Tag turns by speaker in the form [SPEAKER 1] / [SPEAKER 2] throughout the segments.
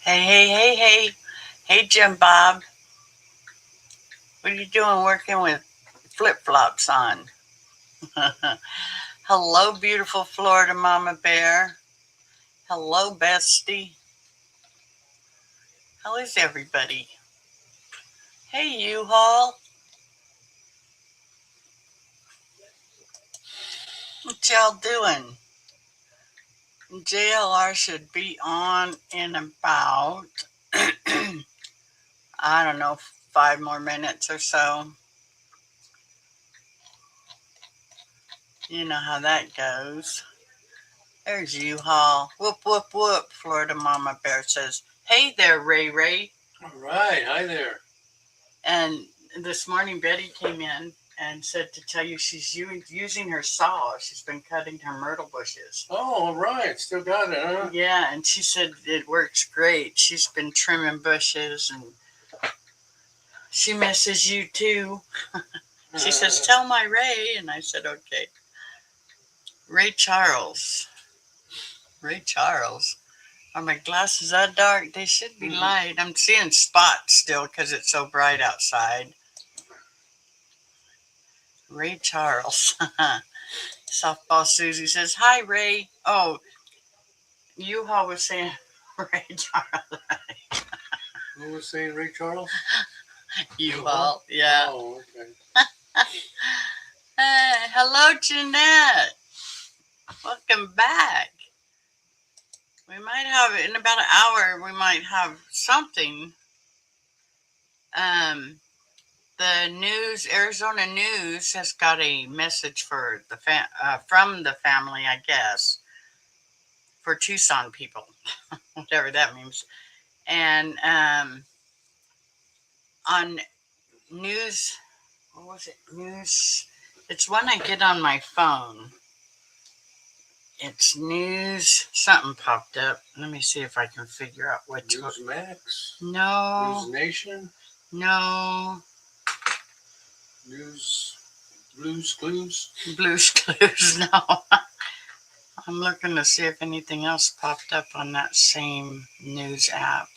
[SPEAKER 1] Hey, hey, hey, hey. Hey, Jim Bob. What are you doing working with flip flops on? Hello, beautiful Florida Mama Bear. Hello, Bestie. How is everybody? Hey, U-Haul. What y'all doing? JLR should be on in about, I don't know, 5 more minutes or so. You know how that goes. There's U-Haul. Whoop, whoop, whoop. Florida Mama Bear says, hey there, Ray Ray.
[SPEAKER 2] All right. Hi there.
[SPEAKER 1] And this morning, Betty came in and said to tell you she's using her saw. She's been cutting her myrtle bushes.
[SPEAKER 2] Oh, all right. Still got it, huh?
[SPEAKER 1] Yeah, and she said it works great. She's been trimming bushes and she misses you too. She says, tell my Ray. And I said, okay. Ray Charles. Ray Charles. Are my glasses that dark? They should be light. I'm seeing spots still because it's so bright outside. Ray Charles. Softball Susie says, hi, Ray. Oh, U-Haul was saying Ray Charles.
[SPEAKER 2] Who was saying Ray Charles?
[SPEAKER 1] U-Haul, yeah.
[SPEAKER 2] Oh, okay.
[SPEAKER 1] Hello, Jeanette. Welcome back. We might have, in about an hour, we might have something. Um, the news, Arizona News has got a message for the from the family, I guess, for Tucson people, whatever that means. And on news, what was it? News. It's one I get on my phone. It's news. Something popped up. Let me see if I can figure out what.
[SPEAKER 2] Newsmax?
[SPEAKER 1] No.
[SPEAKER 2] News Nation?
[SPEAKER 1] No.
[SPEAKER 2] News Blues Clues?
[SPEAKER 1] Blues Clues. No. I'm looking to see if anything else popped up on that same news app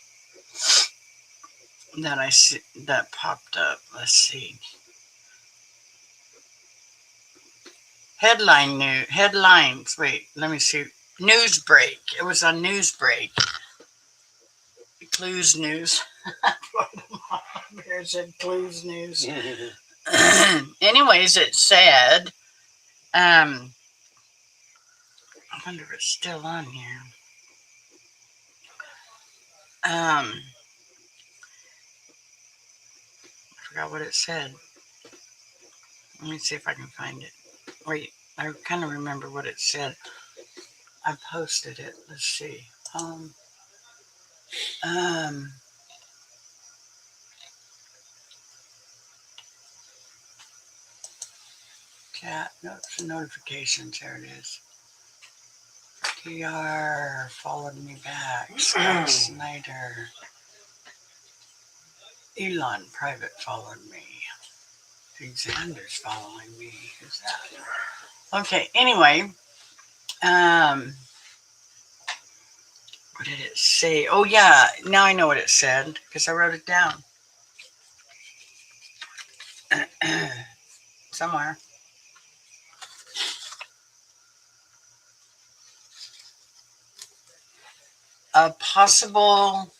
[SPEAKER 1] that I see that popped up. Let's see. Headlines. Wait, let me see. News break. It was on news break. Clues news. Bear said clues news. Anyways, it said, I wonder if it's still on here. I forgot what it said. Let me see if I can find it. Wait, I kind of remember what it said. I posted it. Let's see. Um, Chat, notifications. There it is. TR followed me back. Scott Snyder. Elon Private followed me. Xander's following me. Who's that? Okay, anyway. What did it say? Oh, yeah. Now I know what it said because I wrote it down. Somewhere. A possible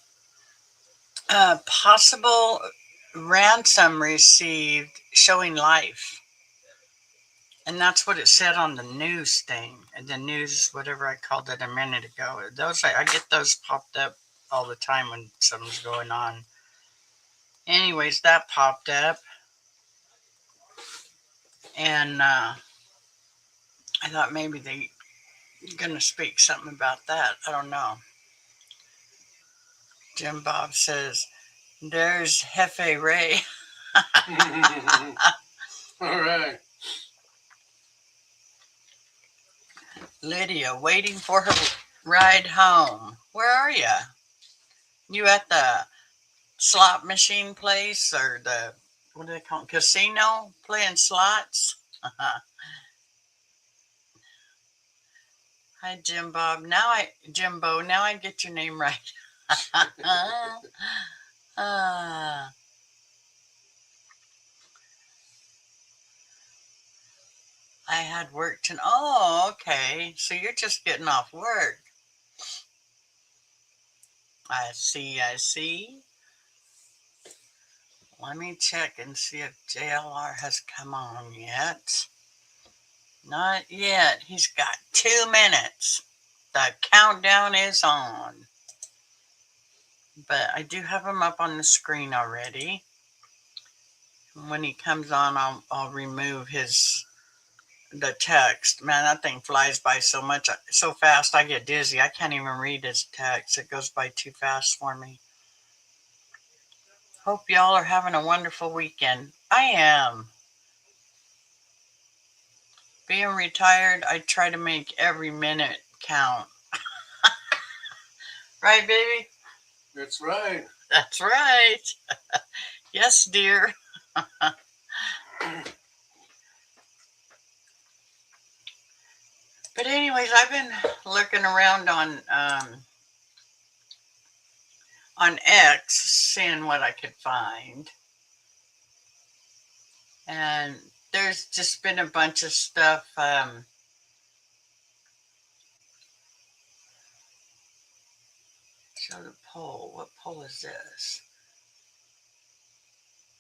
[SPEAKER 1] ransom received showing life. And that's what it said on the news thing. And the news, whatever I called it a minute ago. Those I get those popped up all the time when something's going on. Anyways, that popped up. And I thought maybe they going to speak something about that. I don't know. Jim Bob says, there's Hefe Ray.
[SPEAKER 2] All right.
[SPEAKER 1] Lydia, waiting for her ride home. Where are you? You at the slot machine place or the, what do they call it, casino, playing slots? Hi, Jim Bob. Jimbo, now I get your name right. uh, I had work to. Oh, okay. So you're just getting off work. I see. I see. Let me check and see if JLR has come on yet. Not yet. He's got 2 minutes. The countdown is on. But I do have him up on the screen already. When he comes on, I'll remove the text. Man, that thing flies by so fast I get dizzy. I can't even read his text. It goes by too fast for me. Hope y'all are having a wonderful weekend. I am. Being retired, I try to make every minute count. Right, baby?
[SPEAKER 2] That's right.
[SPEAKER 1] That's right. Yes, dear. But anyways, I've been looking around on X, seeing what I could find, and there's just been a bunch of stuff. Show the poll. What poll is this?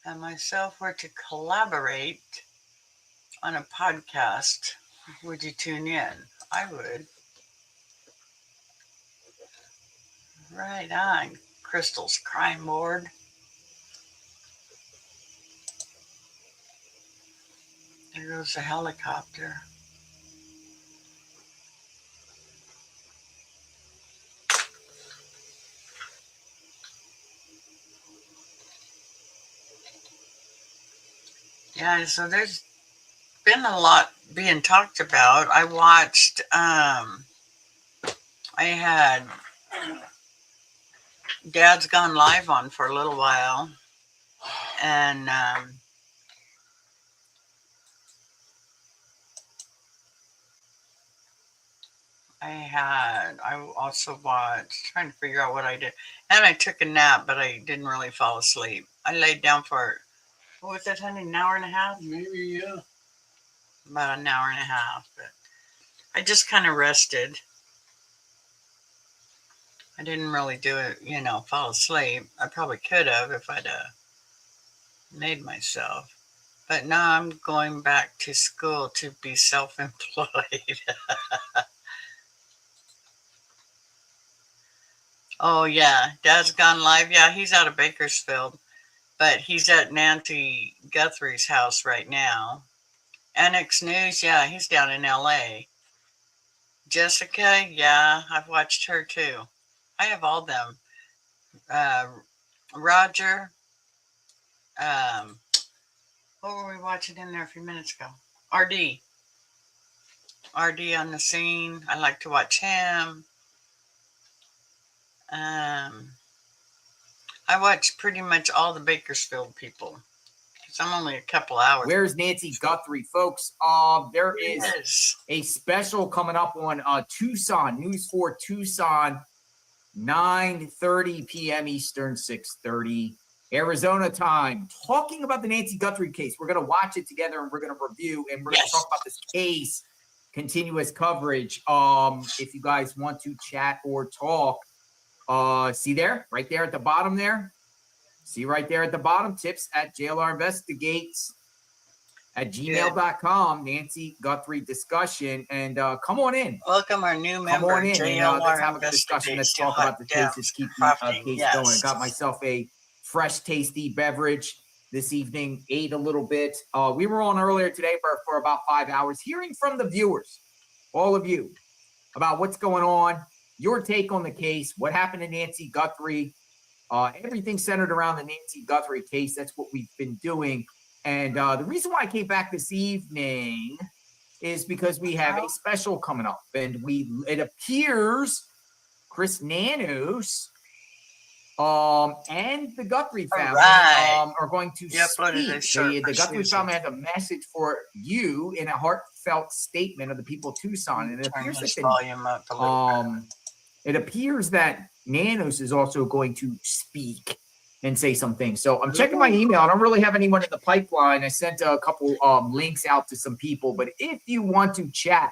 [SPEAKER 1] And myself were to collaborate on a podcast, would you tune in? I would. Right on, Crystal's crime board. There goes the helicopter. Yeah, so there's been a lot being talked about. I watched, I had Dad's Gone Live on for a little while, and I also watched, trying to figure out what I did, and I took a nap, but I didn't really fall asleep. I laid down for, what was that, honey, an hour and a half?
[SPEAKER 2] Maybe, yeah.
[SPEAKER 1] About an hour and a half, but I just kind of rested. I didn't really do it, fall asleep. I probably could have if I'd made myself. But now I'm going back to school to be self-employed. Oh, yeah. Dad's Gone Live. Yeah, he's out of Bakersfield. But he's at Nancy Guthrie's house right now. Annex News, yeah, he's down in LA. Jessica, yeah, I've watched her too. I have all them. Roger, um, what were we watching in there a few minutes ago? RD. RD on the scene. I like to watch him. I watch pretty much all the Bakersfield people. Because I'm only a couple hours.
[SPEAKER 3] Where's Nancy Guthrie, folks? There is a special coming up on Tucson, News 4 Tucson, 9:30 p.m. Eastern, 6:30 Arizona time, talking about the Nancy Guthrie case. We're going to watch it together, and we're going to review, and we're going to talk about this case, continuous coverage. If you guys want to chat or talk, see there, right there at the bottom there. See right there at the bottom, tips at JLR Investigates at gmail.com, Nancy Guthrie discussion. And come on in.
[SPEAKER 1] Welcome our new member,
[SPEAKER 3] come on in,
[SPEAKER 1] JLR
[SPEAKER 3] and let's have a discussion. Let's talk about the case. Let's keep the case going. I got myself a fresh, tasty beverage this evening, ate a little bit. We were on earlier today for about 5 hours, hearing from the viewers, all of you, about what's going on, your take on the case, what happened to Nancy Guthrie. Everything centered around the Nancy Guthrie case. That's what we've been doing. And the reason why I came back this evening is because we have a special coming up. And it appears Chris Nanos and the Guthrie family are going to speak. The Guthrie family has a message for you in a heartfelt statement of the people of Tucson. And it appears that it appears that Nanos is also going to speak and say some things. So I'm checking my email. I don't really have anyone in the pipeline. I sent a couple links out to some people, but if you want to chat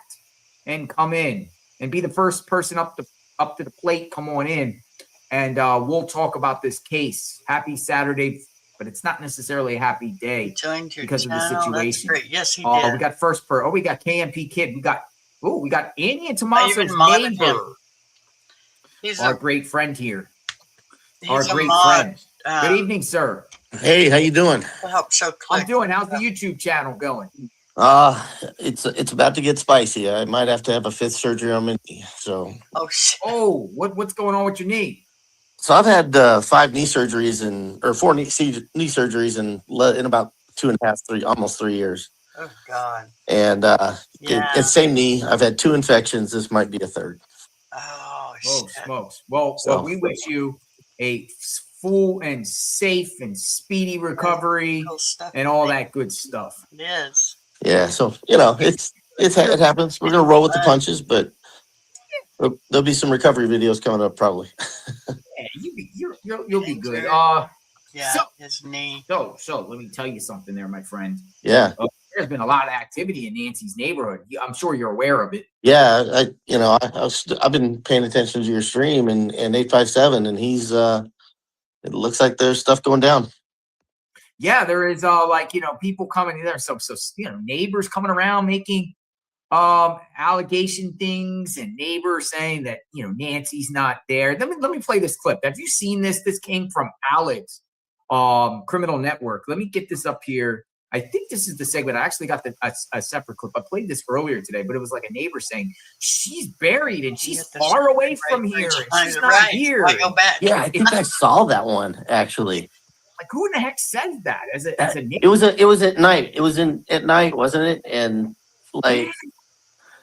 [SPEAKER 3] and come in and be the first person up to the plate, come on in, and we'll talk about this case. Happy Saturday, but it's not necessarily a happy day
[SPEAKER 1] Joined your
[SPEAKER 3] because of the
[SPEAKER 1] channel. That's
[SPEAKER 3] situation.
[SPEAKER 1] great. Yes, he did.
[SPEAKER 3] We got we got KMP Kid. We got Andy and
[SPEAKER 1] I
[SPEAKER 3] Tommaso's
[SPEAKER 1] even modded
[SPEAKER 3] neighbor,
[SPEAKER 1] him. He's
[SPEAKER 3] our great friend here. Our
[SPEAKER 1] he's a
[SPEAKER 3] great
[SPEAKER 1] mod.
[SPEAKER 3] friend. Good evening, sir.
[SPEAKER 4] Hey, how you doing?
[SPEAKER 1] To help show click.
[SPEAKER 3] I'm doing. How's the YouTube channel going?
[SPEAKER 4] It's about to get spicy. I might have to have a fifth surgery on my knee. So
[SPEAKER 1] Oh shit.
[SPEAKER 3] Oh, what's going on with your knee?
[SPEAKER 4] I've had 5 knee surgeries or 4 knee surgeries in about 2.5, 3, almost 3 years.
[SPEAKER 1] Oh god.
[SPEAKER 4] And
[SPEAKER 1] Yeah.
[SPEAKER 4] it's same knee. I've had 2 infections. This might be a third.
[SPEAKER 1] Oh
[SPEAKER 3] Oh,
[SPEAKER 1] shit.
[SPEAKER 3] smokes. Well, we wish you a full and safe and speedy recovery
[SPEAKER 1] Cool stuff.
[SPEAKER 3] and all that good stuff.
[SPEAKER 1] It is.
[SPEAKER 4] Yeah. So it happens. We're gonna roll with the punches, but there'll be some recovery videos coming up probably.
[SPEAKER 3] Yeah, you'll be good.
[SPEAKER 1] Yeah.
[SPEAKER 3] So-
[SPEAKER 1] His knee.
[SPEAKER 3] So let me tell you something there, my friend.
[SPEAKER 4] Yeah.
[SPEAKER 3] There's been a lot of activity in Nancy's neighborhood. I'm sure you're aware of it.
[SPEAKER 4] Yeah. I've been paying attention to your stream and 857, and he's it looks like there's stuff going down.
[SPEAKER 3] Yeah, there is people coming in there. So neighbors coming around making allegation things, and neighbors saying that Nancy's not there. Let me play this clip. Have you seen this? This came from Alex Criminal Network. Let me get this up here. I think this is the segment. I actually got a separate clip. I played this earlier today, but it was like a neighbor saying she's buried and she's far away from here. And she's not here.
[SPEAKER 1] Why go back?
[SPEAKER 4] Yeah, I think I saw that one actually.
[SPEAKER 3] Like, who in the heck says that? As a neighbor?
[SPEAKER 4] It was at night. It was at night, wasn't it? And like,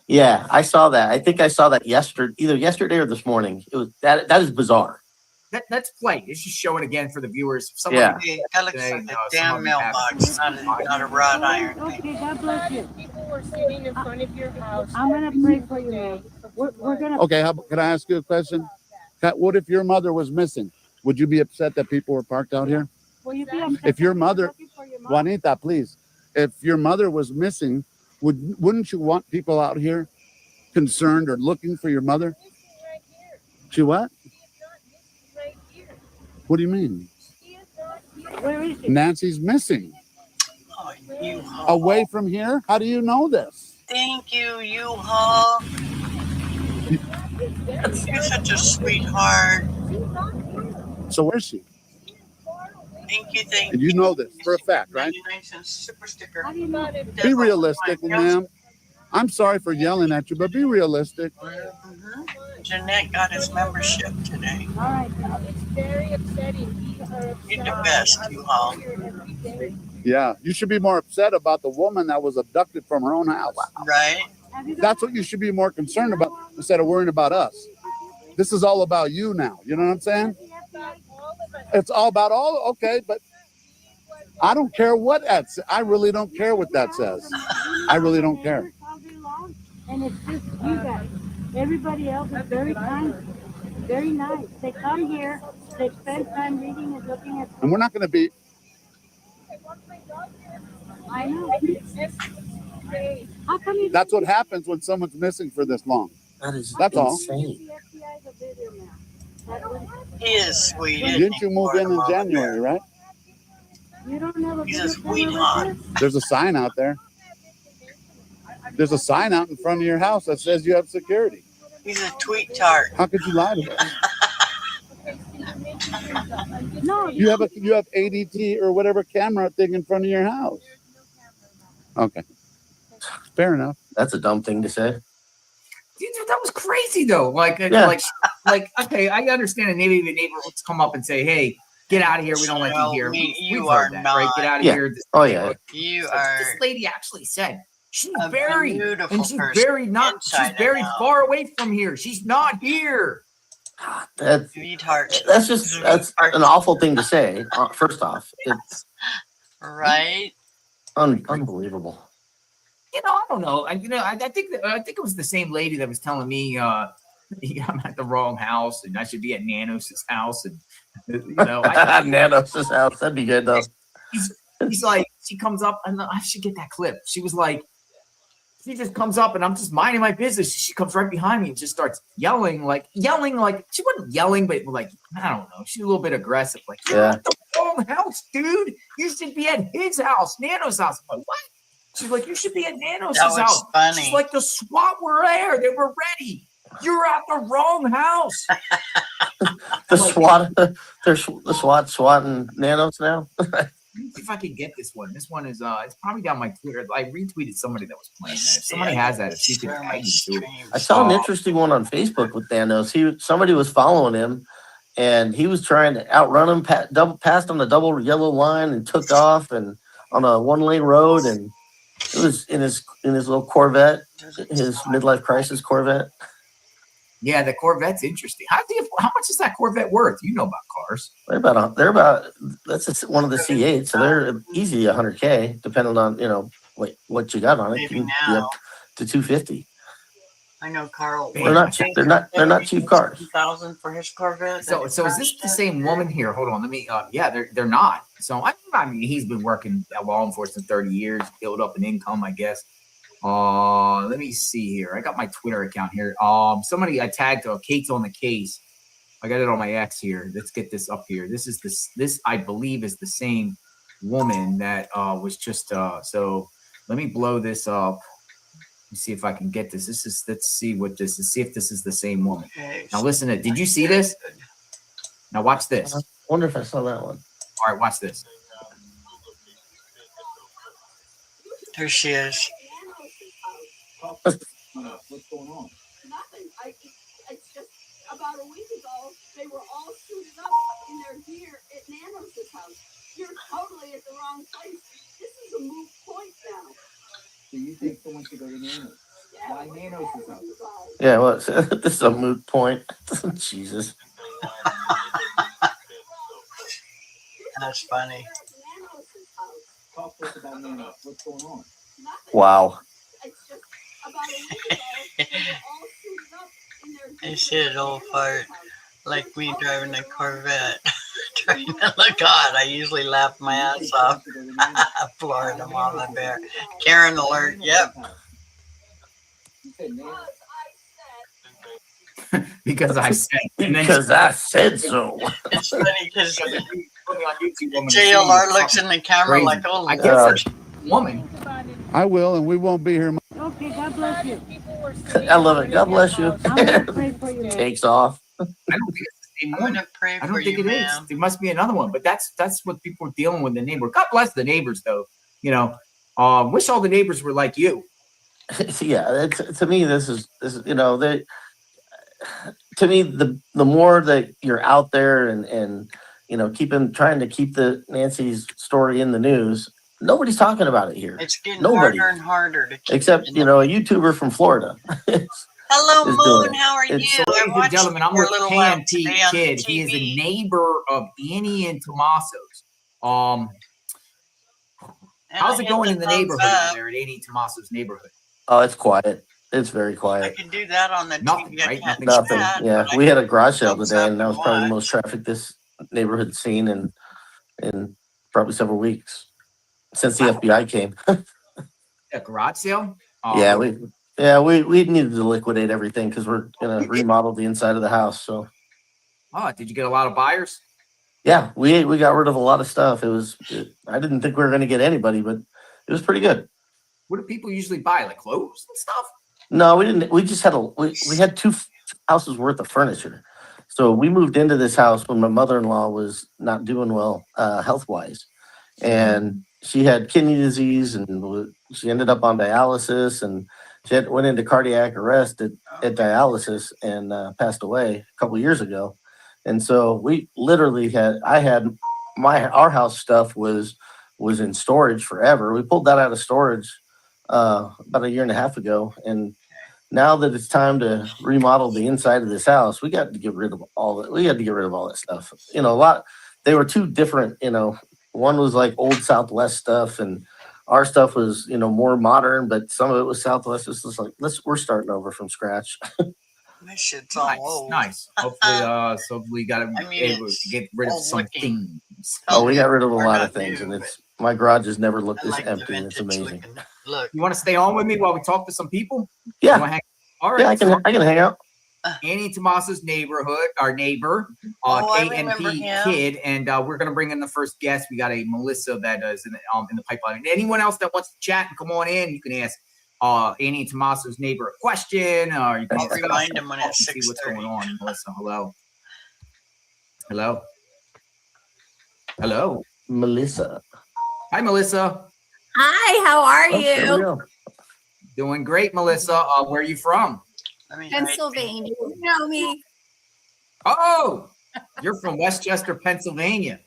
[SPEAKER 4] yeah, I saw that. I think I saw that either yesterday or this morning. It was that is bizarre.
[SPEAKER 3] Let's play. Let's just show it again for the viewers.
[SPEAKER 4] Yeah.
[SPEAKER 1] Hey, that looks like a
[SPEAKER 3] some
[SPEAKER 1] damn
[SPEAKER 3] of you have-
[SPEAKER 1] mailbox, not a wrought iron thing.
[SPEAKER 5] Okay, God bless you.
[SPEAKER 6] People were sitting in front of your house.
[SPEAKER 5] I'm gonna pray for you, man. We're gonna.
[SPEAKER 2] Okay, can I ask you a question? What if your mother was missing? Would you be upset that people were parked out here?
[SPEAKER 5] Will you be upset
[SPEAKER 2] If your
[SPEAKER 5] that we're
[SPEAKER 2] mother-
[SPEAKER 5] looking for your mom?
[SPEAKER 2] Juanita, please. If your mother was missing, wouldn't you want people out here concerned or looking for your mother?
[SPEAKER 6] Missing right here.
[SPEAKER 2] She what?
[SPEAKER 6] She is not missing right here.
[SPEAKER 2] What do you mean?
[SPEAKER 6] She is not here.
[SPEAKER 5] Where is she?
[SPEAKER 2] Nancy's missing.
[SPEAKER 1] Oh, you
[SPEAKER 2] Away from here? How do you know this?
[SPEAKER 1] Thank you, U-Haul. You're such a sweetheart.
[SPEAKER 6] She's not here.
[SPEAKER 2] So where's she?
[SPEAKER 6] She is far away.
[SPEAKER 1] Thank you, thank
[SPEAKER 2] And
[SPEAKER 1] you.
[SPEAKER 2] you know this for a fact, right?
[SPEAKER 1] 99 cents super sticker.
[SPEAKER 5] How do you know?
[SPEAKER 2] Be realistic, ma'am. I'm sorry for yelling at you, but be realistic.
[SPEAKER 1] Mhm. Jeanette got his membership today.
[SPEAKER 5] All right.
[SPEAKER 6] It's very upsetting. We are upset.
[SPEAKER 1] You're the best,
[SPEAKER 6] I'm
[SPEAKER 1] U-Haul.
[SPEAKER 6] here every day.
[SPEAKER 2] Yeah, you should be more upset about the woman that was abducted from her own house.
[SPEAKER 1] Right?
[SPEAKER 5] Have you got
[SPEAKER 2] That's what you should be more concerned about instead of worrying about us. This is all about you now. You know what I'm saying?
[SPEAKER 6] About all of us.
[SPEAKER 2] It's all about okay, but I don't care what that says. I really don't care what that says. I really don't care.
[SPEAKER 5] all day long, and it's just you guys. Everybody else is very kind, very nice. They come here, they spend time reading and looking at.
[SPEAKER 2] And we're not going to be.
[SPEAKER 5] I know. How come you?
[SPEAKER 2] That's what happens when someone's missing for this long.
[SPEAKER 4] That is
[SPEAKER 2] That's all.
[SPEAKER 4] insane.
[SPEAKER 5] The FBI's a bit here now. That was-
[SPEAKER 1] He is sweet. isn't
[SPEAKER 2] Didn't
[SPEAKER 1] he?
[SPEAKER 2] you move in
[SPEAKER 1] Poor
[SPEAKER 2] January, right?
[SPEAKER 5] You don't have a
[SPEAKER 1] He's a
[SPEAKER 5] bigger family
[SPEAKER 1] sweetheart.
[SPEAKER 5] like this?
[SPEAKER 2] There's a sign out there. There's a sign out in front of your house that says you have security.
[SPEAKER 1] He's a tweet tart.
[SPEAKER 2] How could you lie to us?
[SPEAKER 5] No,
[SPEAKER 2] You have ADT or whatever camera thing in front of your house. Okay. Fair enough.
[SPEAKER 4] That's a dumb thing to say.
[SPEAKER 3] Dude, that was crazy though. Like,
[SPEAKER 4] Yeah.
[SPEAKER 3] Okay, I understand a neighbor would come up and say, "Hey, get out of here. We don't like you
[SPEAKER 1] No,
[SPEAKER 3] here."
[SPEAKER 1] you
[SPEAKER 3] We've
[SPEAKER 1] are
[SPEAKER 3] heard that, right?
[SPEAKER 1] not.
[SPEAKER 3] Get out of
[SPEAKER 4] Yeah.
[SPEAKER 3] here. This,
[SPEAKER 4] Oh yeah.
[SPEAKER 1] You
[SPEAKER 3] this
[SPEAKER 1] are
[SPEAKER 3] lady actually said she's
[SPEAKER 1] a
[SPEAKER 3] buried,
[SPEAKER 1] beautiful
[SPEAKER 3] and she's
[SPEAKER 1] person.
[SPEAKER 3] buried not. She's
[SPEAKER 1] inside and
[SPEAKER 3] buried
[SPEAKER 1] out.
[SPEAKER 3] far away from here. She's not here.
[SPEAKER 4] That's
[SPEAKER 1] Sweetheart.
[SPEAKER 4] that's an awful thing to say. First off, it's
[SPEAKER 1] Right?
[SPEAKER 4] unbelievable.
[SPEAKER 3] I don't know. I think it was the same lady that was telling me, I'm at the wrong house, and I should be at Nanos's house, and I,
[SPEAKER 4] Nanos' house. That'd be good though.
[SPEAKER 3] he's like, she comes up, and I should get that clip. She was like, she just comes up, and I'm just minding my business. She comes right behind me and just starts yelling like she wasn't yelling, but like, I don't know. She's a little bit aggressive. Like, you're at the wrong house, dude. You should be at his house, Nano's house. I'm like, what? She's like, you should be at Nanos' house.
[SPEAKER 1] Funny.
[SPEAKER 3] She's like, the SWAT were there. They were ready. You're at the wrong house.
[SPEAKER 4] The SWAT, the SWAT swatting Nanos now.
[SPEAKER 3] Let me see if I can get this one. This one is it's probably down my Twitter. I retweeted somebody that was playing that. If somebody has that, if you could tag me to it.
[SPEAKER 4] I saw an interesting one on Facebook with Nanos. Somebody was following him, and he was trying to outrun him, passed on the double yellow line, and took off and on a 1-lane road, and it was in his little Corvette, his midlife crisis Corvette.
[SPEAKER 3] Yeah, the Corvette's interesting. How much is that Corvette worth? You know about cars.
[SPEAKER 4] They're about that's one of the C8s, so they're easy $100K, depending on what you got on it.
[SPEAKER 1] Maybe
[SPEAKER 4] You can
[SPEAKER 1] now.
[SPEAKER 4] be up to 250.
[SPEAKER 1] I know Carl.
[SPEAKER 4] They're not cheap cars.
[SPEAKER 1] 2,000 for his Corvette.
[SPEAKER 3] So is this the same woman here? Hold on, let me. Yeah, they're not. So I mean, he's been working at law enforcement 30 years, built up an income, I guess. Let me see here. I got my Twitter account here. Somebody I tagged Kate's on the case. I got it on my X here. Let's get this up here. This I believe is the same woman that was just so let me blow this up. Let me see if I can get this. Let's see what this is. See if this is the same woman.
[SPEAKER 1] Okay.
[SPEAKER 3] Now listen to, did you see this? Now watch this.
[SPEAKER 4] I wonder if I saw that one.
[SPEAKER 3] All right, watch this.
[SPEAKER 1] There she is.
[SPEAKER 3] What's going on?
[SPEAKER 6] Nothing. It's just about a week ago, they were all suited up in their gear at Nanos' house. You're totally at the wrong place. This is a moot point now.
[SPEAKER 3] So you think someone should go to Nanos?
[SPEAKER 6] Yeah,
[SPEAKER 3] Why Nanos' house?
[SPEAKER 4] Yeah, well, this is a moot point. Jesus.
[SPEAKER 1] That's funny.
[SPEAKER 3] Talk to us about Nanos. What's going on?
[SPEAKER 4] Wow.
[SPEAKER 6] It's just about a week ago, they were all suited up in their gear.
[SPEAKER 1] You see it all
[SPEAKER 6] at
[SPEAKER 1] fart
[SPEAKER 6] Nanos' house.
[SPEAKER 1] like me driving a Corvette. Trying to look on. I usually laugh my ass off. Florida mama bear. Karen alert. Yep.
[SPEAKER 3] Because I said. And then
[SPEAKER 4] Because I said so.
[SPEAKER 1] It's funny because
[SPEAKER 3] on YouTube, woman,
[SPEAKER 1] JLR looks in the camera
[SPEAKER 3] crazy.
[SPEAKER 1] like, oh,
[SPEAKER 3] I guess woman.
[SPEAKER 2] I will, and we won't be here.
[SPEAKER 5] Okay, God bless you.
[SPEAKER 4] I love it. God bless you.
[SPEAKER 5] I'm gonna pray for you, man.
[SPEAKER 4] Takes off.
[SPEAKER 3] I don't think it's the same
[SPEAKER 1] I'm
[SPEAKER 3] woman.
[SPEAKER 1] gonna pray
[SPEAKER 3] I
[SPEAKER 1] for
[SPEAKER 3] don't think
[SPEAKER 1] you,
[SPEAKER 3] it is.
[SPEAKER 1] ma'am.
[SPEAKER 3] There must be another one, but that's what people are dealing with. The neighbor. God bless the neighbors, though. Wish all the neighbors were like you.
[SPEAKER 4] Yeah, to me, this is to me the more that you're out there and trying to keep the Nancy's story in the news, nobody's talking about it here.
[SPEAKER 1] It's getting
[SPEAKER 4] Nobody.
[SPEAKER 1] harder and harder to keep
[SPEAKER 4] Except
[SPEAKER 1] it
[SPEAKER 4] a YouTuber from Florida.
[SPEAKER 1] Hello,
[SPEAKER 4] is doing
[SPEAKER 1] Moon.
[SPEAKER 4] it.
[SPEAKER 1] How are you?
[SPEAKER 4] It's-
[SPEAKER 1] I
[SPEAKER 3] Ladies and
[SPEAKER 1] watched
[SPEAKER 3] gentlemen, I'm
[SPEAKER 1] your
[SPEAKER 3] with
[SPEAKER 1] little while
[SPEAKER 3] KNT
[SPEAKER 1] today on the
[SPEAKER 3] Kid. He is a
[SPEAKER 1] TV.
[SPEAKER 3] neighbor of Annie and Tomaso's.
[SPEAKER 1] And
[SPEAKER 3] How's
[SPEAKER 1] I
[SPEAKER 3] it
[SPEAKER 1] hit
[SPEAKER 3] going
[SPEAKER 1] the
[SPEAKER 3] in the
[SPEAKER 1] thumbs
[SPEAKER 3] neighborhood
[SPEAKER 1] up.
[SPEAKER 3] over there at Annie and Tomaso's neighborhood?
[SPEAKER 4] Oh, it's quiet. It's very
[SPEAKER 1] I
[SPEAKER 4] quiet.
[SPEAKER 1] can do that on the
[SPEAKER 3] Nothing,
[SPEAKER 1] TV. I
[SPEAKER 3] right?
[SPEAKER 1] can't do
[SPEAKER 3] Nothing.
[SPEAKER 4] Nothing.
[SPEAKER 1] that,
[SPEAKER 4] Yeah,
[SPEAKER 1] but I
[SPEAKER 4] we had a
[SPEAKER 1] can
[SPEAKER 4] garage sale
[SPEAKER 1] thumbs
[SPEAKER 4] today,
[SPEAKER 1] up
[SPEAKER 4] and that
[SPEAKER 1] and
[SPEAKER 4] was probably the
[SPEAKER 1] watch.
[SPEAKER 4] most traffic this neighborhood's seen in probably several weeks since the
[SPEAKER 3] Wow.
[SPEAKER 4] FBI came.
[SPEAKER 3] A garage sale?
[SPEAKER 4] Yeah, we needed to liquidate everything because we're gonna remodel the inside of the house. So
[SPEAKER 3] Did you get a lot of buyers?
[SPEAKER 4] yeah, we got rid of a lot of stuff. I didn't think we were gonna get anybody, but it was pretty good.
[SPEAKER 3] What do people usually buy? Like clothes and stuff?
[SPEAKER 4] No, we didn't. We just had we had two houses worth of furniture. So we moved into this house when my mother-in-law was not doing well health wise, and she had kidney disease, and she ended up on dialysis, and she went into cardiac arrest at dialysis and passed away a couple years ago. And so we literally our house stuff was in storage forever. We pulled that out of storage about a year and a half ago, and now that it's time to remodel the inside of this house, we got to get rid of all that. We had to get rid of all that stuff. They were two different. One was like old Southwest stuff, and our stuff was more modern, but some of it was Southwest. It's just like we're starting over from scratch.
[SPEAKER 1] My shit's all
[SPEAKER 3] Nice,
[SPEAKER 1] old.
[SPEAKER 3] nice. Hopefully, so we got
[SPEAKER 1] I mean,
[SPEAKER 3] able
[SPEAKER 1] it's
[SPEAKER 3] to get rid of
[SPEAKER 1] old
[SPEAKER 3] some
[SPEAKER 1] looking.
[SPEAKER 3] things.
[SPEAKER 4] Oh, we got rid of a
[SPEAKER 1] Or
[SPEAKER 4] lot of
[SPEAKER 1] not
[SPEAKER 4] things,
[SPEAKER 1] new,
[SPEAKER 4] and
[SPEAKER 1] but
[SPEAKER 4] my garage has never looked
[SPEAKER 1] I
[SPEAKER 4] this
[SPEAKER 1] like the
[SPEAKER 4] empty. It's
[SPEAKER 1] vintage
[SPEAKER 4] amazing.
[SPEAKER 1] looking look.
[SPEAKER 3] You want to stay on with me while we talk to some people? You
[SPEAKER 4] Yeah,
[SPEAKER 3] wanna hang- All
[SPEAKER 4] yeah,
[SPEAKER 3] right. So
[SPEAKER 4] I can hang out.
[SPEAKER 3] Annie Tomaso's neighborhood, our neighbor,
[SPEAKER 1] Oh, I remember
[SPEAKER 3] KNP
[SPEAKER 1] him.
[SPEAKER 3] kid, and we're gonna bring in the first guest. We got a Melissa that is in the pipeline. And anyone else that wants to chat and come on in, you can ask Annie Tomaso's neighbor a question, or you can
[SPEAKER 1] I'll
[SPEAKER 3] ask us
[SPEAKER 1] remind him when
[SPEAKER 3] and
[SPEAKER 1] it's
[SPEAKER 3] see what's
[SPEAKER 1] 6:30.
[SPEAKER 3] going on. Melissa, hello, hello, hello.
[SPEAKER 4] Melissa.
[SPEAKER 3] Hi, Melissa.
[SPEAKER 7] Hi, how are
[SPEAKER 4] Oh, there we
[SPEAKER 7] you?
[SPEAKER 4] go.
[SPEAKER 3] Doing great, Melissa. Where are you from?
[SPEAKER 1] I mean,
[SPEAKER 7] Pennsylvania. You know me.
[SPEAKER 3] Oh, you're from Westchester, Pennsylvania.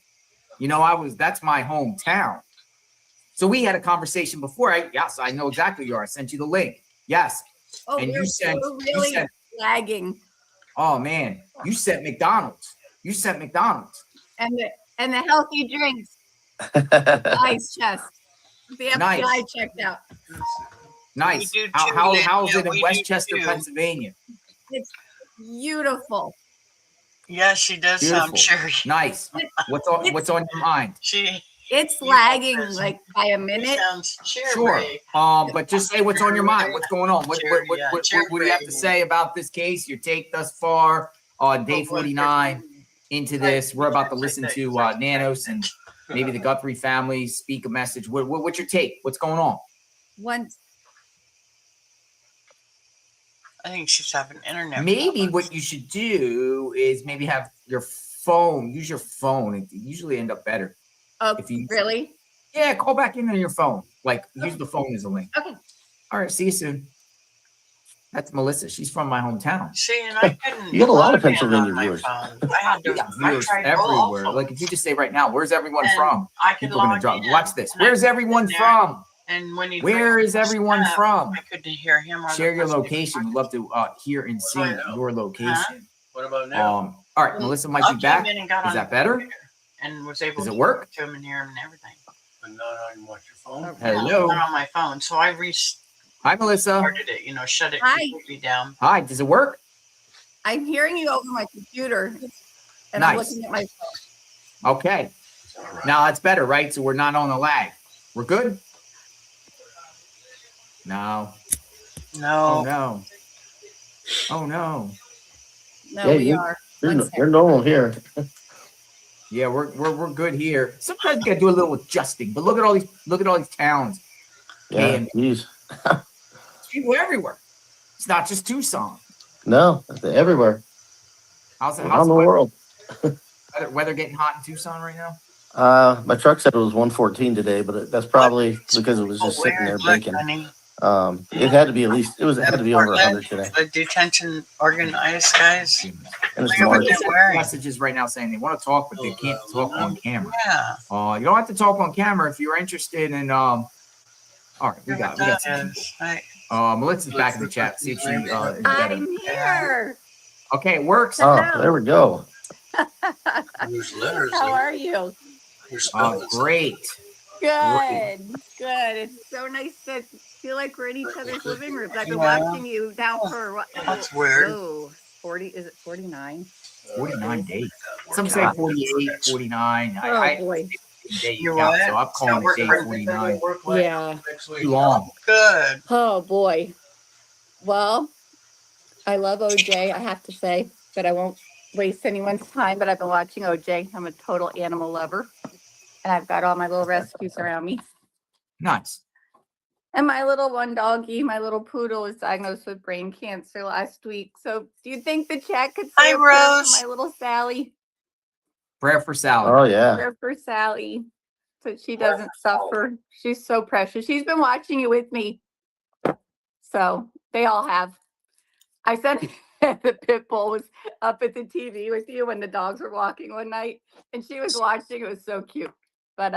[SPEAKER 3] You know, that's my hometown. So we had a conversation before. Yes, I know exactly who you are. I sent you the link. Yes.
[SPEAKER 7] Oh,
[SPEAKER 3] And
[SPEAKER 7] we're really lagging.
[SPEAKER 3] Oh man, you sent McDonald's. You sent McDonald's.
[SPEAKER 7] And the healthy drinks. Ice chest. The FBI
[SPEAKER 3] Nice.
[SPEAKER 7] checked out.
[SPEAKER 3] Nice.
[SPEAKER 1] We do
[SPEAKER 3] How's
[SPEAKER 1] too,
[SPEAKER 3] it in
[SPEAKER 1] we do
[SPEAKER 3] Westchester,
[SPEAKER 1] too.
[SPEAKER 3] Pennsylvania?
[SPEAKER 7] It's beautiful.
[SPEAKER 1] Yeah, she does sound
[SPEAKER 3] Beautiful.
[SPEAKER 1] cheery.
[SPEAKER 3] Nice. What's on your mind?
[SPEAKER 7] It's
[SPEAKER 1] You
[SPEAKER 7] lagging
[SPEAKER 1] person.
[SPEAKER 7] like by a
[SPEAKER 1] She
[SPEAKER 7] minute.
[SPEAKER 1] sounds cheery.
[SPEAKER 3] Sure. But just say what's on your mind. What's going on? What do you have to say about this case? Your take thus far on day 49 into this. We're about to listen to Nanos and maybe the Guthrie family speak a message. What's your take? What's going on?
[SPEAKER 1] I think she's having internet
[SPEAKER 3] Maybe
[SPEAKER 1] problems.
[SPEAKER 3] what you should do is maybe have your phone. Use your phone. It usually end up better.
[SPEAKER 7] Oh,
[SPEAKER 3] If you
[SPEAKER 7] really?
[SPEAKER 3] Yeah, call back in on your phone. Like use the phone as a link.
[SPEAKER 7] Okay.
[SPEAKER 3] All right. See you soon. That's Melissa. She's from my hometown.
[SPEAKER 1] See, and I couldn't.
[SPEAKER 4] You got a lot of
[SPEAKER 1] log in
[SPEAKER 4] Pennsylvania
[SPEAKER 1] on my
[SPEAKER 4] viewers.
[SPEAKER 1] phone. I had to.
[SPEAKER 3] We got
[SPEAKER 1] I
[SPEAKER 3] viewers
[SPEAKER 1] tried all
[SPEAKER 3] everywhere.
[SPEAKER 1] of them.
[SPEAKER 3] Like if you just say right now, where's everyone
[SPEAKER 1] And
[SPEAKER 3] from?
[SPEAKER 1] I could
[SPEAKER 3] People are gonna
[SPEAKER 1] log
[SPEAKER 3] drop.
[SPEAKER 1] in,
[SPEAKER 3] Watch this.
[SPEAKER 1] and I
[SPEAKER 3] Where's
[SPEAKER 1] could
[SPEAKER 3] everyone
[SPEAKER 1] sit there,
[SPEAKER 3] from?
[SPEAKER 1] And when he
[SPEAKER 3] Where is everyone from?
[SPEAKER 1] I couldn't hear him. Or
[SPEAKER 3] Share
[SPEAKER 1] the
[SPEAKER 3] your
[SPEAKER 1] person
[SPEAKER 3] location. We'd love to hear and see your location.
[SPEAKER 8] What about now?
[SPEAKER 3] All right, Melissa might
[SPEAKER 1] I
[SPEAKER 3] be
[SPEAKER 1] came
[SPEAKER 3] back.
[SPEAKER 1] in and got
[SPEAKER 3] Is
[SPEAKER 1] on
[SPEAKER 3] that
[SPEAKER 1] the
[SPEAKER 3] better?
[SPEAKER 1] computer and was able
[SPEAKER 3] Does
[SPEAKER 1] to
[SPEAKER 3] it work?
[SPEAKER 1] talk to him and hear him and everything.
[SPEAKER 8] But not on watch your phone.
[SPEAKER 3] Hello.
[SPEAKER 1] Not on my phone, so I restarted
[SPEAKER 3] Hi, Melissa.
[SPEAKER 1] it. Shut it
[SPEAKER 7] Hi.
[SPEAKER 1] completely down.
[SPEAKER 3] Hi. Does it work?
[SPEAKER 7] I'm hearing you over my computer. And I'm
[SPEAKER 3] Nice.
[SPEAKER 7] looking at my phone.
[SPEAKER 3] Okay. Now that's better, right? So we're not on the lag. We're good? No.
[SPEAKER 1] No.
[SPEAKER 3] Oh no. Oh no.
[SPEAKER 7] No,
[SPEAKER 4] Yeah,
[SPEAKER 7] we are.
[SPEAKER 4] You're normal here.
[SPEAKER 3] Yeah, we're good here. Sometimes you gotta do a little adjusting, but look at all these towns.
[SPEAKER 4] Yeah,
[SPEAKER 3] And
[SPEAKER 4] geez.
[SPEAKER 3] people everywhere. It's not just Tucson.
[SPEAKER 4] No, they're everywhere.
[SPEAKER 3] How's
[SPEAKER 4] Around the
[SPEAKER 3] the
[SPEAKER 4] world.
[SPEAKER 3] weather getting hot in Tucson right now?
[SPEAKER 4] My truck said it was 114 today, but that's probably because it was just sitting there
[SPEAKER 1] Look,
[SPEAKER 4] baking.
[SPEAKER 1] honey,
[SPEAKER 4] It had to be it had to be over 100 today.
[SPEAKER 1] the detention organized guys.
[SPEAKER 4] And it's
[SPEAKER 1] Look at what
[SPEAKER 4] March.
[SPEAKER 1] they're wearing.
[SPEAKER 3] Messages right now saying they want to talk, but they can't talk on camera.
[SPEAKER 1] Yeah.
[SPEAKER 3] You don't have to talk on camera if you're interested in. All right, we got some people.
[SPEAKER 1] Right.
[SPEAKER 3] Melissa's back in the chat. See if she is better.
[SPEAKER 7] I'm here.
[SPEAKER 3] Okay, it works.
[SPEAKER 4] Oh, there we go.
[SPEAKER 8] There's letters
[SPEAKER 7] How
[SPEAKER 8] there.
[SPEAKER 7] are you?
[SPEAKER 8] You're spelling
[SPEAKER 3] Great.
[SPEAKER 7] Good. Good. It's so nice to feel like we're in each other's living rooms. I've been
[SPEAKER 1] Yeah.
[SPEAKER 7] watching you now for what?
[SPEAKER 1] That's weird.
[SPEAKER 7] Oh, 40. Is it 49?
[SPEAKER 3] 49 days. Some say 48, 49.
[SPEAKER 7] Oh,
[SPEAKER 3] I
[SPEAKER 7] boy.
[SPEAKER 3] day
[SPEAKER 1] You
[SPEAKER 3] count,
[SPEAKER 1] what?
[SPEAKER 3] so I'm calling it day 49.
[SPEAKER 7] Yeah.
[SPEAKER 3] Too long.
[SPEAKER 1] Good.
[SPEAKER 7] Oh, boy. Well, I love OJ, I have to say, but I won't waste anyone's time. But I've been watching OJ. I'm a total animal lover. And I've got all my little rescues around me.
[SPEAKER 3] Nice.
[SPEAKER 7] And my little one doggy, my little poodle, was diagnosed with brain cancer last week. So do you think the chat could say
[SPEAKER 1] Hi,
[SPEAKER 7] a prayer for
[SPEAKER 1] Rose.
[SPEAKER 7] my little Sally?
[SPEAKER 3] Prayer for Sally.
[SPEAKER 4] Oh yeah.
[SPEAKER 7] Prayer for Sally, so she doesn't suffer. She's so precious. She's been watching it with me. So they all have. I said the pit bull was up at the TV with you when the dogs were walking one night, and she was watching. It was so cute. But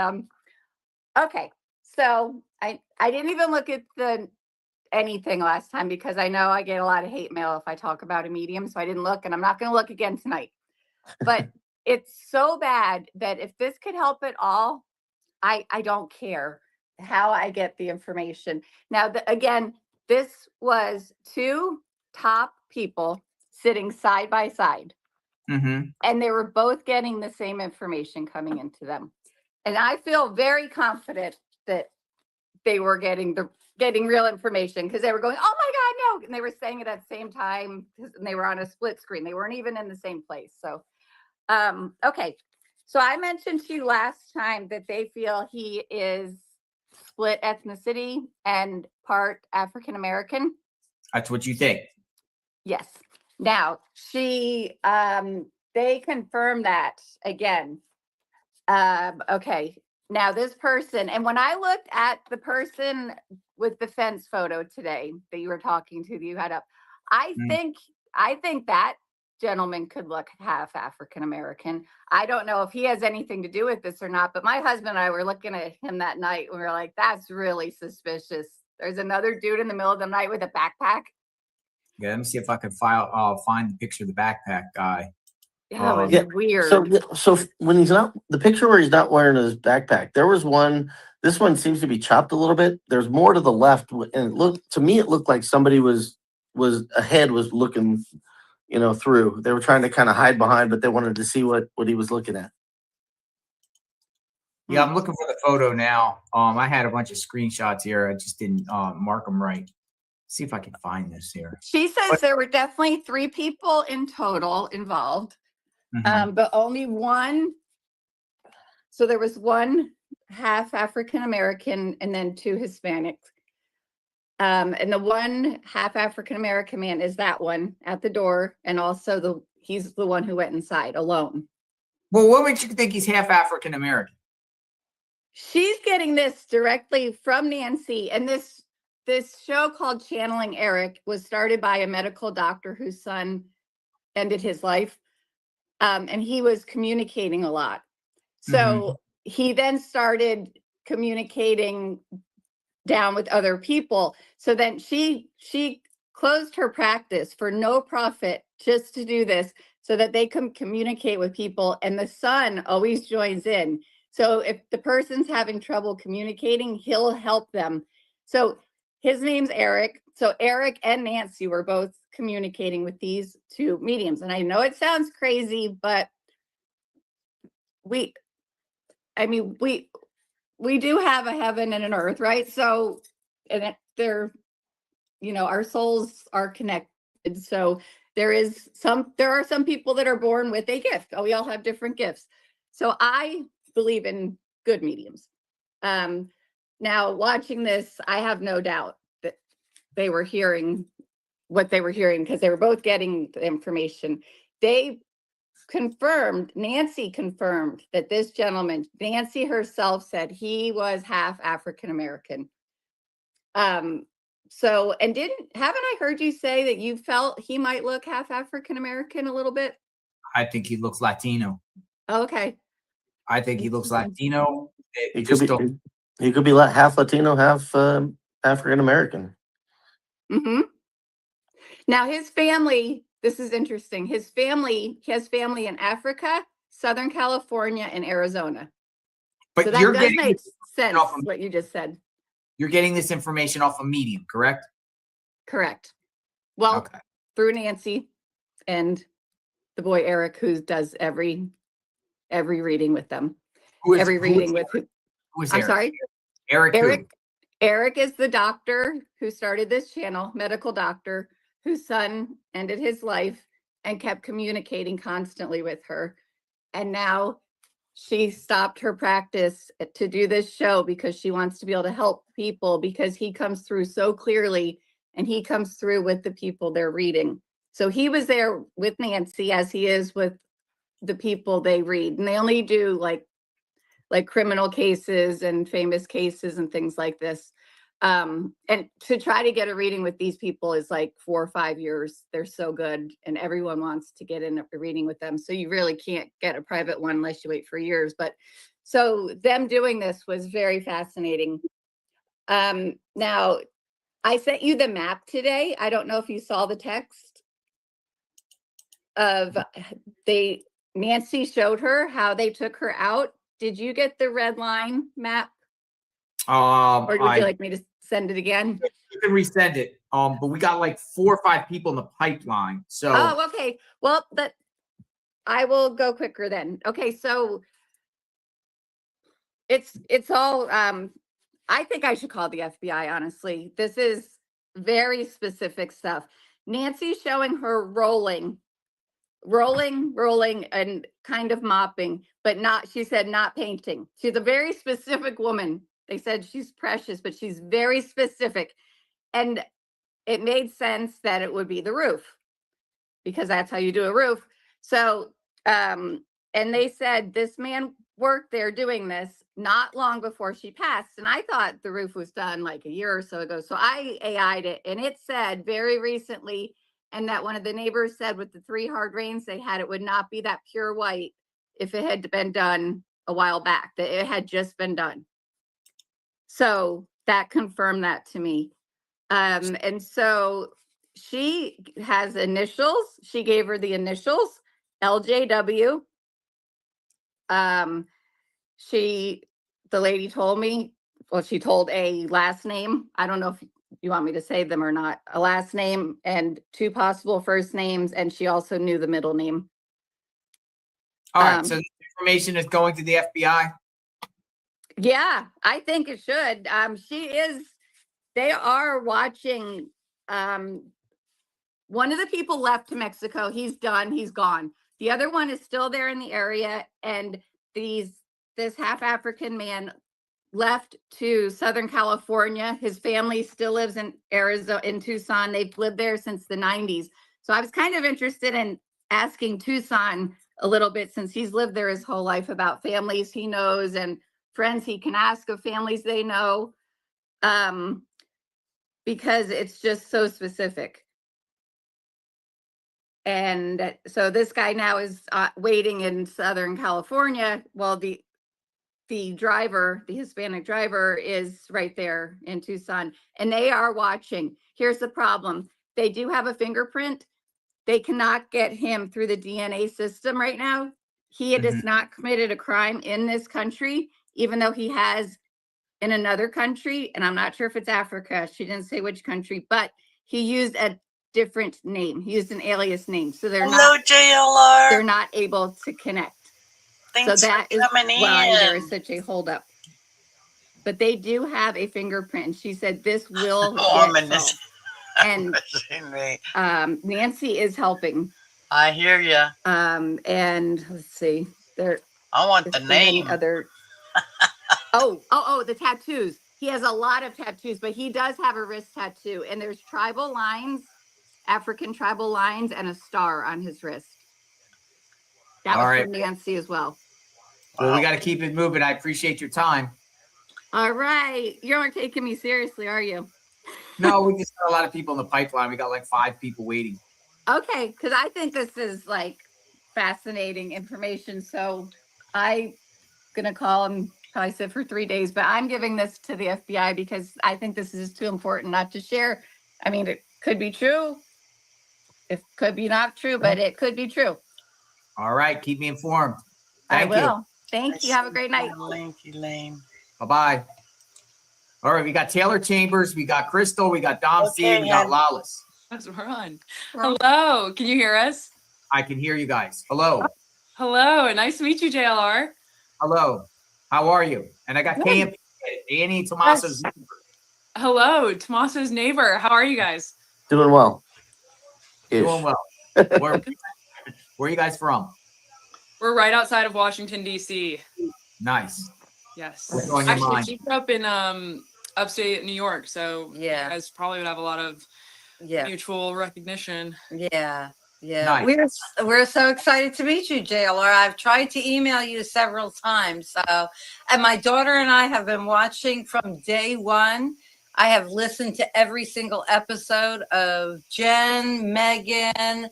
[SPEAKER 7] okay. So I didn't even look at anything last time because I know I get a lot of hate mail if I talk about a medium. So I didn't look, and I'm not going to look again tonight. But it's so bad that if this could help at all, I don't care how I get the information. Now, again, this was two top people sitting side by side.
[SPEAKER 3] Mm-hmm.
[SPEAKER 7] And they were both getting the same information coming into them. And I feel very confident that they were getting real information, because they were going, oh my God, no. And they were saying it at the same time, and they were on a split screen. They weren't even in the same place. So, okay. So I mentioned to you last time that they feel he is split ethnicity and part African American.
[SPEAKER 3] That's what you think.
[SPEAKER 7] Yes. Now they confirmed that again. Okay. Now this person, and when I looked at the person with the fence photo today that you were talking to, that you had up, I think that gentleman could look half African American. I don't know if he has anything to do with this or not, but my husband and I were looking at him that night and we were like, that's really suspicious. There's another dude in the middle of the night with a backpack.
[SPEAKER 3] Yeah, let me see if I can find the picture of the backpack guy.
[SPEAKER 7] Yeah, it was
[SPEAKER 4] Yeah,
[SPEAKER 7] weird.
[SPEAKER 4] So when he's not, the picture where he's not wearing his backpack, there was one. This one seems to be chopped a little bit. There's more to the left, and it looked like somebody was looking, through. They were trying to kind of hide behind, but they wanted to see what he was looking at.
[SPEAKER 3] Yeah, I'm looking for the photo now. I had a bunch of screenshots here. I just didn't mark them right. See if I can find this here.
[SPEAKER 7] She says there were definitely 3 people in total involved.
[SPEAKER 3] Mhm.
[SPEAKER 7] But only one. So there was one half African American and then 2 Hispanics. And the one half African American man is that one at the door, and also he's the one who went inside alone.
[SPEAKER 3] Well, what makes you think he's half African American?
[SPEAKER 7] She's getting this directly from Nancy, and this show called Channeling Eric was started by a medical doctor whose son ended his life. And he was communicating a lot. So he then started communicating down with other people. So then she closed her practice for no profit just to do this, so that they can communicate with people. And the son always joins in. So if the person's having trouble communicating, he'll help them. So his name's Eric. So Eric and Nancy were both communicating with these 2 mediums. And I know it sounds crazy, but we do have a heaven and an earth, right? So, and our souls are connected. So there are some people that are born with a gift. Oh, we all have different gifts. So I believe in good mediums. Now watching this, I have no doubt that they were hearing what they were hearing, because they were both getting the information. Nancy confirmed that this gentleman, Nancy herself, said he was half African American. So, and haven't I heard you say that you felt he might look half African American a little bit?
[SPEAKER 3] I think he looks Latino.
[SPEAKER 7] Okay.
[SPEAKER 3] I think he looks Latino.
[SPEAKER 4] He could be half Latino, half African American.
[SPEAKER 7] Mm-hmm. Now his family, this is interesting. He has family in Africa, Southern California, and Arizona.
[SPEAKER 3] But
[SPEAKER 7] so that does make sense, what you just said.
[SPEAKER 3] You're getting this information off of Medium, correct?
[SPEAKER 7] Correct. Well, through Nancy and the boy Eric, who does every reading with them.
[SPEAKER 3] Who is
[SPEAKER 7] I'm sorry?
[SPEAKER 3] Eric.
[SPEAKER 7] Eric is the doctor who started this channel, medical doctor, whose son ended his life and kept communicating constantly with her. And now she stopped her practice to do this show because she wants to be able to help people, because he comes through so clearly, and he comes through with the people they're reading. So he was there with Nancy, as he is with the people they read. And they only do like criminal cases and famous cases and things like this. And to try to get a reading with these people is like 4 or 5 years. They're so good, and everyone wants to get in a reading with them. So you really can't get a private one unless you wait for years. But so them doing this was very fascinating. Now I sent you the map today. I don't know if you saw the text of Nancy showed her how they took her out. Did you get the red line map? Or would you like me to send it again?
[SPEAKER 3] You can resend it. But we got like 4 or 5 people in the pipeline. So
[SPEAKER 7] Oh, okay. Well, I will go quicker then. Okay, so it's all I think I should call the FBI, honestly. This is very specific stuff. Nancy's showing her rolling, and kind of mopping, but she said not painting. She's a very specific woman. They said she's precious, but she's very specific. And it made sense that it would be the roof, because that's how you do a roof. So, and they said this man worked there doing this not long before she passed. And I thought the roof was done like a year or so ago. So I AI'd it, and it said very recently, and that one of the neighbors said with the 3 hard rains they had, it would not be that pure white if it had been done a while back, that it had just been done. So that confirmed that to me. And so she has initials. She gave her the initials, LJW. The lady told me, well, she told a last name. I don't know if you want me to say them or not. A last name and 2 possible first names. And she also knew the middle name.
[SPEAKER 3] all right, so this information is going to the FBI.
[SPEAKER 7] Yeah, I think it should. They are watching. One of the people left to Mexico. He's done. He's gone. The other one is still there in the area. And this half African man left to Southern California. His family still lives in Arizona, in Tucson. They've lived there since the 90s. So I was kind of interested in asking Tucson a little bit, since he's lived there his whole life, about families he knows and friends he can ask of families they know, because it's just so specific. And so this guy now is waiting in Southern California. Well, the driver, the Hispanic driver, is right there in Tucson, and they are watching. Here's the problem. They do have a fingerprint. They cannot get him through the DNA system right now. He has not committed a crime in this country, even though he has in another country. And I'm not sure if it's Africa. She didn't say which country, but he used a different name. He used an alias name. So they're
[SPEAKER 1] JLR.
[SPEAKER 7] not able to connect.
[SPEAKER 1] Thanks
[SPEAKER 7] so that
[SPEAKER 1] for
[SPEAKER 7] is
[SPEAKER 1] coming
[SPEAKER 7] why
[SPEAKER 1] in.
[SPEAKER 7] there is such a holdup. But they do have a fingerprint. And she said this will get solved. And Nancy is helping.
[SPEAKER 1] I hear you.
[SPEAKER 7] And let's see.
[SPEAKER 1] I want the name.
[SPEAKER 7] Other. The tattoos. He has a lot of tattoos, but he does have a wrist tattoo. And there's tribal lines, African tribal lines, and a star on his wrist. That was from Nancy as well.
[SPEAKER 3] Well, we got to keep it moving. I appreciate your time.
[SPEAKER 7] All right. You aren't taking me seriously, are you?
[SPEAKER 3] No, we just got a lot of people in the pipeline. We got like 5 people waiting.
[SPEAKER 7] Okay, because I think this is like fascinating information. So I'm going to call him, probably sit for 3 days, but I'm giving this to the FBI because I think this is too important not to share. I mean, it could be true. It could be not true, but it could be true.
[SPEAKER 3] All right. Keep me informed. Thank you.
[SPEAKER 7] Thank you. Have a great night.
[SPEAKER 3] Bye-bye. All right. We got Taylor Chambers. We got Crystal. We got Dom C. We got Lawless.
[SPEAKER 9] We're on. Hello. Can you hear us?
[SPEAKER 3] I can hear you guys. Hello.
[SPEAKER 9] Hello. Nice to meet you, JLR.
[SPEAKER 3] Hello. How are you? And I got KMP, Annie Tomaso's neighbor.
[SPEAKER 9] Hello, Tomaso's neighbor. How are you guys?
[SPEAKER 4] Doing well.
[SPEAKER 3] Doing well. Where are you guys from?
[SPEAKER 9] We're right outside of Washington, D.C.
[SPEAKER 3] Nice.
[SPEAKER 9] Yes.
[SPEAKER 3] What's on your
[SPEAKER 9] Actually,
[SPEAKER 3] mind?
[SPEAKER 9] she grew up in upstate New York, so
[SPEAKER 10] yeah,
[SPEAKER 9] you guys probably would have a lot of mutual recognition.
[SPEAKER 10] Yeah.
[SPEAKER 3] Nice.
[SPEAKER 10] We're so excited to meet you, JLR. I've tried to email you several times. And my daughter and I have been watching from day one. I have listened to every single episode of Jen, Megan,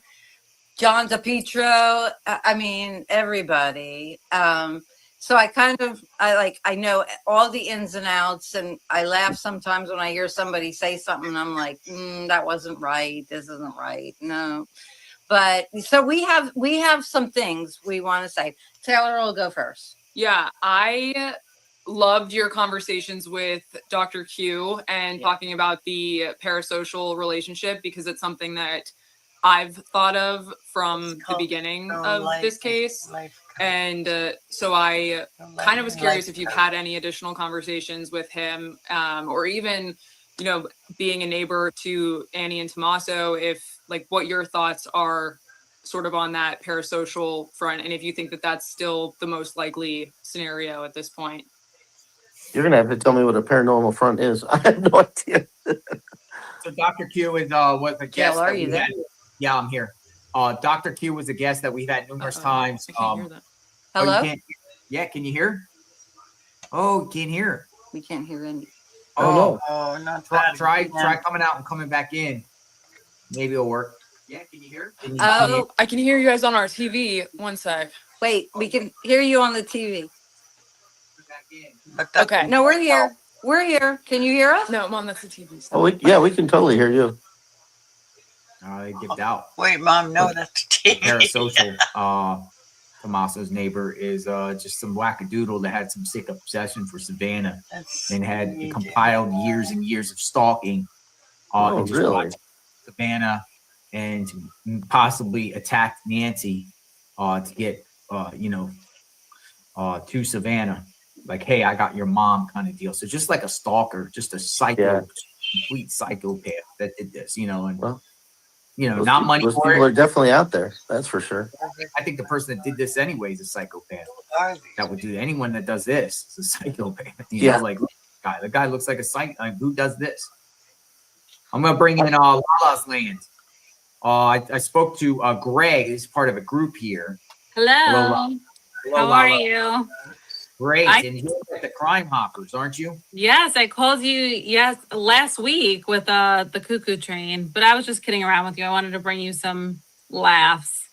[SPEAKER 10] John DePietro. I mean, everybody. So I know all the ins and outs, and I laugh sometimes when I hear somebody say something and I'm like, that wasn't right. This isn't right. No. But so we have some things we want to say. Taylor will go first.
[SPEAKER 9] Yeah, I loved your conversations with Dr. Q and talking about the parasocial relationship, because it's something that I've thought of from the beginning of this case. And so I kind of was curious if you've had any additional conversations with him, or even, you know, being a neighbor to Annie and Tommaso, if like what your thoughts are sort of on that parasocial front, and if you think that that's still the most likely scenario at this point.
[SPEAKER 4] You're gonna have to tell me what a paranormal front is. I have no idea.
[SPEAKER 3] So Dr. Q is was a guest.
[SPEAKER 10] JLR,
[SPEAKER 3] That
[SPEAKER 10] you
[SPEAKER 3] we
[SPEAKER 10] there?
[SPEAKER 3] had. Yeah, I'm here. Dr. Q was a guest that we've had numerous times.
[SPEAKER 9] I can't hear that.
[SPEAKER 3] Oh, you
[SPEAKER 10] Hello?
[SPEAKER 3] can't, yeah, can you hear? Oh, you can't hear.
[SPEAKER 10] We can't hear any.
[SPEAKER 4] Oh, no.
[SPEAKER 1] Oh, not
[SPEAKER 3] Try,
[SPEAKER 1] that.
[SPEAKER 3] try coming out and coming back in. Maybe it'll work. Yeah, can you hear? Can you,
[SPEAKER 10] Oh,
[SPEAKER 9] I can hear you guys on our TV. One sec.
[SPEAKER 10] wait, we can hear you on the TV.
[SPEAKER 3] back in?
[SPEAKER 1] But that's
[SPEAKER 9] Okay.
[SPEAKER 10] No, we're here. We're here. Can you hear us?
[SPEAKER 9] No, Mom, that's the TV.
[SPEAKER 4] Oh, we can totally hear you.
[SPEAKER 3] They gibbed out.
[SPEAKER 1] Wait, Mom, no, that's TV.
[SPEAKER 3] Parasocial. Tommaso's neighbor is just some wackadoodle that had some sick obsession for Savannah and had compiled years and years of stalking.
[SPEAKER 4] Oh,
[SPEAKER 3] and just
[SPEAKER 4] really?
[SPEAKER 3] watched Savannah and possibly attacked Nancy to get to Savannah. Like, hey, I got your mom kind of deal. So just like a stalker, just a complete psychopath that did this, and
[SPEAKER 4] Well,
[SPEAKER 3] not money
[SPEAKER 4] Those
[SPEAKER 3] for
[SPEAKER 4] people are
[SPEAKER 3] it.
[SPEAKER 4] definitely out there. That's for sure.
[SPEAKER 3] I think the person that did this anyway is a psychopath. That would do anyone that does this is a psychopath. Like the guy looks like a psych. Who does this? I'm gonna bring in Lala's land. I spoke to Greg. He's part of a group here.
[SPEAKER 11] Hello.
[SPEAKER 3] Hello,
[SPEAKER 11] How are
[SPEAKER 3] Lala.
[SPEAKER 11] you?
[SPEAKER 3] Great. And you're at the Crime Hoppers, aren't you?
[SPEAKER 11] Yes, I called you last week with the cuckoo train, but I was just kidding around with you. I wanted to bring you some laughs.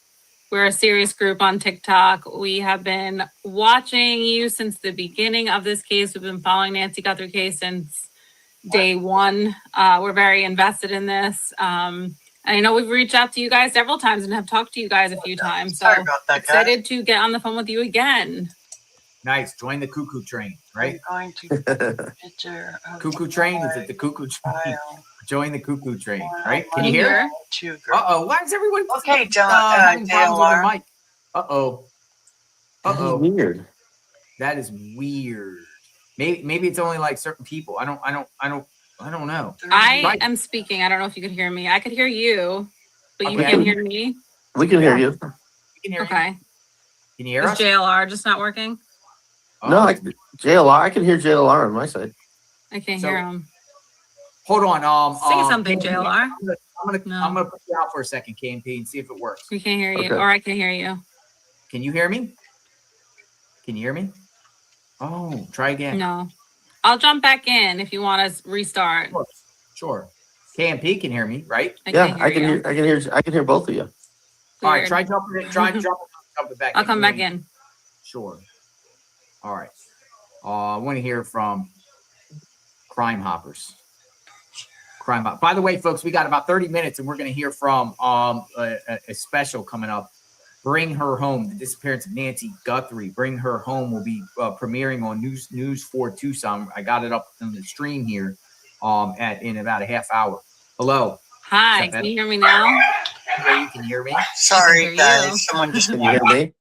[SPEAKER 11] We're a serious group on TikTok. We have been watching you since the beginning of this case. We've been following Nancy Guthrie case since day one. We're very invested in this. I know we've reached out to you guys several times and have talked to you guys a few times. So
[SPEAKER 1] Sorry about that, guy.
[SPEAKER 11] excited to get on the phone with you again.
[SPEAKER 3] Nice. Join the cuckoo train, right?
[SPEAKER 1] I'm going to get your
[SPEAKER 3] Cuckoo train? Is it the cuckoo train?
[SPEAKER 1] file.
[SPEAKER 3] Join the cuckoo train, right? Can you hear?
[SPEAKER 1] Two girls.
[SPEAKER 3] Uh-oh. Why is everyone
[SPEAKER 1] Okay, John,
[SPEAKER 3] having problems with
[SPEAKER 1] JLR.
[SPEAKER 3] their mic? Uh-oh.
[SPEAKER 4] That is
[SPEAKER 3] Uh-oh.
[SPEAKER 4] weird.
[SPEAKER 3] That is weird. Maybe it's only like certain people. I don't know.
[SPEAKER 11] I
[SPEAKER 3] Right.
[SPEAKER 11] am speaking. I don't know if you could hear me. I could hear you, but you
[SPEAKER 3] Okay.
[SPEAKER 11] can't hear me.
[SPEAKER 4] We can hear you.
[SPEAKER 3] We can hear you.
[SPEAKER 11] Okay.
[SPEAKER 3] Can you hear
[SPEAKER 11] Is
[SPEAKER 3] us?
[SPEAKER 11] JLR just not working?
[SPEAKER 4] No, JLR. I can hear JLR on my side.
[SPEAKER 11] I can't
[SPEAKER 3] So-
[SPEAKER 11] hear him.
[SPEAKER 3] Hold on.
[SPEAKER 11] Say something,
[SPEAKER 3] KMP,
[SPEAKER 11] JLR.
[SPEAKER 3] I'm
[SPEAKER 11] No.
[SPEAKER 3] gonna put you out for a second, KMP, and see if it works.
[SPEAKER 11] We can't hear you,
[SPEAKER 4] Okay.
[SPEAKER 11] or I can hear you.
[SPEAKER 3] Can you hear me? Can you hear me? Oh, try again.
[SPEAKER 11] No. I'll jump back in if you want to restart.
[SPEAKER 3] Sure. KMP can hear me, right?
[SPEAKER 11] I
[SPEAKER 4] Yeah,
[SPEAKER 11] can't
[SPEAKER 4] I can
[SPEAKER 11] you.
[SPEAKER 4] hear. I can hear both of you.
[SPEAKER 3] All right,
[SPEAKER 11] Weird.
[SPEAKER 3] try jumping it. Try jumping back.
[SPEAKER 11] I'll
[SPEAKER 3] in.
[SPEAKER 11] come back in.
[SPEAKER 3] Sure. All right. I want to hear from Crime Hoppers. By the way, folks, we got about 30 minutes, and we're going to hear from a special coming up. Bring Her Home, the disappearance of Nancy Guthrie. Bring Her Home will be premiering on News 4 Tucson. I got it up on the stream here in about a half hour. Hello.
[SPEAKER 11] Hi, can you hear me now?
[SPEAKER 3] You can hear me?
[SPEAKER 11] I can
[SPEAKER 1] Sorry,
[SPEAKER 11] hear you.
[SPEAKER 1] guys. Someone just
[SPEAKER 4] Can you hear me?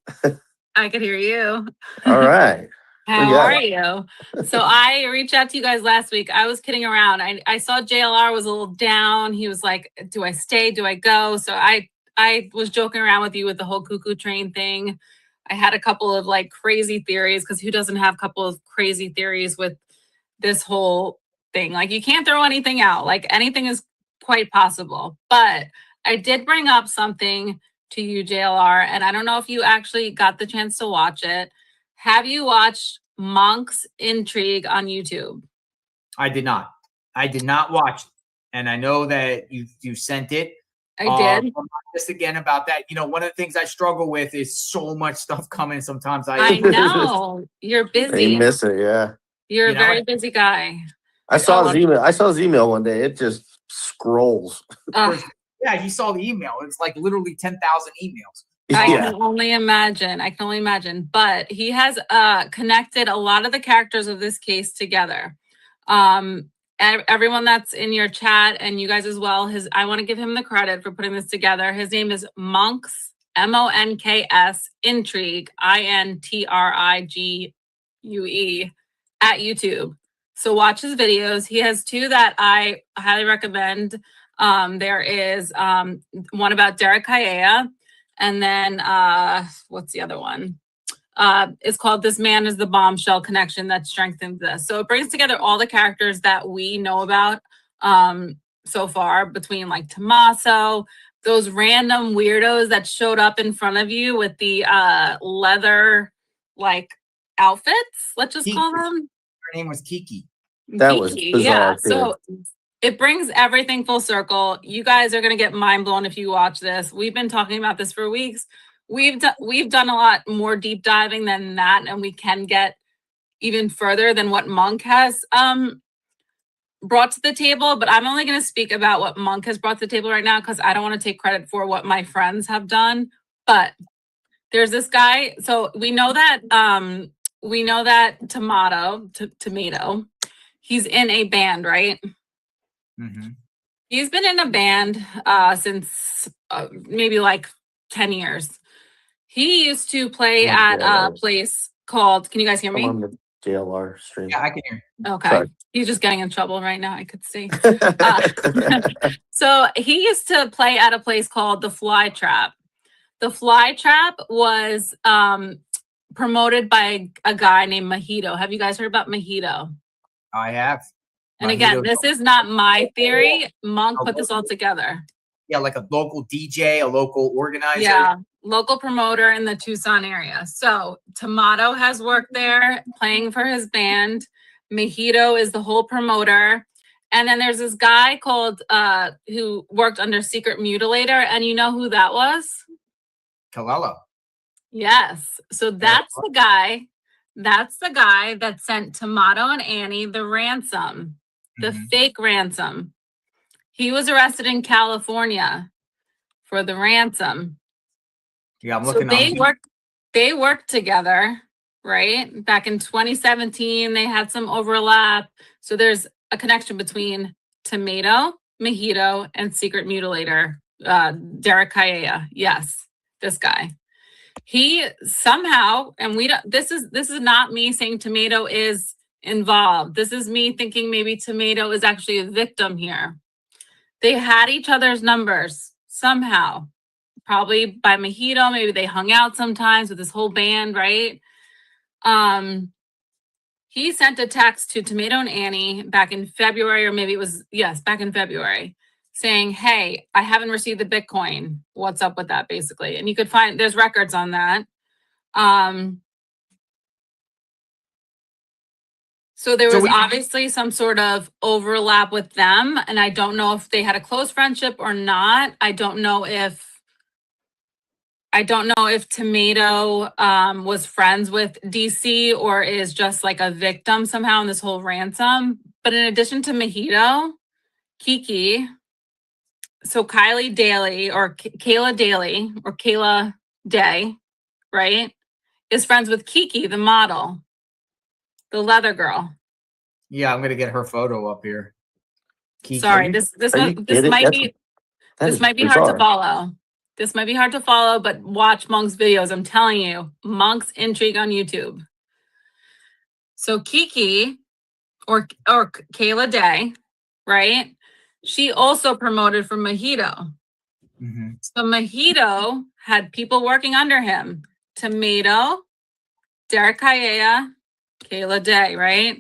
[SPEAKER 11] I could hear you.
[SPEAKER 4] All right.
[SPEAKER 11] How
[SPEAKER 4] got
[SPEAKER 11] are you? So I reached out to you guys last week. I was kidding around. I saw JLR was a little down. He was like, do I stay? Do I go? So I was joking around with you with the whole cuckoo train thing. I had a couple of like crazy theories, because who doesn't have a couple of crazy theories with this whole thing? Like, you can't throw anything out. Like, anything is quite possible. But I did bring up something to you, JLR, and I don't know if you actually got the chance to watch it. Have you watched Monk's Intrigue on YouTube?
[SPEAKER 3] I did not. I did not watch it. And I know that you sent it.
[SPEAKER 11] I did.
[SPEAKER 3] Just again about that. One of the things I struggle with is so much stuff coming. Sometimes
[SPEAKER 11] I know. You're
[SPEAKER 4] They
[SPEAKER 11] busy.
[SPEAKER 4] miss it. Yeah.
[SPEAKER 11] You're
[SPEAKER 3] You
[SPEAKER 11] a
[SPEAKER 3] know,
[SPEAKER 11] very busy guy.
[SPEAKER 4] I saw his email. I saw his email one day. It just scrolls.
[SPEAKER 11] Ugh.
[SPEAKER 3] Yeah, he saw the email. It's like literally 10,000 emails.
[SPEAKER 11] I
[SPEAKER 4] Yeah.
[SPEAKER 11] can only imagine. I can only imagine. But he has connected a lot of the characters of this case together. Everyone that's in your chat and you guys as well, I want to give him the credit for putting this together. His name is Monks, Monks, Intrigue, Intrigue at YouTube. So watch his videos. He has two that I highly recommend. There is one about Derek Kaya, and then what's the other one? It's called This Man is the Bombshell Connection That Strengthens This. So it brings together all the characters that we know about so far, between like Tommaso, those random weirdos that showed up in front of you with the leather like outfits, let's just call them.
[SPEAKER 3] Her name was Kiki.
[SPEAKER 4] That was
[SPEAKER 11] Kiki,
[SPEAKER 4] bizarre,
[SPEAKER 11] yeah. So it brings everything full circle. You guys are going to get mind blown if you watch this. We've been talking about this for weeks. We've done a lot more deep diving than that, and we can get even further than what Monk has brought to the table. But I'm only going to speak about what Monk has brought to the table right now because I don't want to take credit for what my friends have done. But there's this guy. So we know that Tomato, he's in a band, right?
[SPEAKER 3] Mm-hmm.
[SPEAKER 11] He's been in a band since maybe like 10 years. He used to play at a place called, can you guys hear me?
[SPEAKER 4] I'm on the JLR stream.
[SPEAKER 3] Yeah, I can hear.
[SPEAKER 11] Okay.
[SPEAKER 4] Sorry.
[SPEAKER 11] He's just getting in trouble right now, I could see. So he used to play at a place called The Fly Trap. The Fly Trap was promoted by a guy named Mojito. Have you guys heard about Mojito?
[SPEAKER 3] I have.
[SPEAKER 11] And again, this is not my theory. Monk put this all together.
[SPEAKER 3] Yeah, like a local DJ, a local organizer.
[SPEAKER 11] Yeah, local promoter in the Tucson area. So Tomato has worked there playing for his band. Mojito is the whole promoter. And then there's this guy called who worked under Secret Mutilator. And you know who that was?
[SPEAKER 3] Kalelo.
[SPEAKER 11] Yes. So that's the guy. That's the guy that sent Tomato and Annie the ransom, the fake ransom. He was arrested in California for the ransom.
[SPEAKER 3] Yeah, I'm looking.
[SPEAKER 11] So they worked together, right? Back in 2017, they had some overlap. So there's a connection between Tomato, Mojito, and Secret Mutilator, Derek Kaya. Yes, this guy. He somehow, and this is not me saying Tomato is involved. This is me thinking maybe Tomato is actually a victim here. They had each other's numbers somehow, probably by Mojito. Maybe they hung out sometimes with this whole band, right? He sent a text to Tomato and Annie back in February, or maybe it was, yes, back in February, saying, hey, I haven't received the Bitcoin. What's up with that, basically? And you could find, there's records on that. So there was obviously some sort of overlap with them. And I don't know if they had a close friendship or not. I don't know if Tomato was friends with DC or is just like a victim somehow in this whole ransom. But in addition to Mojito, Kiki, so Kylie Daly or Kayla Daly or Kayla Day, right, is friends with Kiki, the model, the leather girl.
[SPEAKER 3] Yeah, I'm gonna get her photo up here. Kiki.
[SPEAKER 11] Sorry, this might be hard to follow. This might be hard to follow, but watch Monk's videos. I'm telling you, Monk's Intrigue on YouTube. So Kiki or Kayla Day, right? She also promoted for Mojito. So Mojito had people working under him. Tomato, Derek Kaya, Kayla Day, right?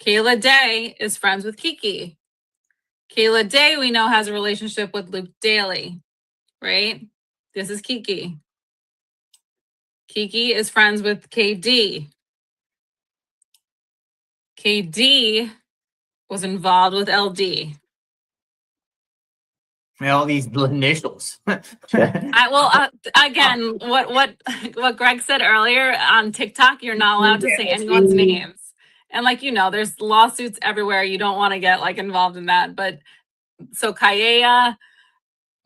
[SPEAKER 11] Kayla Day is friends with Kiki. Kayla Day, we know, has a relationship with Luke Daly, right? This is Kiki. Kiki is friends with KD. KD was involved with LD.
[SPEAKER 3] All these initials.
[SPEAKER 11] Again, what Greg said earlier on TikTok, you're not allowed to say anyone's names. And there's lawsuits everywhere. You don't want to get involved in that. But so Kaya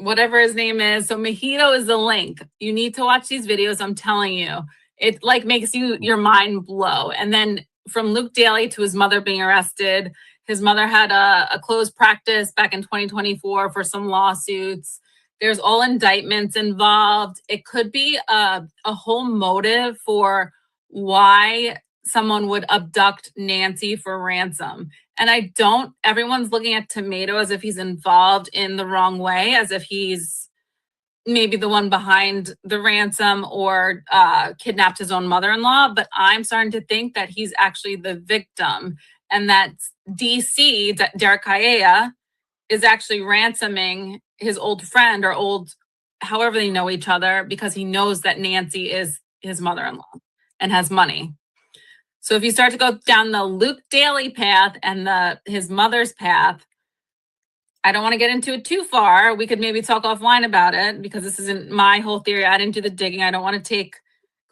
[SPEAKER 11] whatever his name is. So Mojito is the link. You need to watch these videos. I'm telling you, it like makes your mind blow. And then from Luke Daly to his mother being arrested, his mother had a closed practice back in 2024 for some lawsuits. There's all indictments involved. It could be a whole motive for why someone would abduct Nancy for ransom. And everyone's looking at Tomato as if he's involved in the wrong way, as if he's maybe the one behind the ransom or kidnapped his own mother-in-law. But I'm starting to think that he's actually the victim, and that DC, Derek Kaya, is actually ransoming his old friend or however they know each other, because he knows that Nancy is his mother-in-law and has money. So if you start to go down the Luke Daly path and his mother's path, I don't want to get into it too far. We could maybe talk offline about it, because this isn't my whole theory. I didn't do the digging. I don't want to take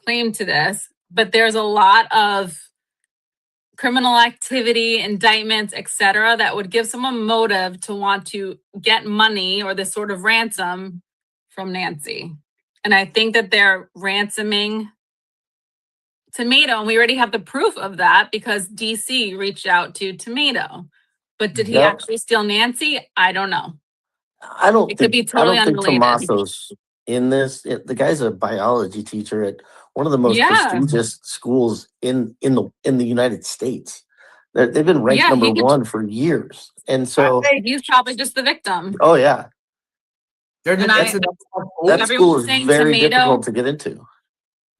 [SPEAKER 11] claim to this, but there's a lot of criminal activity, indictments, etc., that would give someone motive to want to get money or this sort of ransom from Nancy. And I think that they're ransoming Tomato, and we already have the proof of that because DC reached out to Tomato. But did he actually steal Nancy? I don't know. It could be totally unrelated.
[SPEAKER 4] Tommaso's in this. The guy's a biology teacher at one of the most prestigious schools in the United States. They've been ranked number one for years, and so
[SPEAKER 11] he's probably just the victim.
[SPEAKER 4] Oh yeah, that school is very difficult to get into.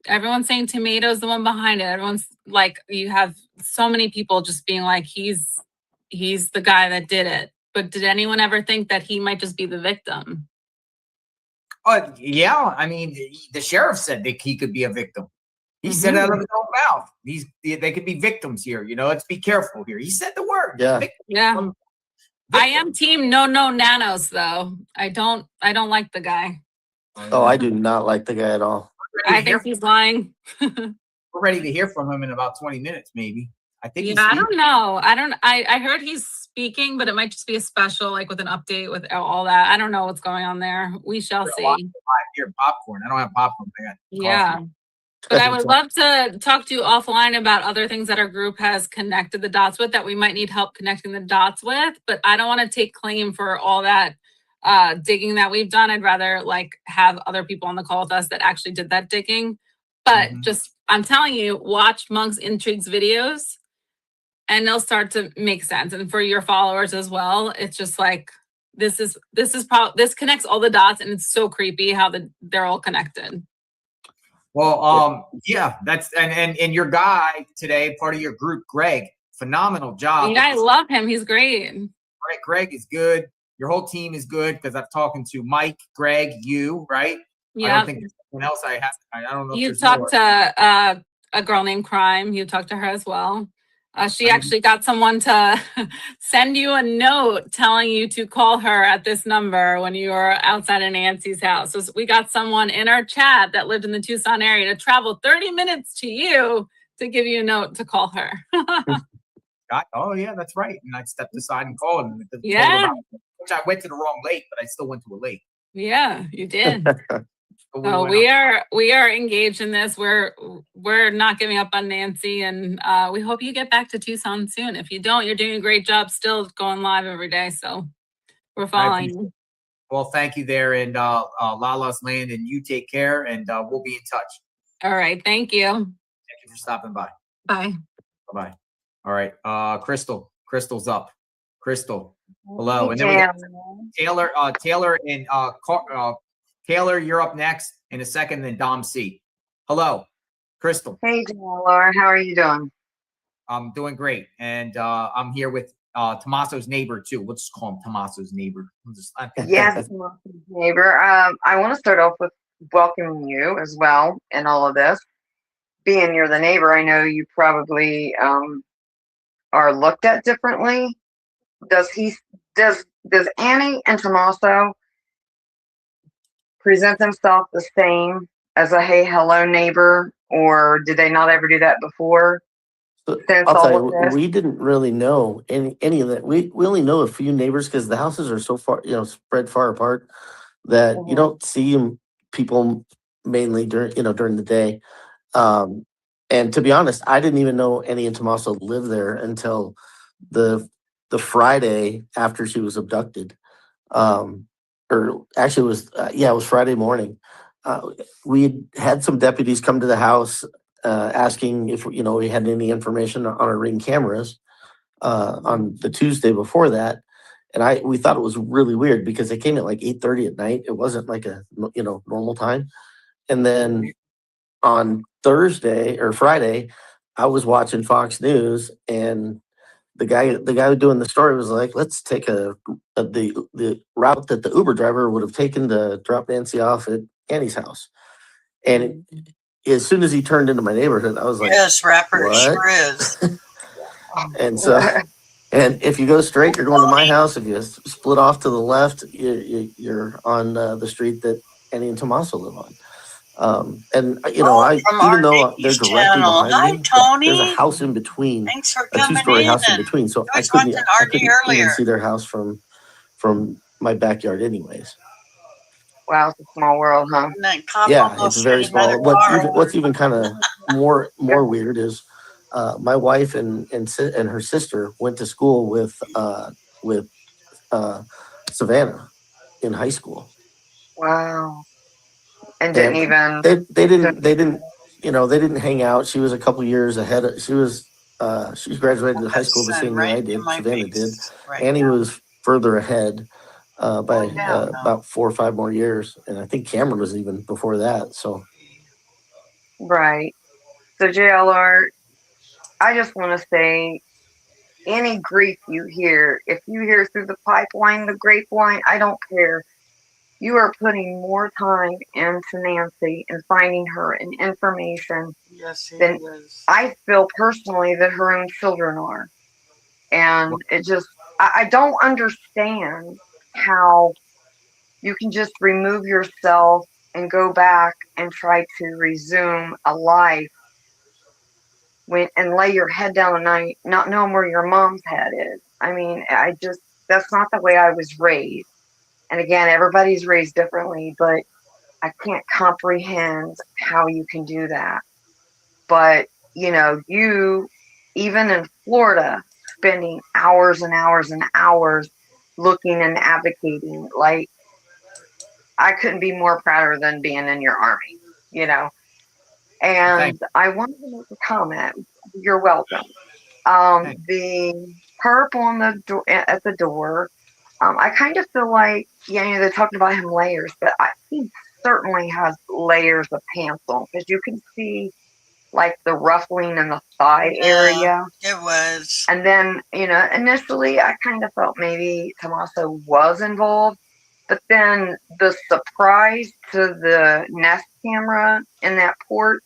[SPEAKER 11] Everyone's saying Tomato's the one behind it. Everyone's like, you have so many people just being like, he's the guy that did it. But did anyone ever think that he might just be the victim?
[SPEAKER 3] Yeah. I mean, the sheriff said that he could be a victim. He said out of his own mouth. They could be victims here. Let's be careful here. He said the word.
[SPEAKER 4] Yeah.
[SPEAKER 11] Yeah. I am team no nanos though. I don't like the guy.
[SPEAKER 4] Oh, I do not like the guy at all.
[SPEAKER 11] I think he's lying.
[SPEAKER 3] We're ready to hear from him in about 20 minutes, maybe. I think.
[SPEAKER 11] I don't know. I heard he's speaking, but it might just be a special, like with an update with all that. I don't know what's going on there. We shall see.
[SPEAKER 3] I hear popcorn. I don't have popcorn. I got coffee.
[SPEAKER 11] Yeah. But I would love to talk to you offline about other things that our group has connected the dots with that we might need help connecting the dots with. But I don't want to take claim for all that digging that we've done. I'd rather have other people on the call with us that actually did that digging. But I'm telling you, watch Monk's Intrigues videos and they'll start to make sense. And for your followers as well, it's just like, this connects all the dots, and it's so creepy how they're all connected.
[SPEAKER 3] Well, yeah, that's and your guy today, part of your group, Greg, phenomenal job.
[SPEAKER 11] Yeah, I love him. He's great.
[SPEAKER 3] Greg is good. Your whole team is good, because I'm talking to Mike, Greg, you, right?
[SPEAKER 11] Yeah.
[SPEAKER 3] I don't think there's anyone else I don't know.
[SPEAKER 11] You talked to a girl named Crime. You talked to her as well. She actually got someone to send you a note telling you to call her at this number when you were outside of Nancy's house. So we got someone in our chat that lived in the Tucson area to travel 30 minutes to you to give you a note to call her.
[SPEAKER 3] Oh, yeah, that's right. And I stepped aside and called him.
[SPEAKER 11] Yeah.
[SPEAKER 3] Which I went to the wrong lake, but I still went to a lake.
[SPEAKER 11] Yeah, you did. So we are engaged in this. We're not giving up on Nancy, and we hope you get back to Tucson soon. If you don't, you're doing a great job still going live every day. So we're following you.
[SPEAKER 3] Well, thank you there, and Lala's Land, and you take care, and we'll be in touch.
[SPEAKER 11] All right. Thank you.
[SPEAKER 3] Thank you for stopping by.
[SPEAKER 11] Bye.
[SPEAKER 3] Bye-bye. All right. Crystal's up. Crystal. Hello. And then we got Taylor and Taylor, you're up next in a second, then Dom C. Hello, Crystal.
[SPEAKER 12] Hey, JLR, how are you doing?
[SPEAKER 3] I'm doing great. And I'm here with Tommaso's neighbor, too. We'll just call him Tommaso's neighbor.
[SPEAKER 12] Yes, Tommaso's neighbor. I want to start off with welcoming you as well in all of this. Being you're the neighbor, I know you probably are looked at differently. Does Annie and Tommaso present themselves the same as a hey, hello neighbor, or did they not ever do that before?
[SPEAKER 4] I'll tell you, we didn't really know any of that. We only know a few neighbors because the houses are so far, spread far apart. that you
[SPEAKER 12] Mhm.
[SPEAKER 4] don't see people mainly during the day. And to be honest, I didn't even know Annie and Tommaso lived there until the the Friday after she was abducted. Um, or actually, it was it was Friday morning. We had some deputies come to the house asking if we had any information on our Ring cameras on the Tuesday before that, and we thought it was really weird because they came at like 8:30 at night. It wasn't like a normal time, and then on Thursday or Friday, I was watching Fox News, and the guy doing the story was like, "Let's take the route that the Uber driver would have taken to drop Nancy off at Annie's house." And as soon as he turned into my neighborhood, I was like,
[SPEAKER 1] Yes, rapper, it
[SPEAKER 4] "What?"
[SPEAKER 1] sure is.
[SPEAKER 4] And so, and if you go straight, you're going to my house. If you split off to the left, you're on the street that Annie and Tommaso live on. And
[SPEAKER 1] Oh,
[SPEAKER 4] I
[SPEAKER 1] from
[SPEAKER 4] even
[SPEAKER 1] our
[SPEAKER 4] though they're
[SPEAKER 1] Nikki's
[SPEAKER 4] directly
[SPEAKER 1] channel.
[SPEAKER 4] behind
[SPEAKER 1] Hi,
[SPEAKER 4] me, there's a
[SPEAKER 1] Tony.
[SPEAKER 4] house in between,
[SPEAKER 1] Thanks for
[SPEAKER 4] a
[SPEAKER 1] coming
[SPEAKER 4] two-story
[SPEAKER 1] in.
[SPEAKER 4] house in
[SPEAKER 1] And
[SPEAKER 4] between. So
[SPEAKER 1] I was watching Artie
[SPEAKER 4] even
[SPEAKER 1] earlier.
[SPEAKER 4] see their house from my backyard, anyways.
[SPEAKER 12] Wow, it's a small world, huh?
[SPEAKER 1] And that cop
[SPEAKER 4] Yeah, it's
[SPEAKER 1] almost
[SPEAKER 4] very
[SPEAKER 1] hit another
[SPEAKER 4] small. What's
[SPEAKER 1] car.
[SPEAKER 4] even kind of more weird is my wife and her sister went to school with uh, Savannah in high school,
[SPEAKER 12] Wow. And didn't
[SPEAKER 4] and
[SPEAKER 12] even.
[SPEAKER 4] they didn't hang out. She was a couple years ahead. She graduated high school the
[SPEAKER 1] Sun
[SPEAKER 4] same year
[SPEAKER 1] right
[SPEAKER 4] I
[SPEAKER 1] in
[SPEAKER 4] did.
[SPEAKER 1] my
[SPEAKER 4] Savannah did.
[SPEAKER 1] face right
[SPEAKER 4] Annie
[SPEAKER 1] now.
[SPEAKER 4] was further ahead
[SPEAKER 1] Going
[SPEAKER 4] by
[SPEAKER 1] down now.
[SPEAKER 4] about 4 or 5 more years, and I think Cameron was even before that. So
[SPEAKER 12] Right. So, JLR, I just want to say any grief you hear, if you hear through the pipeline, the grapevine, I don't care. You are putting more time into Nancy and finding her and information
[SPEAKER 1] Yes, he
[SPEAKER 12] than
[SPEAKER 1] is.
[SPEAKER 12] I feel personally that her own children are. And it just, I don't understand how you can just remove yourself and go back and try to resume a life and lay your head down at night, not knowing where your mom's head is. I mean, that's not the way I was raised. And again, everybody's raised differently, but I can't comprehend how you can do that. But, you, even in Florida, spending hours and hours and hours looking and advocating, like, I couldn't be more prouder than being in your army, you know.
[SPEAKER 3] Thank
[SPEAKER 12] And I wanted to make a comment. You're welcome.
[SPEAKER 3] thank
[SPEAKER 12] The perp on the door at the door. I kind of feel like, they're talking about him layers, but he certainly has layers of pants on because you can see like the ruffling in the thigh
[SPEAKER 1] Yeah,
[SPEAKER 12] area.
[SPEAKER 1] it was.
[SPEAKER 12] And then, initially I kind of felt maybe Tommaso was involved, but then the surprise to the Nest camera in that port,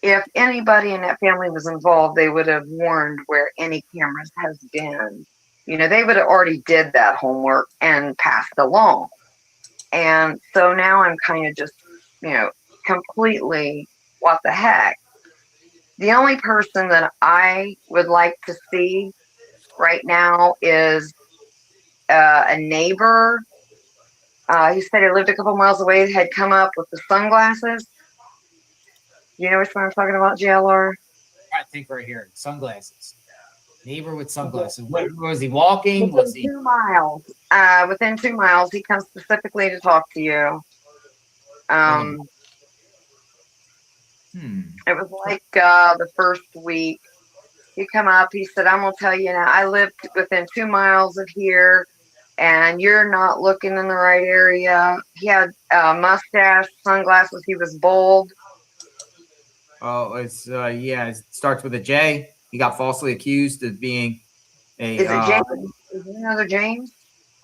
[SPEAKER 12] if anybody in that family was involved, they would have warned where any cameras has been. They would have already did that homework and passed along. And so now I'm kind of just, completely what the heck. The only person that I would like to see right now is a neighbor. He said he lived a couple miles away, had come up with the sunglasses. You know which one I'm talking about, JLR?
[SPEAKER 3] I think right here, sunglasses. Neighbor with sunglasses. What was he walking? Was
[SPEAKER 12] Within
[SPEAKER 3] he?
[SPEAKER 12] 2 miles. Within 2 miles, he comes specifically to talk to you.
[SPEAKER 3] Hmm.
[SPEAKER 12] It was like the first week. He come up. He said, "I'm gonna tell you now. I lived within 2 miles of here, and you're not looking in the right area." He had a mustache, sunglasses. He was bald.
[SPEAKER 3] Oh, it's it starts with a J. He got falsely accused of being a.
[SPEAKER 12] Is it James? Is there another James?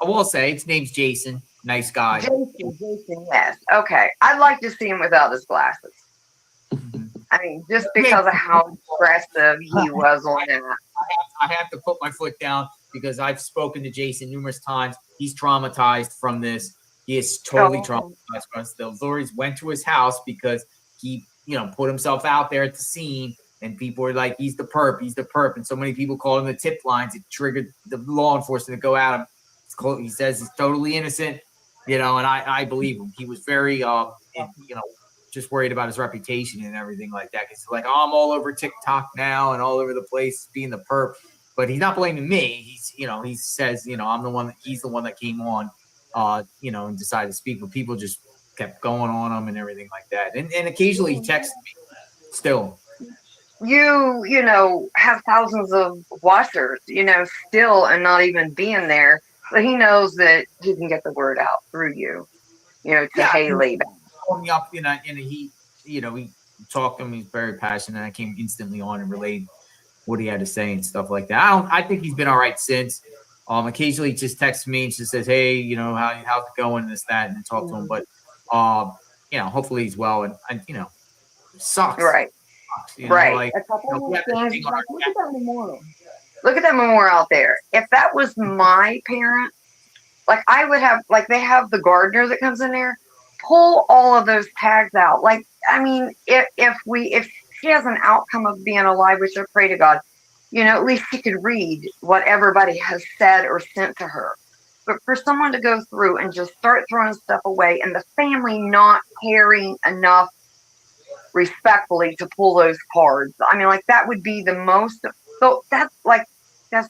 [SPEAKER 3] I will say its name's Jason. Nice guy.
[SPEAKER 12] Jason. Yes. Okay. I'd like to see him without his glasses. I mean, just because of how aggressive he was on that.
[SPEAKER 3] I have to put my foot down because I've spoken to Jason numerous times. He's traumatized from this. He is totally traumatized from this. The authorities went to his house because he, put himself out there at the scene, and people were like, "He's the perp. He's the perp." And so many people called him the tip lines. It triggered the law enforcement to go at him. He says he's totally innocent. you know, and I believe him. He was very, just worried about his reputation and everything like that. Cause like, oh, I'm all over TikTok now and all over the place being the perp, but he's not blaming me. He says, he's the one that came on, and decided to speak, but people just kept going on him and everything like that. And occasionally he texts me still.
[SPEAKER 12] You have thousands of watchers, still and not even being there. But he knows that he can get the word out through you, to Haley.
[SPEAKER 3] He called me up, and he talked to him. He's very passionate. I came instantly on and relayed what he had to say and stuff like that. I think he's been all right since. Occasionally he just texts me and just says, hey, how's it going, this, that, and talk to him. But, hopefully he's well. And sucks.
[SPEAKER 12] Right. Right.
[SPEAKER 3] Like,
[SPEAKER 12] a couple of things. Like, look at that memorial. Look at that memorial out there. If that was my parent, like I would have, like they have the gardener that comes in there, pull all of those tags out. Like, I mean, if she has an outcome of being alive, which I pray to God, at least she could read what everybody has said or sent to her. But for someone to go through and just start throwing stuff away and the family not caring enough respectfully to pull those cards. I mean, like that would be the most. So that's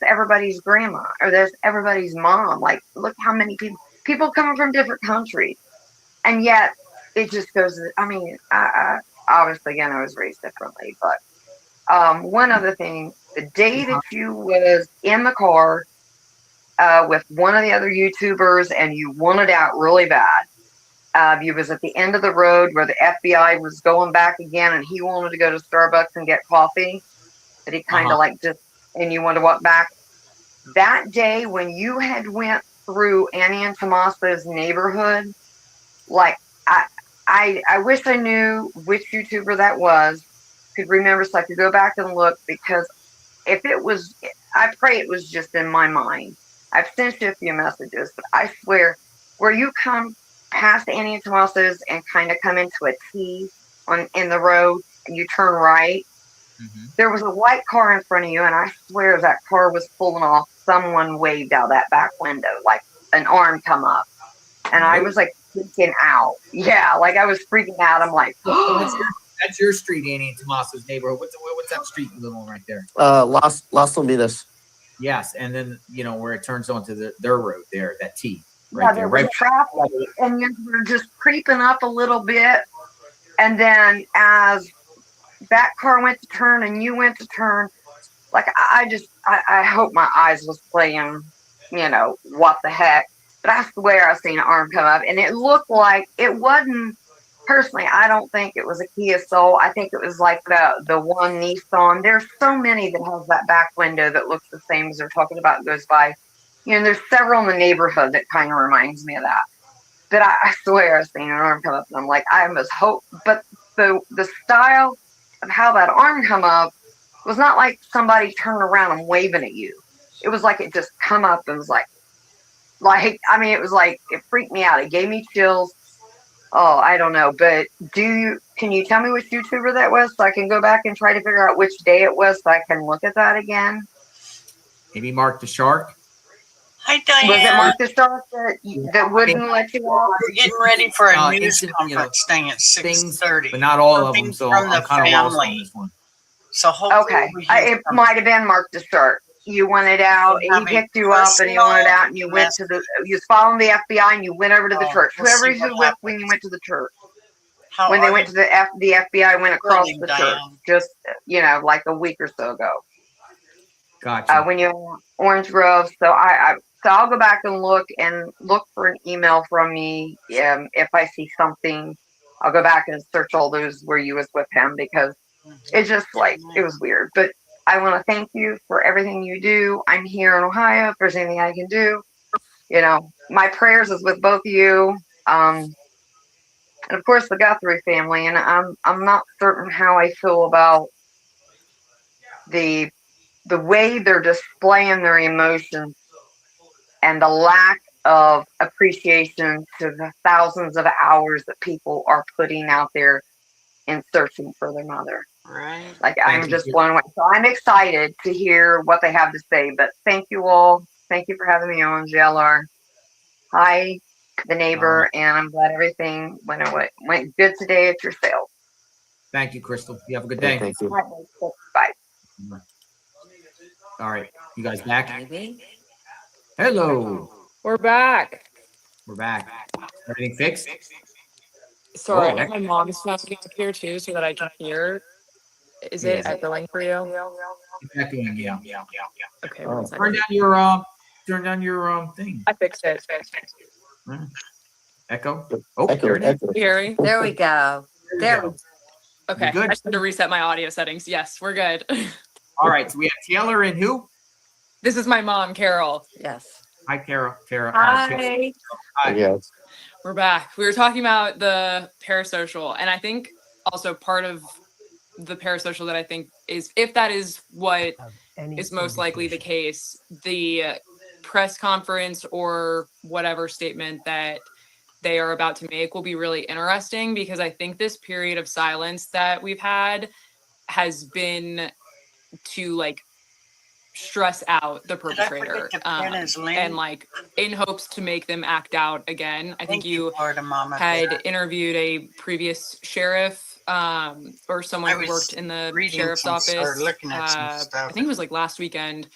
[SPEAKER 12] everybody's grandma or that's everybody's mom. Like, look how many people coming from different countries, and yet it just goes. I mean, I obviously again I was raised differently, but one other thing: the day that you was in the car with one of the other YouTubers and you wanted out really bad. You was at the end of the road where the FBI was going back again, and he wanted to go to Starbucks and get coffee. But he kind of and you wanted to walk back. That day when you had went through Annie and Tommaso's neighborhood, like I wish I knew which YouTuber that was, could remember so I could go back and look, because if it was, I pray it was just in my mind. I've sent you a few messages, but I swear, where you come past Annie and Tommaso's and kind of come into a T in the road and you turn right, there was a white car in front of you, and I swear that car was pulling off. Someone waved out that back window, like an arm come up, and I was like freaking out. Yeah, like I was freaking out. I'm like,
[SPEAKER 3] that's your street, Annie and Tommaso's neighborhood. What's that street you live on right there?
[SPEAKER 4] Las Lomitas.
[SPEAKER 3] Yes, and then where it turns onto their road there, that T
[SPEAKER 12] right there, right traffic, and you're just creeping up a little bit, and then as that car went to turn and you went to turn, like I hope my eyes was playing, what the heck. But I swear I seen an arm come up, and it looked like it wasn't. Personally, I don't think it was a Kia Soul. I think it was like the one Nissan. There's so many that has that back window that looks the same as they're talking about, goes by. There's several in the neighborhood that kind of reminds me of that. But I swear I've seen an arm come up, and I'm like, I must hope. But the style of how that arm come up was not like somebody turned around and waving at you. It was like it just come up and was like, I mean, it was like, it freaked me out. It gave me chills. Oh, I don't know. But can you tell me which YouTuber that was so I can go back and try to figure out which day it was so I can look at that again?
[SPEAKER 3] Maybe Mark the Shark?
[SPEAKER 1] Hi, Diane.
[SPEAKER 12] Was it Mark the Shark that wouldn't let you off?
[SPEAKER 1] We're getting ready for a news conference thing at 6:30.
[SPEAKER 3] But not all of them, so I'm kind of lost on this one.
[SPEAKER 1] So hopefully
[SPEAKER 12] it might have been Mark the Shark. You wanted out, he picked you up, and you wanted out, and you went to you was following the FBI, and you went over to the church. Whoever you were with when you went to the church. When they went to the FBI, went across the church, just like a week or so ago.
[SPEAKER 3] Gotcha.
[SPEAKER 12] When you were in Orange Grove, so I'll go back and look for an email from me. If I see something, I'll go back and search all those where you was with him, because it's just like it was weird. But I want to thank you for everything you do. I'm here in Ohio. If there's anything I can do, my prayers is with both of you. And of course the Guthrie family. And I'm not certain how I feel about the way they're displaying their emotions and the lack of appreciation to the thousands of hours that people are putting out there in searching for their mother.
[SPEAKER 1] Right.
[SPEAKER 12] Like, I'm just blown away. So I'm excited to hear what they have to say. But thank you all. Thank you for having me on, JLR. Hi, the neighbor, and I'm glad everything went good today at your sale.
[SPEAKER 3] Thank you, Crystal. You have a good
[SPEAKER 4] Okay,
[SPEAKER 3] day.
[SPEAKER 4] thank you.
[SPEAKER 12] Bye.
[SPEAKER 3] All right, you guys back?
[SPEAKER 10] Maybe.
[SPEAKER 3] Hello,
[SPEAKER 9] We're back.
[SPEAKER 3] we're back. Everything fixed?
[SPEAKER 9] Sorry,
[SPEAKER 3] Oh,
[SPEAKER 9] I have my mom's phone up here too so that I can hear. Is
[SPEAKER 3] Yeah.
[SPEAKER 9] it echoing for you?
[SPEAKER 3] It's echoing, yeah.
[SPEAKER 9] Okay,
[SPEAKER 4] Oh.
[SPEAKER 9] one second.
[SPEAKER 3] Turn down your thing.
[SPEAKER 9] I fixed it.
[SPEAKER 3] Echo. Oh,
[SPEAKER 4] Echo,
[SPEAKER 3] there it is.
[SPEAKER 4] echo.
[SPEAKER 9] Gary?
[SPEAKER 10] There we go. There we go.
[SPEAKER 9] Okay,
[SPEAKER 3] good?
[SPEAKER 9] I just had to reset my audio settings. Yes, we're good.
[SPEAKER 3] All right, so we have Taylor and who?
[SPEAKER 9] This is my mom, Carol.
[SPEAKER 10] Yes.
[SPEAKER 3] Hi, Tara.
[SPEAKER 10] Hi.
[SPEAKER 3] Hi.
[SPEAKER 4] Yes.
[SPEAKER 9] We're back. We were talking about the parasocial, and I think also part of the parasocial that I think is, if that is what is most likely the case, the press conference or whatever statement that they are about to make will be really interesting, because I think this period of silence that we've had has been to like stress out the
[SPEAKER 1] Did I forget
[SPEAKER 9] perpetrator,
[SPEAKER 1] to print his link?
[SPEAKER 9] and like in hopes to make them act out again. I think you
[SPEAKER 1] Florida Mama.
[SPEAKER 9] had interviewed a previous sheriff, or someone
[SPEAKER 1] I
[SPEAKER 9] who
[SPEAKER 1] was
[SPEAKER 9] worked in the
[SPEAKER 1] reading
[SPEAKER 9] sheriff's
[SPEAKER 1] some- or
[SPEAKER 9] office.
[SPEAKER 1] looking at some
[SPEAKER 9] I
[SPEAKER 1] stuff.
[SPEAKER 9] think it was like last weekend,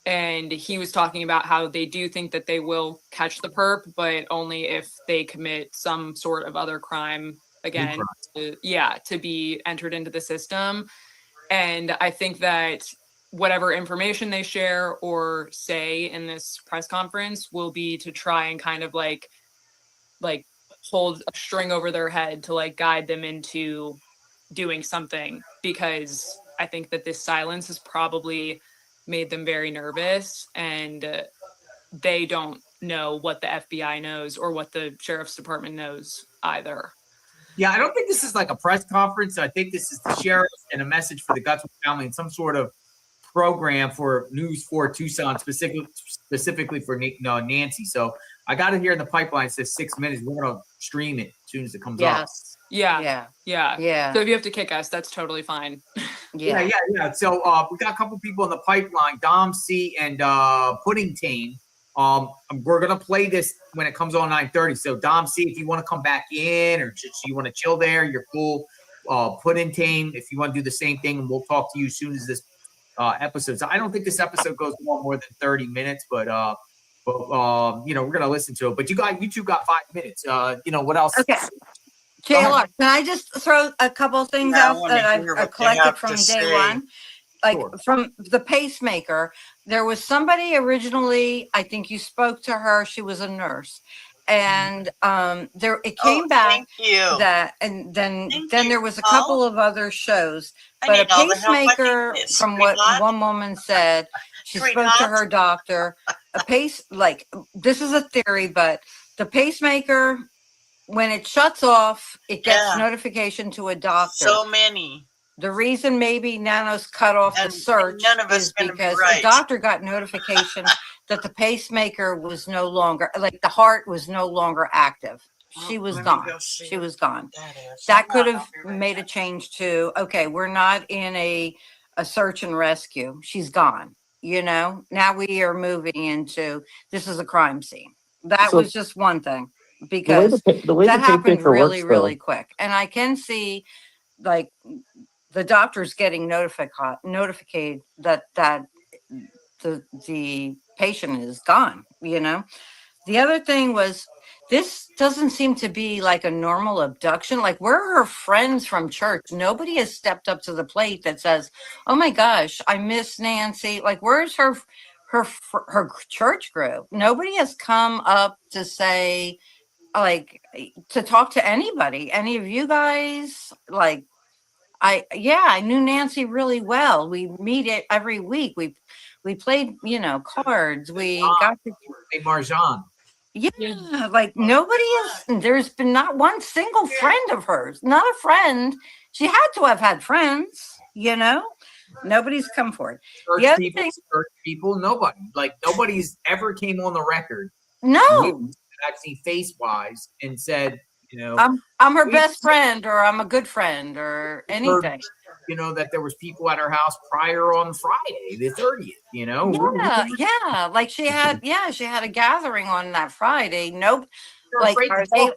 [SPEAKER 9] and he was talking about how they do think that they will catch the perp, but only if they commit some sort of other crime again. To be entered into the system. And I think that whatever information they share or say in this press conference will be to try and kind of like hold a string over their head to like guide them into doing something, because I think that this silence has probably made them very nervous, and they don't know what the FBI knows or what the sheriff's department knows either.
[SPEAKER 3] Yeah, I don't think this is like a press conference. I think this is the sheriff and a message for the Gutsman family and some sort of program for News 4 Tucson, specifically for Nancy. So I got it here in the pipeline. It says 6 minutes. We're going to stream it as soon as it comes up.
[SPEAKER 9] Yeah.
[SPEAKER 10] Yeah.
[SPEAKER 9] So if you have to kick us, that's totally fine.
[SPEAKER 3] Yeah. So we got a couple people in the pipeline, Dom C and Pudding Tane. We're gonna play this when it comes on 9:30. So Dom C, if you want to come back in or just you want to chill there, you're cool. Pudding Tane, if you want to do the same thing, and we'll talk to you as soon as this episode. So I don't think this episode goes more than 30 minutes, but we're gonna listen to it. But you two got 5 minutes. What else?
[SPEAKER 10] Okay. JLR, can I just throw a couple of things out that I've collected from day one? Like from the pacemaker, there was somebody originally, I think you spoke to her, she was a nurse. And it came back that, and then there was a couple of other shows, but a pacemaker, from what one woman said, she spoke to her doctor, this is a theory, but the pacemaker, when it shuts off, it gets notification to a doctor.
[SPEAKER 1] So many.
[SPEAKER 10] The reason maybe Nano's cut off the search is because the doctor got notification that the pacemaker was no longer, like the heart was no longer active. She was gone. She was gone. That could have made a change to, okay, we're not in a search and rescue. She's gone. Now we are moving into, this is a crime scene. That was just one thing, because that happened really, really quick. And I can see like the doctor's getting notified that the patient is gone. The other thing was, this doesn't seem to be like a normal abduction. Like, where are her friends from church? Nobody has stepped up to the plate that says, oh my gosh, I miss Nancy. Like, where's her church group? Nobody has come up to say, like, to talk to anybody. Any of you guys? Like, I knew Nancy really well. We meet it every week. We played, cards. We got to
[SPEAKER 3] Marjan.
[SPEAKER 10] Yeah, like there's been not one single friend of hers, not a friend. She had to have had friends, nobody's come forward.
[SPEAKER 3] Church people, nobody. Like, nobody's ever came on the record.
[SPEAKER 10] No.
[SPEAKER 3] I've seen face-wise and said,
[SPEAKER 10] I'm her best friend, or I'm a good friend, or anything.
[SPEAKER 3] That there was people at her house prior on Friday, the 30th,
[SPEAKER 10] Yeah. Like she had a gathering on that Friday. Nope.
[SPEAKER 3] They're
[SPEAKER 10] Like,
[SPEAKER 3] afraid to
[SPEAKER 10] are
[SPEAKER 3] talk.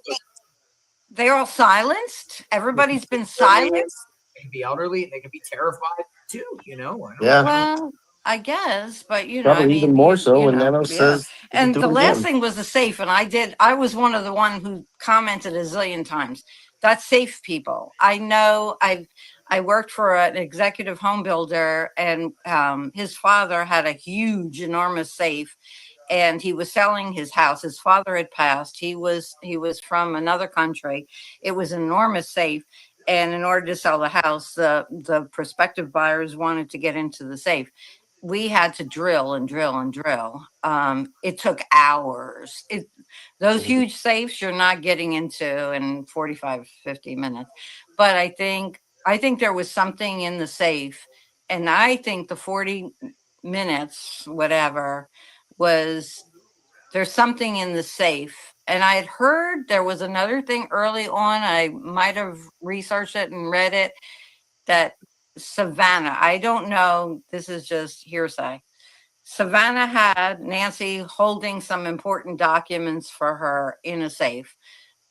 [SPEAKER 10] they're all silenced? Everybody's been silenced?
[SPEAKER 3] They can be elderly. They can be terrified too. You know.
[SPEAKER 4] Yeah.
[SPEAKER 10] Well, I guess, but I
[SPEAKER 4] Probably even
[SPEAKER 10] mean,
[SPEAKER 4] more so when
[SPEAKER 10] know,
[SPEAKER 4] Nano says we can
[SPEAKER 10] And
[SPEAKER 4] do
[SPEAKER 10] the
[SPEAKER 4] it
[SPEAKER 10] last
[SPEAKER 4] again.
[SPEAKER 10] thing was the safe, and I was one of the one who commented a zillion times. That's safe, people. I know. I worked for an executive home builder, and his father had a huge, enormous safe, and he was selling his house. His father had passed. He was from another country. It was an enormous safe. And in order to sell the house, the prospective buyers wanted to get into the safe. We had to drill and drill and drill. It took hours. Those huge safes you're not getting into in 45, 50 minutes. But I think there was something in the safe. And I think the 40 minutes, whatever, was there's something in the safe. And I had heard there was another thing early on. I might have researched it and read it that Savannah, I don't know, this is just hearsay. Savannah had Nancy holding some important documents for her in a safe.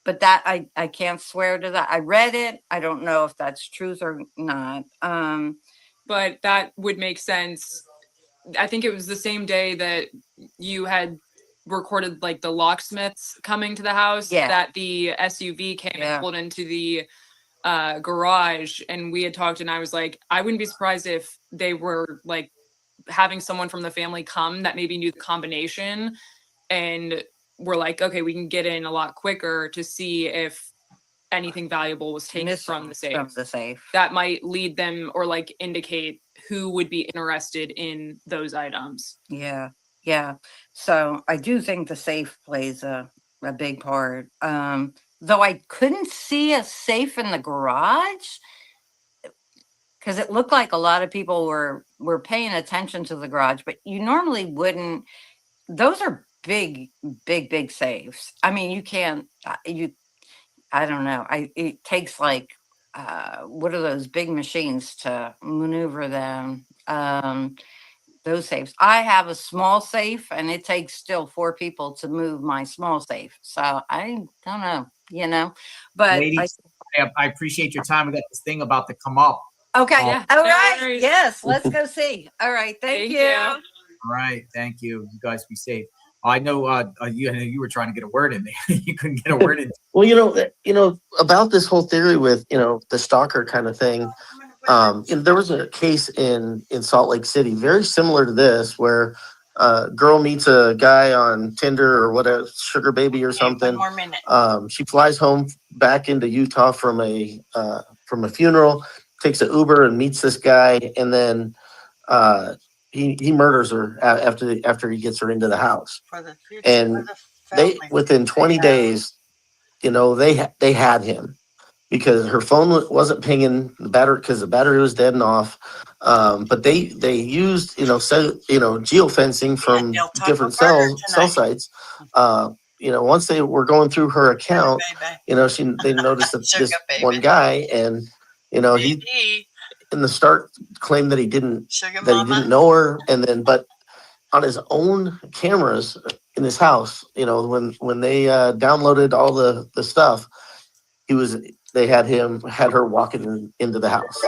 [SPEAKER 10] But that I can't swear to that. I read it. I don't know if that's truth or not.
[SPEAKER 9] But that would make sense. I think it was the same day that you had recorded like the locksmiths coming to the house, that the SUV came and pulled into the garage, and we had talked, and I was like, I wouldn't be surprised if they were like having someone from the family come that maybe knew the combination, and we're like, okay, we can get in a lot quicker to see if anything valuable was taken from the safe. That might lead them or like indicate who would be interested in those items.
[SPEAKER 10] Yeah. So I do think the safe plays a big part. Though I couldn't see a safe in the garage because it looked like a lot of people were paying attention to the garage, but you normally wouldn't. Those are big safes. I mean, you can't. I don't know. It takes like what are those big machines to maneuver them? Those safes. I have a small safe, and it takes still 4 people to move my small safe. So I don't know, but
[SPEAKER 3] Ladies, I appreciate your time. We got this thing about to come up.
[SPEAKER 10] Okay.
[SPEAKER 9] Yeah.
[SPEAKER 10] All right. Yes. Let's go see. All right. Thank you.
[SPEAKER 3] All right. Thank you. You guys be safe. I know you were trying to get a word in there. You couldn't get a word in.
[SPEAKER 4] Well, about this whole theory with, the stalker kind of thing. There was a case in Salt Lake City, very similar to this, where a girl meets a guy on Tinder or whatever, sugar baby or something.
[SPEAKER 1] 1 more minute.
[SPEAKER 4] She flies home back into Utah from a funeral, takes an Uber and meets this guy, and then he murders her after he gets her into the house.
[SPEAKER 1] For the future,
[SPEAKER 4] And they within 20 days, they had him because her phone wasn't pinging the battery because the battery was dead and off. But they used geofencing from different cell sites. Once they were going through her account, they noticed that this one guy, and he in the start claimed that he didn't know her, and then but on his own cameras in his house, when they downloaded all the stuff, they had her walking into the house.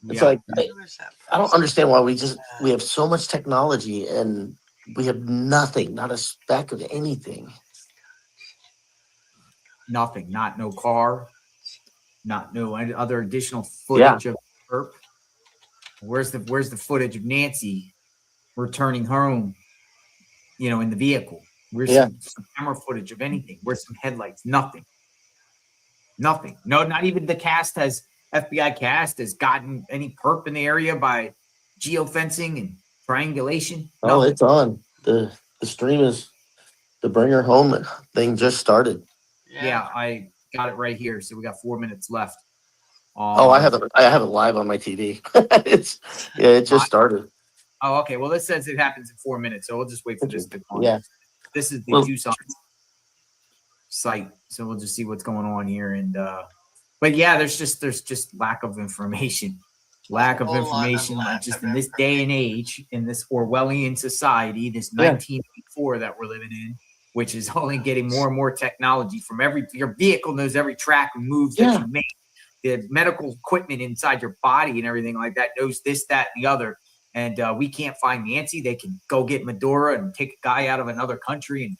[SPEAKER 4] It's like I don't understand why we have so much technology and we have nothing, not a speck of anything.
[SPEAKER 3] Nothing, no car, no other additional footage of her. Where's the footage of Nancy returning home, in the vehicle? Where's some camera footage of anything? Where's some headlights? Nothing. No, not even the FBI cast has gotten any perp in the area by geofencing and triangulation.
[SPEAKER 4] Oh, it's on. The stream is the bring her home thing just started.
[SPEAKER 3] Yeah, I got it right here. So we got 4 minutes left.
[SPEAKER 4] I have it live on my TV. It just started.
[SPEAKER 3] Oh, okay. Well, this says it happens in 4 minutes, so we'll just wait for this to come.
[SPEAKER 4] Yeah.
[SPEAKER 3] This is the Tucson site, so we'll just see what's going on here. And but yeah, there's just lack of information. Like just in this day and age, in this Orwellian society, this 1984 that we're living in, which is only getting more and more technology from your vehicle knows every track and moves that you make. The medical equipment inside your body and everything like that knows this, that, and the other. And we can't find Nancy. They can go get Maduro and take a guy out of another country and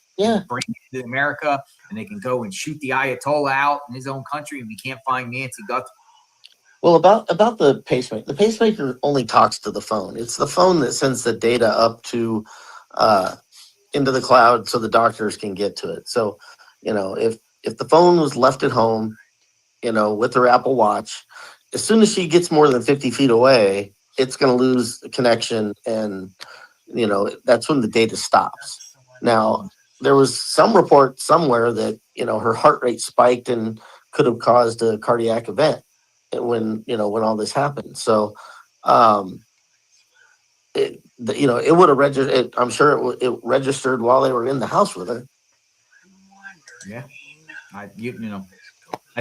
[SPEAKER 3] bring him to America. And they can go and shoot the Ayatollah out in his own country. And we can't find Nancy Guthrie.
[SPEAKER 4] Well, about the pacemaker only talks to the phone. It's the phone that sends the data up to into the cloud so the doctors can get to it. So, if the phone was left at home, with her Apple Watch, as soon as she gets more than 50 feet away, it's going to lose the connection, and that's when the data stops. Now, there was some report somewhere that her heart rate spiked and could have caused a cardiac event when all this happened. So, it would have registered. I'm sure it registered while they were in the house with her.
[SPEAKER 3] Yeah, I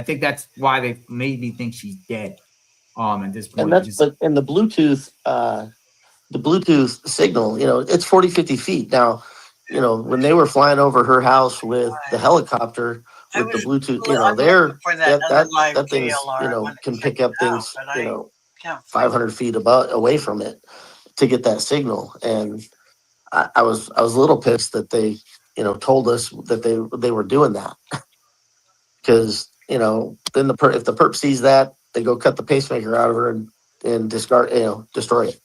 [SPEAKER 3] think that's why they made me think she's dead. At this point,
[SPEAKER 4] And the Bluetooth signal, it's 40, 50 feet. Now, when they were flying over her house with the helicopter with the Bluetooth, that thing's, can pick up things, 500 feet away from it to get that signal. And I was a little pissed that they, told us that they were doing that. Because, then if the perp sees that, they go cut the pacemaker out of her and discard, destroy it.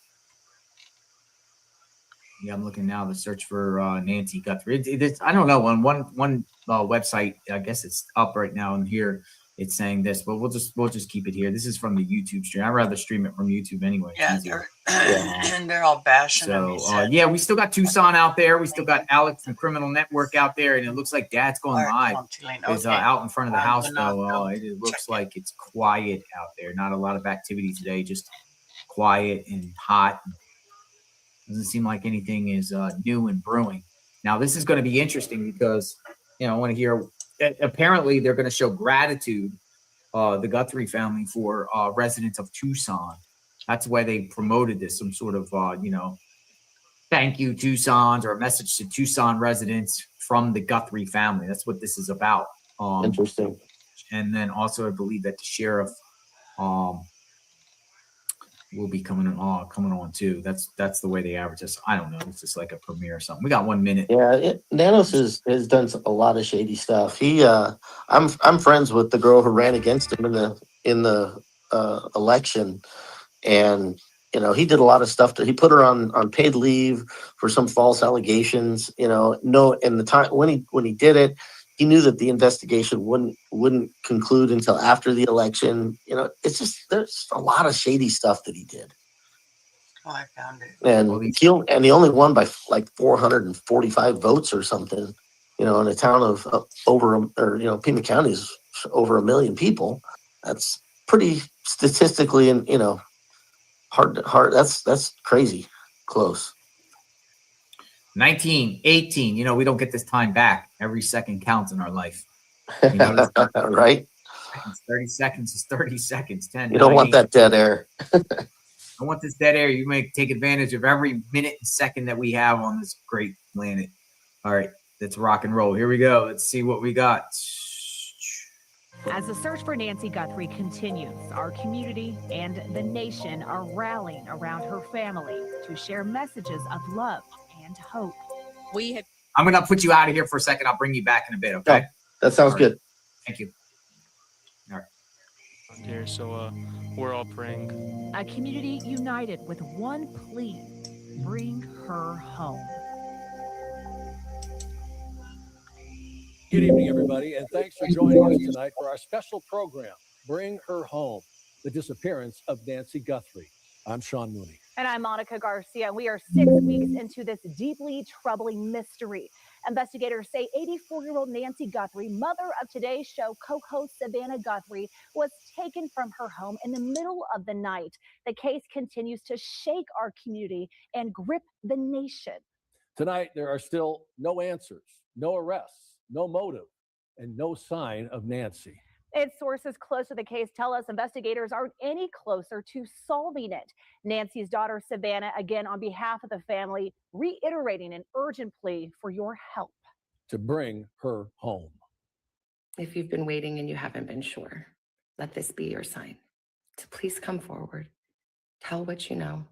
[SPEAKER 3] Yeah, I'm looking now to search for Nancy Guthrie. I don't know, on one website, I guess it's up right now, and here it's saying this, but we'll just keep it here. This is from the YouTube stream. I'd rather stream it from YouTube anyway.
[SPEAKER 1] Yeah, they're all bashing him.
[SPEAKER 3] Yeah, we still got Tucson out there. We still got Alex from Criminal Network out there, and it looks like Dad's going live. Is out in front of the house though. It looks like it's quiet out there. Not a lot of activity today. Just quiet and hot. Doesn't seem like anything is new and brewing. Now, this is going to be interesting because, I want to hear, apparently they're going to show gratitude, the Guthrie family, for residents of Tucson. That's why they promoted this, some sort of, thank you, Tucson's, or a message to Tucson residents from the Guthrie family. That's what this is about.
[SPEAKER 4] Interesting.
[SPEAKER 3] And then also, I believe that the sheriff will be coming on too. That's the way they average us. I don't know. It's just like a premiere or something. We got 1 minute.
[SPEAKER 4] Yeah, Nanos has done a lot of shady stuff. I'm friends with the girl who ran against him in the election, and he did a lot of stuff. He put her on paid leave for some false allegations. No, and the time when he did it, he knew that the investigation wouldn't conclude until after the election. It's just there's a lot of shady stuff that he did.
[SPEAKER 1] Oh, I found it.
[SPEAKER 4] And he only won by like 445 votes or something. In a town of Pima County is over 1 million people. That's pretty statistically and hard. That's crazy close.
[SPEAKER 3] 19, 18. We don't get this time back. Every second counts in our life.
[SPEAKER 4] Right?
[SPEAKER 3] 30 seconds is 30 seconds. 10.
[SPEAKER 4] You don't want that dead air.
[SPEAKER 3] I want this dead air. You may take advantage of every minute and second that we have on this great planet. All right, let's rock and roll. Here we go. Let's see what we got.
[SPEAKER 13] As the search for Nancy Guthrie continues, our community and the nation are rallying around her family to share messages of love and hope.
[SPEAKER 3] I'm going to put you out of here for a second. I'll bring you back in a bit, okay?
[SPEAKER 4] That sounds good.
[SPEAKER 3] Thank you. All right.
[SPEAKER 14] Here, so we're all praying.
[SPEAKER 13] A community united with one plea: bring her home.
[SPEAKER 15] Good evening, everybody, and thanks for joining us tonight for our special program, Bring Her Home, the disappearance of Nancy Guthrie. I'm Sean Mooney.
[SPEAKER 13] And I'm Monica Garcia. We are 6 weeks into this deeply troubling mystery. Investigators say 84-year-old Nancy Guthrie, mother of today's show co-host Savannah Guthrie, was taken from her home in the middle of the night. The case continues to shake our community and grip the nation.
[SPEAKER 15] Tonight, there are still no answers, no arrests, no motive, and no sign of Nancy.
[SPEAKER 13] Its sources close to the case tell us investigators aren't any closer to solving it. Nancy's daughter, Savannah, again on behalf of the family, reiterating an urgent plea for your help.
[SPEAKER 15] to bring her home.
[SPEAKER 16] If you've been waiting and you haven't been sure, let this be your sign to please come forward, tell what you know,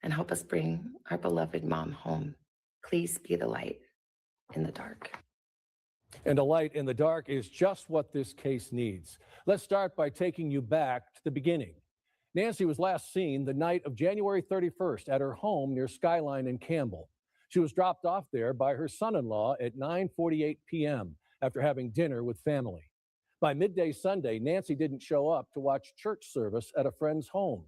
[SPEAKER 16] and help us bring our beloved mom home. Please be the light in the dark.
[SPEAKER 15] And a light in the dark is just what this case needs. Let's start by taking you back to the beginning. Nancy was last seen the night of January 31st at her home near Skyline in Campbell. She was dropped off there by her son-in-law at 9:48 p.m. after having dinner with family. By midday Sunday, Nancy didn't show up to watch church service at a friend's home.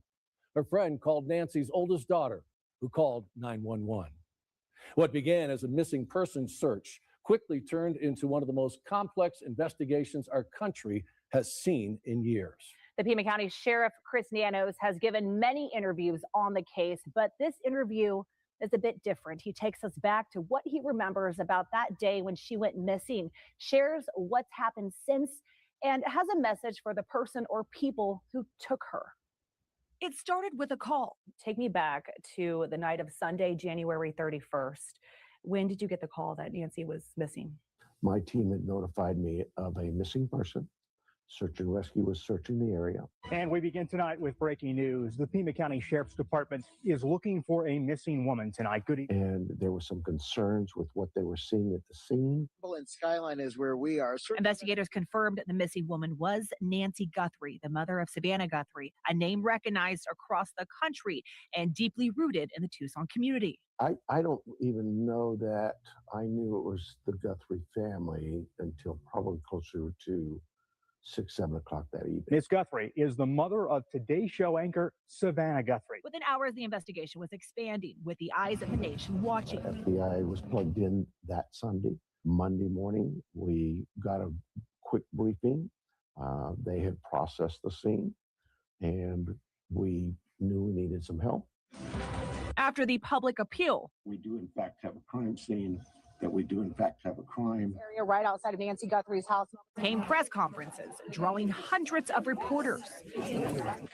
[SPEAKER 15] Her friend called Nancy's oldest daughter, who called 911. What began as a missing persons search quickly turned into one of the most complex investigations our country has seen in years.
[SPEAKER 13] The Pima County Sheriff Chris Nanos has given many interviews on the case, but this interview is a bit different. He takes us back to what he remembers about that day when she went missing, shares what's happened since, and has a message for the person or people who took her. It started with a call. Take me back to the night of Sunday, January 31st. When did you get the call that Nancy was missing?
[SPEAKER 17] My team had notified me of a missing person. Search and rescue was searching the area.
[SPEAKER 18] And we begin tonight with breaking news. The Pima County Sheriff's Department is looking for a missing woman tonight. Good evening.
[SPEAKER 17] And there were some concerns with what they were seeing at the scene.
[SPEAKER 19] And Skyline is where we are.
[SPEAKER 13] Investigators confirmed the missing woman was Nancy Guthrie, the mother of Savannah Guthrie, a name recognized across the country and deeply rooted in the Tucson community.
[SPEAKER 17] I don't even know that I knew it was the Guthrie family until probably closer to 6, 7 o'clock that evening.
[SPEAKER 18] Miss Guthrie is the mother of Today's Show anchor Savannah Guthrie.
[SPEAKER 13] Within hours, the investigation was expanding with the eyes of the nation watching.
[SPEAKER 17] FBI was plugged in that Sunday. Monday morning, we got a quick briefing. They had processed the scene, and we knew we needed some help.
[SPEAKER 13] After the public appeal,
[SPEAKER 17] We do, in fact, have a crime scene, that we do, in fact, have a crime.
[SPEAKER 13] area right outside of Nancy Guthrie's house, came press conferences, drawing hundreds of reporters.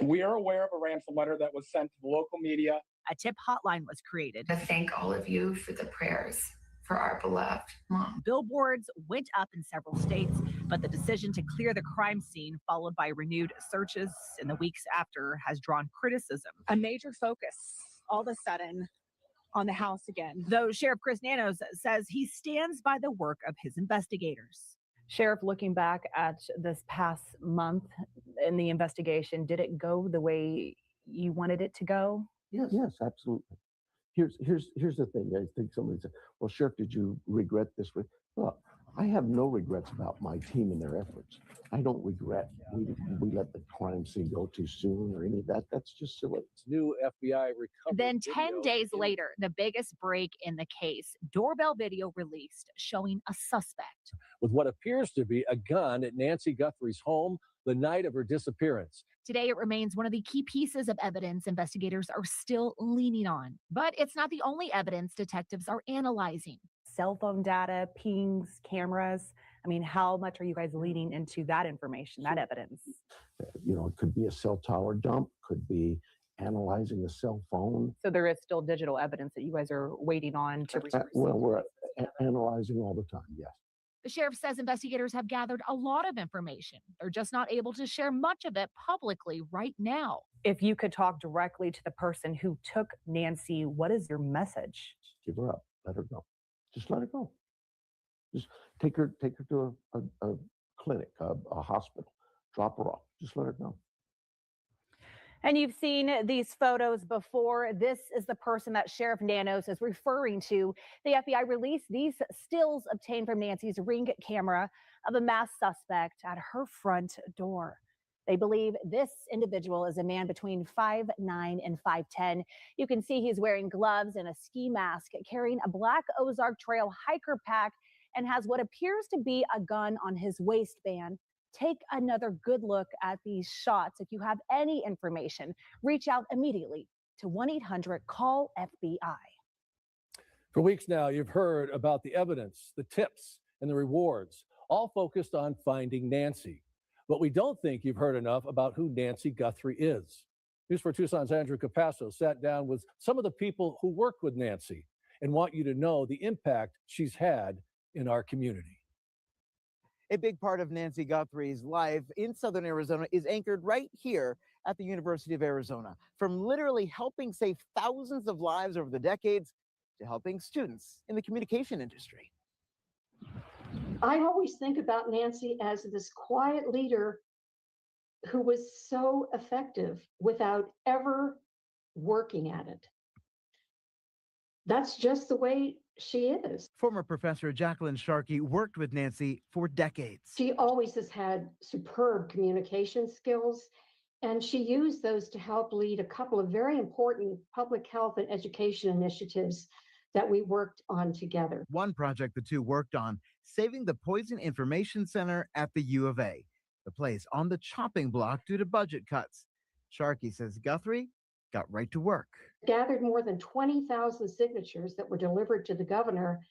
[SPEAKER 20] We are aware of a ransom letter that was sent to the local media.
[SPEAKER 13] A tip hotline was created.
[SPEAKER 16] To thank all of you for the prayers for our beloved mom.
[SPEAKER 13] Billboards went up in several states, but the decision to clear the crime scene, followed by renewed searches in the weeks after, has drawn criticism.
[SPEAKER 21] A major focus all of a sudden on the house again.
[SPEAKER 13] Though Sheriff Chris Nanos says he stands by the work of his investigators. Sheriff, looking back at this past month in the investigation, did it go the way you wanted it to go?
[SPEAKER 17] Yes, absolutely. Here's the thing. I think somebody said, well, Sheriff, did you regret this? Look, I have no regrets about my team and their efforts. I don't regret we let the crime scene go too soon or any of that. That's just silly.
[SPEAKER 15] New FBI recovery.
[SPEAKER 13] Then 10 days later, the biggest break in the case, doorbell video released showing a suspect.
[SPEAKER 15] With what appears to be a gun at Nancy Guthrie's home the night of her disappearance.
[SPEAKER 13] Today, it remains one of the key pieces of evidence investigators are still leaning on. But it's not the only evidence detectives are analyzing. Cell phone data, pings, cameras. I mean, how much are you guys leaning into that information, that evidence?
[SPEAKER 17] You know, it could be a cell tower dump, could be analyzing a cell phone.
[SPEAKER 13] So there is still digital evidence that you guys are waiting on to receive.
[SPEAKER 17] Well, we're analyzing all the time, yes.
[SPEAKER 13] The sheriff says investigators have gathered a lot of information. They're just not able to share much of it publicly right now. If you could talk directly to the person who took Nancy, what is your message?
[SPEAKER 17] Give her up. Let her go. Just let her go. Just take her to a clinic, a hospital. Drop her off. Just let her go.
[SPEAKER 13] And you've seen these photos before. This is the person that Sheriff Nanos is referring to. The FBI released these stills obtained from Nancy's Ring camera of a masked suspect at her front door. They believe this individual is a man between 5'9" and 5'10". You can see he's wearing gloves and a ski mask, carrying a black Ozark Trail hiker pack, and has what appears to be a gun on his waistband. Take another good look at these shots. If you have any information, reach out immediately to 1-800-CALL-FBI.
[SPEAKER 15] For weeks now, you've heard about the evidence, the tips, and the rewards, all focused on finding Nancy. But we don't think you've heard enough about who Nancy Guthrie is. News for Tucson's Andrew Capasso sat down with some of the people who work with Nancy and want you to know the impact she's had in our community.
[SPEAKER 6] A big part of Nancy Guthrie's life in Southern Arizona is anchored right here at the University of Arizona. From literally helping save thousands of lives over the decades to helping students in the communication industry.
[SPEAKER 22] I always think about Nancy as this quiet leader who was so effective without ever working at it. That's just the way she is.
[SPEAKER 6] Former professor Jacqueline Sharkey worked with Nancy for decades.
[SPEAKER 22] She always has had superb communication skills, and she used those to help lead a couple of very important public health and education initiatives that we worked on together.
[SPEAKER 6] One project the two worked on, saving the Poison Information Center at the U of A, the place on the chopping block due to budget cuts. Sharkey says Guthrie got right to work.
[SPEAKER 22] Gathered more than 20,000 signatures that were delivered to the governor,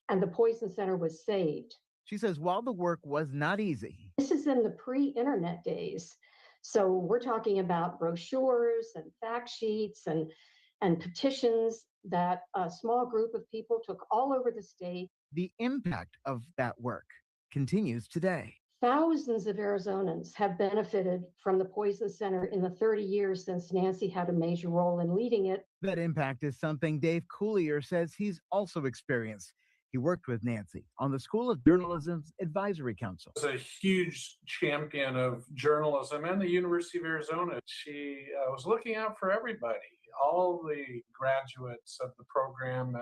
[SPEAKER 22] and the Poison Center was saved.
[SPEAKER 6] She says while the work was not easy,
[SPEAKER 22] this is in the pre-internet days. So we're talking about brochures and fact sheets and petitions that a small group of people took all over the state.
[SPEAKER 6] The impact of that work continues today.
[SPEAKER 22] Thousands of Arizonans have benefited from the Poison Center in the 30 years since Nancy had a major role in leading it.
[SPEAKER 6] That impact is something Dave Coulier says he's also experienced. He worked with Nancy on the School of Journalism's Advisory Council.
[SPEAKER 23] Was a huge champion of journalism and the University of Arizona. She was looking out for everybody, all the graduates of the program,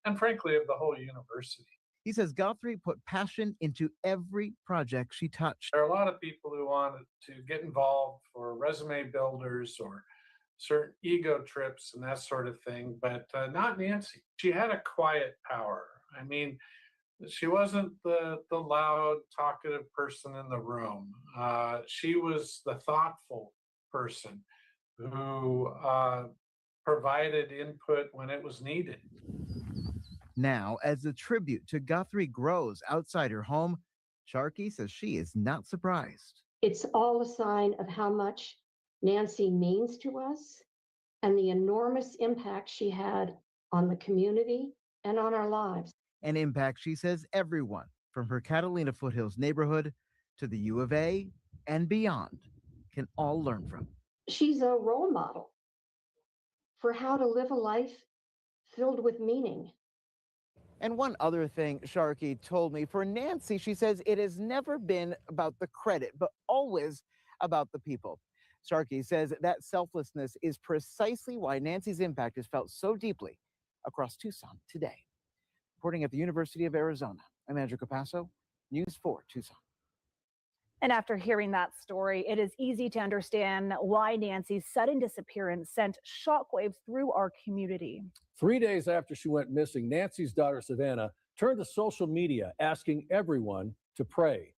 [SPEAKER 23] and frankly, of the whole university.
[SPEAKER 6] He says Guthrie put passion into every project she touched.
[SPEAKER 23] There are a lot of people who wanted to get involved for resume builders or certain ego trips and that sort of thing, but not Nancy. She had a quiet power. I mean, she wasn't the loud, talkative person in the room. She was the thoughtful person who provided input when it was needed.
[SPEAKER 6] Now, as the tribute to Guthrie grows outside her home, Sharkey says she is not surprised.
[SPEAKER 22] It's all a sign of how much Nancy means to us and the enormous impact she had on the community and on our lives.
[SPEAKER 6] An impact she says everyone from her Catalina Foothills neighborhood to the U of A and beyond can all learn from.
[SPEAKER 22] She's a role model for how to live a life filled with meaning.
[SPEAKER 6] And one other thing Sharkey told me, for Nancy, she says it has never been about the credit, but always about the people. Sharkey says that selflessness is precisely why Nancy's impact is felt so deeply across Tucson today. Reporting at the University of Arizona, I'm Andrew Capasso, News 4 Tucson.
[SPEAKER 13] And after hearing that story, it is easy to understand why Nancy's sudden disappearance sent shockwaves through our community.
[SPEAKER 15] 3 days after she went missing, Nancy's daughter, Savannah, turned to social media asking everyone to pray.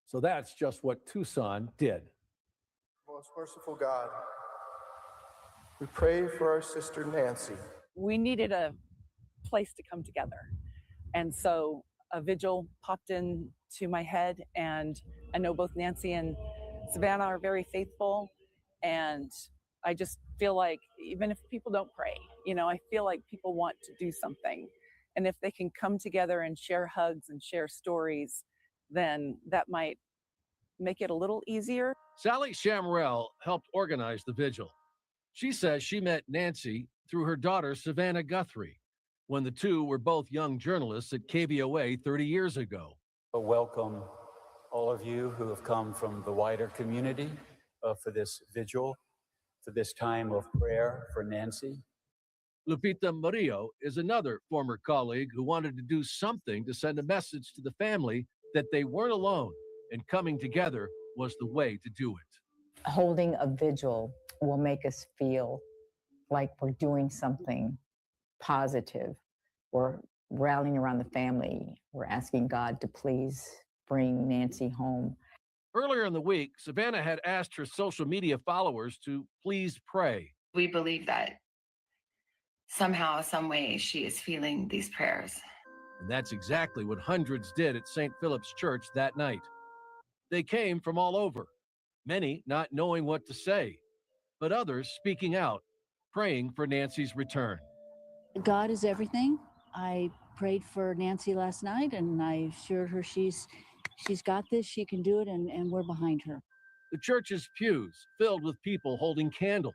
[SPEAKER 15] So that's just what Tucson did.
[SPEAKER 24] Most merciful God, we pray for our sister Nancy.
[SPEAKER 25] We needed a place to come together. And so a vigil popped into my head, and I know both Nancy and Savannah are very faithful, and I just feel like even if people don't pray, I feel like people want to do something. And if they can come together and share hugs and share stories, then that might make it a little easier.
[SPEAKER 15] Sally Shamrell helped organize the vigil. She says she met Nancy through her daughter, Savannah Guthrie, when the two were both young journalists at KVOA 30 years ago.
[SPEAKER 26] Welcome all of you who have come from the wider community for this vigil, for this time of prayer for Nancy.
[SPEAKER 15] Lupita Murillo is another former colleague who wanted to do something to send a message to the family that they weren't alone, and coming together was the way to do it.
[SPEAKER 27] Holding a vigil will make us feel like we're doing something positive. We're rallying around the family. We're asking God to please bring Nancy home.
[SPEAKER 15] Earlier in the week, Savannah had asked her social media followers to please pray.
[SPEAKER 16] We believe that somehow, some way, she is feeling these prayers.
[SPEAKER 15] And that's exactly what hundreds did at St. Philip's Church that night. They came from all over, many not knowing what to say, but others speaking out, praying for Nancy's return.
[SPEAKER 28] God is everything. I
[SPEAKER 2] prayed for Nancy last night, and I assured her she's got this, she can do it, and we're behind her.
[SPEAKER 15] The church's pews filled with people holding candles,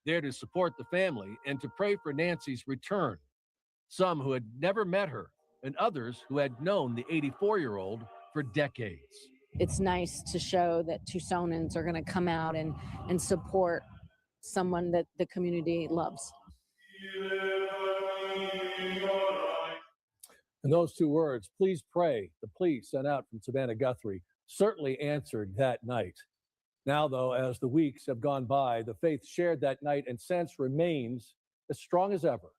[SPEAKER 15] there to support the family and to pray for Nancy's return. Some who had never met her, and others who had known the 84-year-old for decades.
[SPEAKER 2] It's nice to show that Tucsonans are going to come out and support someone that the community loves.
[SPEAKER 15] And those two words, please pray, the plea sent out from Savannah Guthrie, certainly answered that night. Now, though, as the weeks have gone by, the faith shared that night and since remains as strong as ever.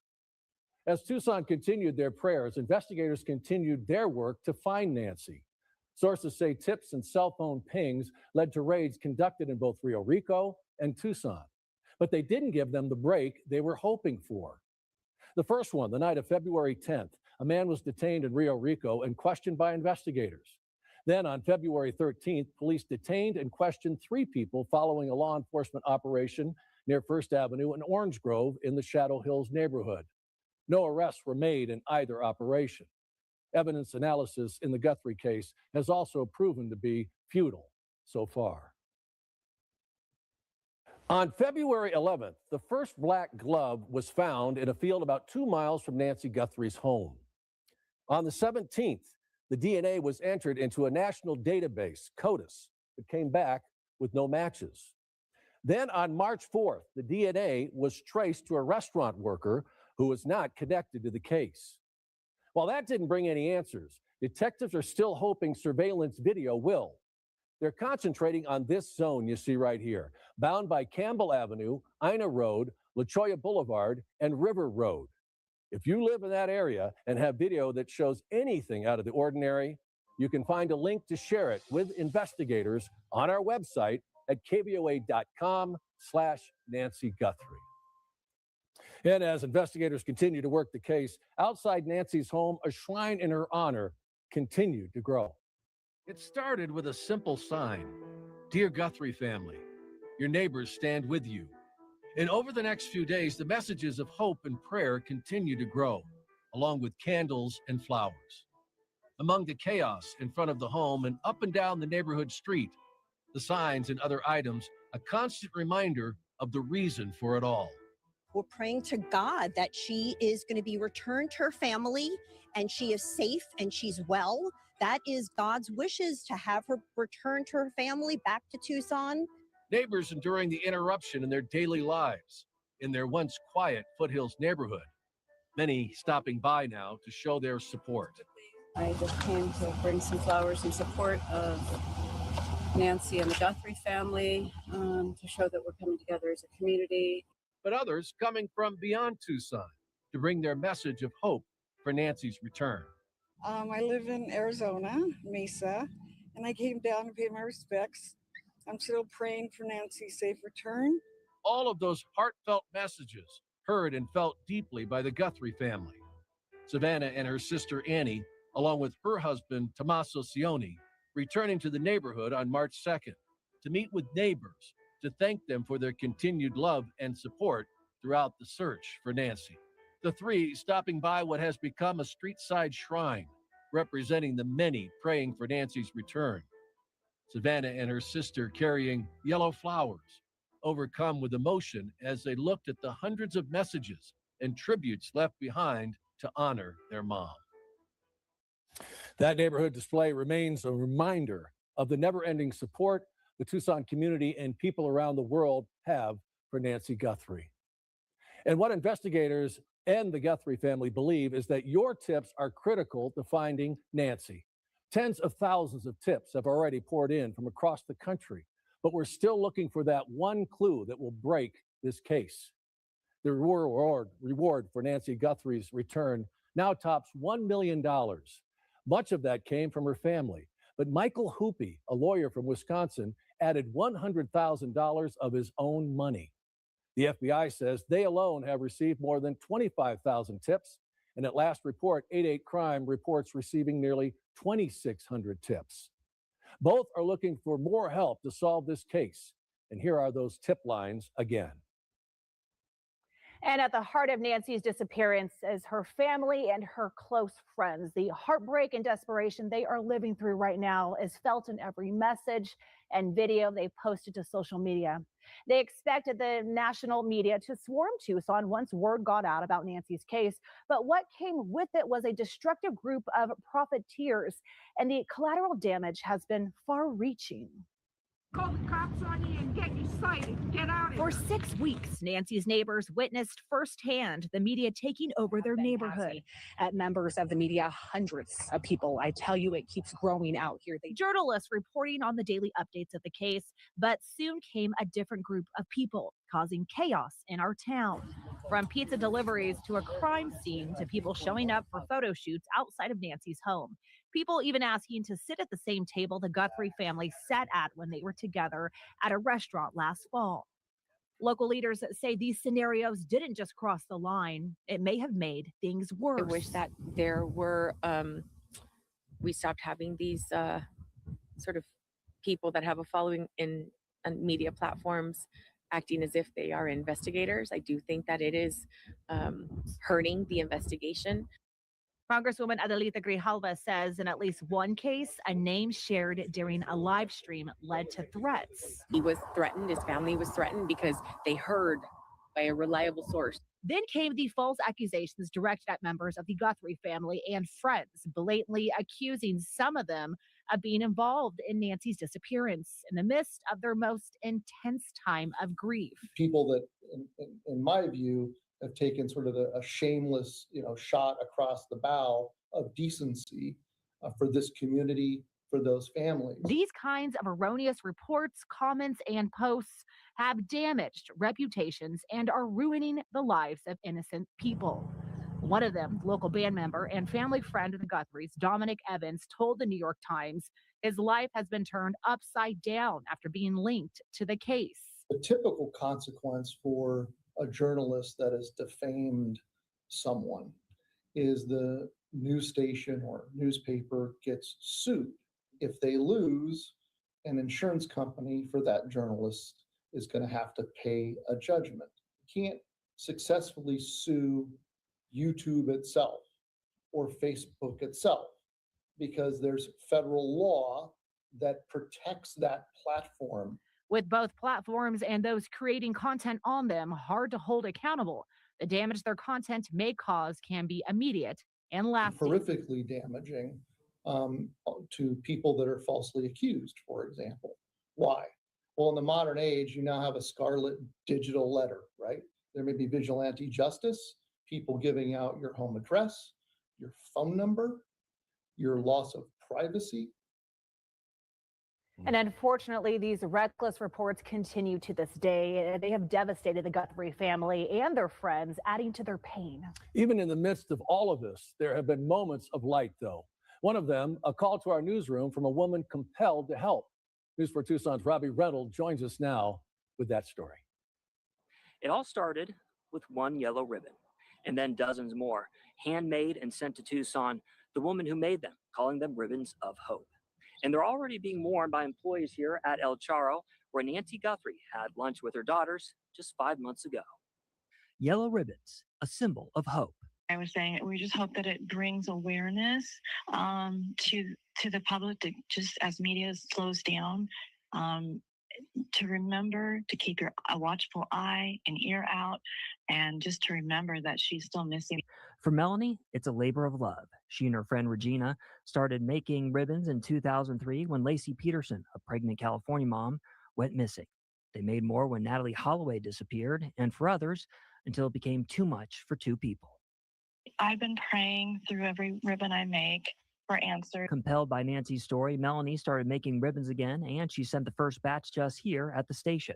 [SPEAKER 15] As Tucson continued their prayers, investigators continued their work to find Nancy. Sources say tips and cell phone pings led to raids conducted in both Rio Rico and Tucson. But they didn't give them the break they were hoping for. The first one, the night of February 10th, a man was detained in Rio Rico and questioned by investigators. Then on February 13th, police detained and questioned 3 people following a law enforcement operation near First Avenue and Orange Grove in the Shadow Hills neighborhood. No arrests were made in either operation. Evidence analysis in the Guthrie case has also proven to be futile so far. On February 11th, the first black glove was found in a field about 2 miles from Nancy Guthrie's home. On the 17th, the DNA was entered into a national database, CODIS, that came back with no matches. Then on March 4th, the DNA was traced to a restaurant worker who was not connected to the case. While that didn't bring any answers, detectives are still hoping surveillance video will. They're concentrating on this zone you see right here, bound by Campbell Avenue, Ina Road, La Cholla Boulevard, and River Road. If you live in that area and have video that shows anything out of the ordinary, you can find a link to share it with investigators on our website at kvoa.com/Nancy Guthrie. And as investigators continue to work the case, outside Nancy's home, a shrine in her honor continued to grow. It started with a simple sign, "Dear Guthrie family, your neighbors stand with you." And over the next few days, the messages of hope and prayer continue to grow, along with candles and flowers. Among the chaos in front of the home and up and down the neighborhood street, the signs and other items, a constant reminder of the reason for it all.
[SPEAKER 5] We're praying to God that she is going to be returned to her family and she is safe and she's well. That is God's wishes, to have her return to her family back to Tucson.
[SPEAKER 15] Neighbors enduring the interruption in their daily lives in their once quiet Foothills neighborhood. Many stopping by now to show their support.
[SPEAKER 25] I just came to bring some flowers in support of Nancy and the Guthrie family, to show that we're coming together as a community.
[SPEAKER 15] But others coming from beyond Tucson to bring their message of hope for Nancy's return.
[SPEAKER 7] I live in Arizona, Mesa, and I came down to pay my respects. I'm still praying for Nancy's safe return.
[SPEAKER 15] All of those heartfelt messages heard and felt deeply by the Guthrie family. Savannah and her sister Annie, along with her husband Tommaso Sioni, returning to the neighborhood on March 2nd to meet with neighbors, to thank them for their continued love and support throughout the search for Nancy. The 3 stopping by what has become a street-side shrine, representing the many praying for Nancy's return. Savannah and her sister carrying yellow flowers, overcome with emotion as they looked at the hundreds of messages and tributes left behind to honor their mom. That neighborhood display remains a reminder of the never-ending support the Tucson community and people around the world have for Nancy Guthrie. And what investigators and the Guthrie family believe is that your tips are critical to finding Nancy. Tens of thousands of tips have already poured in from across the country, but we're still looking for that one clue that will break this case. The reward for Nancy Guthrie's return now tops $1 million. Much of that came from her family, but Michael Hoopy, a lawyer from Wisconsin, added $100,000 of his own money. The FBI says they alone have received more than 25,000 tips, and at last report, 88 Crime reports receiving nearly 2,600 tips. Both are looking for more help to solve this case, and here are those tip lines again.
[SPEAKER 13] And at the heart of Nancy's disappearance is her family and her close friends. The heartbreak and desperation they are living through right now is felt in every message and video they posted to social media. They expected the national media to swarm Tucson once word got out about Nancy's case, but what came with it was a destructive group of profiteers, and the collateral damage has been far-reaching.
[SPEAKER 1] Call the cops on you and get you cited. Get out of here.
[SPEAKER 13] For 6 weeks, Nancy's neighbors witnessed firsthand the media taking over their neighborhood.
[SPEAKER 21] At members of the media, hundreds of people. I tell you, it keeps growing out here.
[SPEAKER 13] Journalists reporting on the daily updates of the case, but soon came a different group of people causing chaos in our town. From pizza deliveries to a crime scene to people showing up for photo shoots outside of Nancy's home. People even asking to sit at the same table the Guthrie family sat at when they were together at a restaurant last fall. Local leaders say these scenarios didn't just cross the line, it may have made things worse.
[SPEAKER 4] I wish that there were, we stopped having these sort of people that have a following in media platforms acting as if they are investigators. I do think that it is hurting the investigation.
[SPEAKER 13] Congresswoman Adelita Grijalva says in at least one case, a name shared during a live stream led to threats.
[SPEAKER 4] He was threatened, his family was threatened because they heard by a reliable source.
[SPEAKER 13] Then came the false accusations directed at members of the Guthrie family and friends, blatantly accusing some of them of being involved in Nancy's disappearance in the midst of their most intense time of grief.
[SPEAKER 24] People that, in my view, have taken sort of a shameless, shot across the bow of decency for this community, for those families.
[SPEAKER 13] These kinds of erroneous reports, comments, and posts have damaged reputations and are ruining the lives of innocent people. One of them, local band member and family friend of the Guthries, Dominic Evans, told the New York Times his life has been turned upside down after being linked to the case.
[SPEAKER 24] The typical consequence for a journalist that has defamed someone is the news station or newspaper gets sued. If they lose, an insurance company for that journalist is going to have to pay a judgment. You can't successfully sue YouTube itself or Facebook itself because there's federal law that protects that platform.
[SPEAKER 13] With both platforms and those creating content on them hard to hold accountable, the damage their content may cause can be immediate and lasting.
[SPEAKER 24] Horrifically damaging to people that are falsely accused, for example. Why? Well, in the modern age, you now have a scarlet digital letter, right? There may be vigilante justice, people giving out your home address, your phone number, your loss of privacy.
[SPEAKER 13] And unfortunately, these reckless reports continue to this day. They have devastated the Guthrie family and their friends, adding to their pain.
[SPEAKER 15] Even in the midst of all of this, there have been moments of light, though. One of them, a call to our newsroom from a woman compelled to help. News 4 Tucson's Robbie Reynolds joins us now with that story.
[SPEAKER 8] It all started with one yellow ribbon, and then dozens more, handmade and sent to Tucson, the woman who made them, calling them ribbons of hope. And they're already being worn by employees here at El Charro, where Nancy Guthrie had lunch with her daughters just 5 months ago. Yellow ribbons, a symbol of hope.
[SPEAKER 9] I was saying we just hope that it brings awareness to the public, to just as media slows down, to remember to keep a watchful eye and ear out, and just to remember that she's still missing.
[SPEAKER 8] For Melanie, it's a labor of love. She and her friend Regina started making ribbons in 2003 when Lacey Peterson, a pregnant California mom, went missing. They made more when Natalie Holloway disappeared, and for others, until it became too much for two people.
[SPEAKER 9] I've been praying through every ribbon I make for answers.
[SPEAKER 8] Compelled by Nancy's story, Melanie started making ribbons again, and she sent the first batch to us here at the station.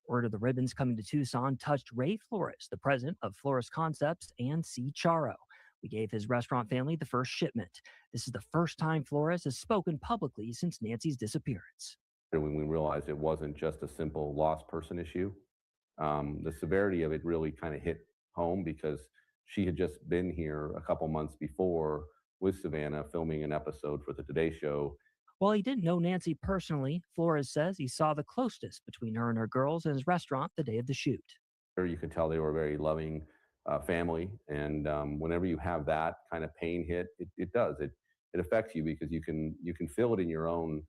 [SPEAKER 8] Word of the ribbons coming to Tucson touched Ray Flores, the president of Flores Concepts, and C. Charo. We gave his restaurant family the first shipment. This is the first time Flores has spoken publicly since Nancy's disappearance.
[SPEAKER 10] When we realized it wasn't just a simple lost person issue, the severity of it really kind of hit home because she had just been here a couple months before with Savannah filming an episode for the Today Show.
[SPEAKER 8] While he didn't know Nancy personally, Flores says he saw the closeness between her and her girls in his restaurant the day of the shoot.
[SPEAKER 10] You could tell they were a very loving family. And whenever you have that kind of pain hit, it does. It affects you because you can feel it in your own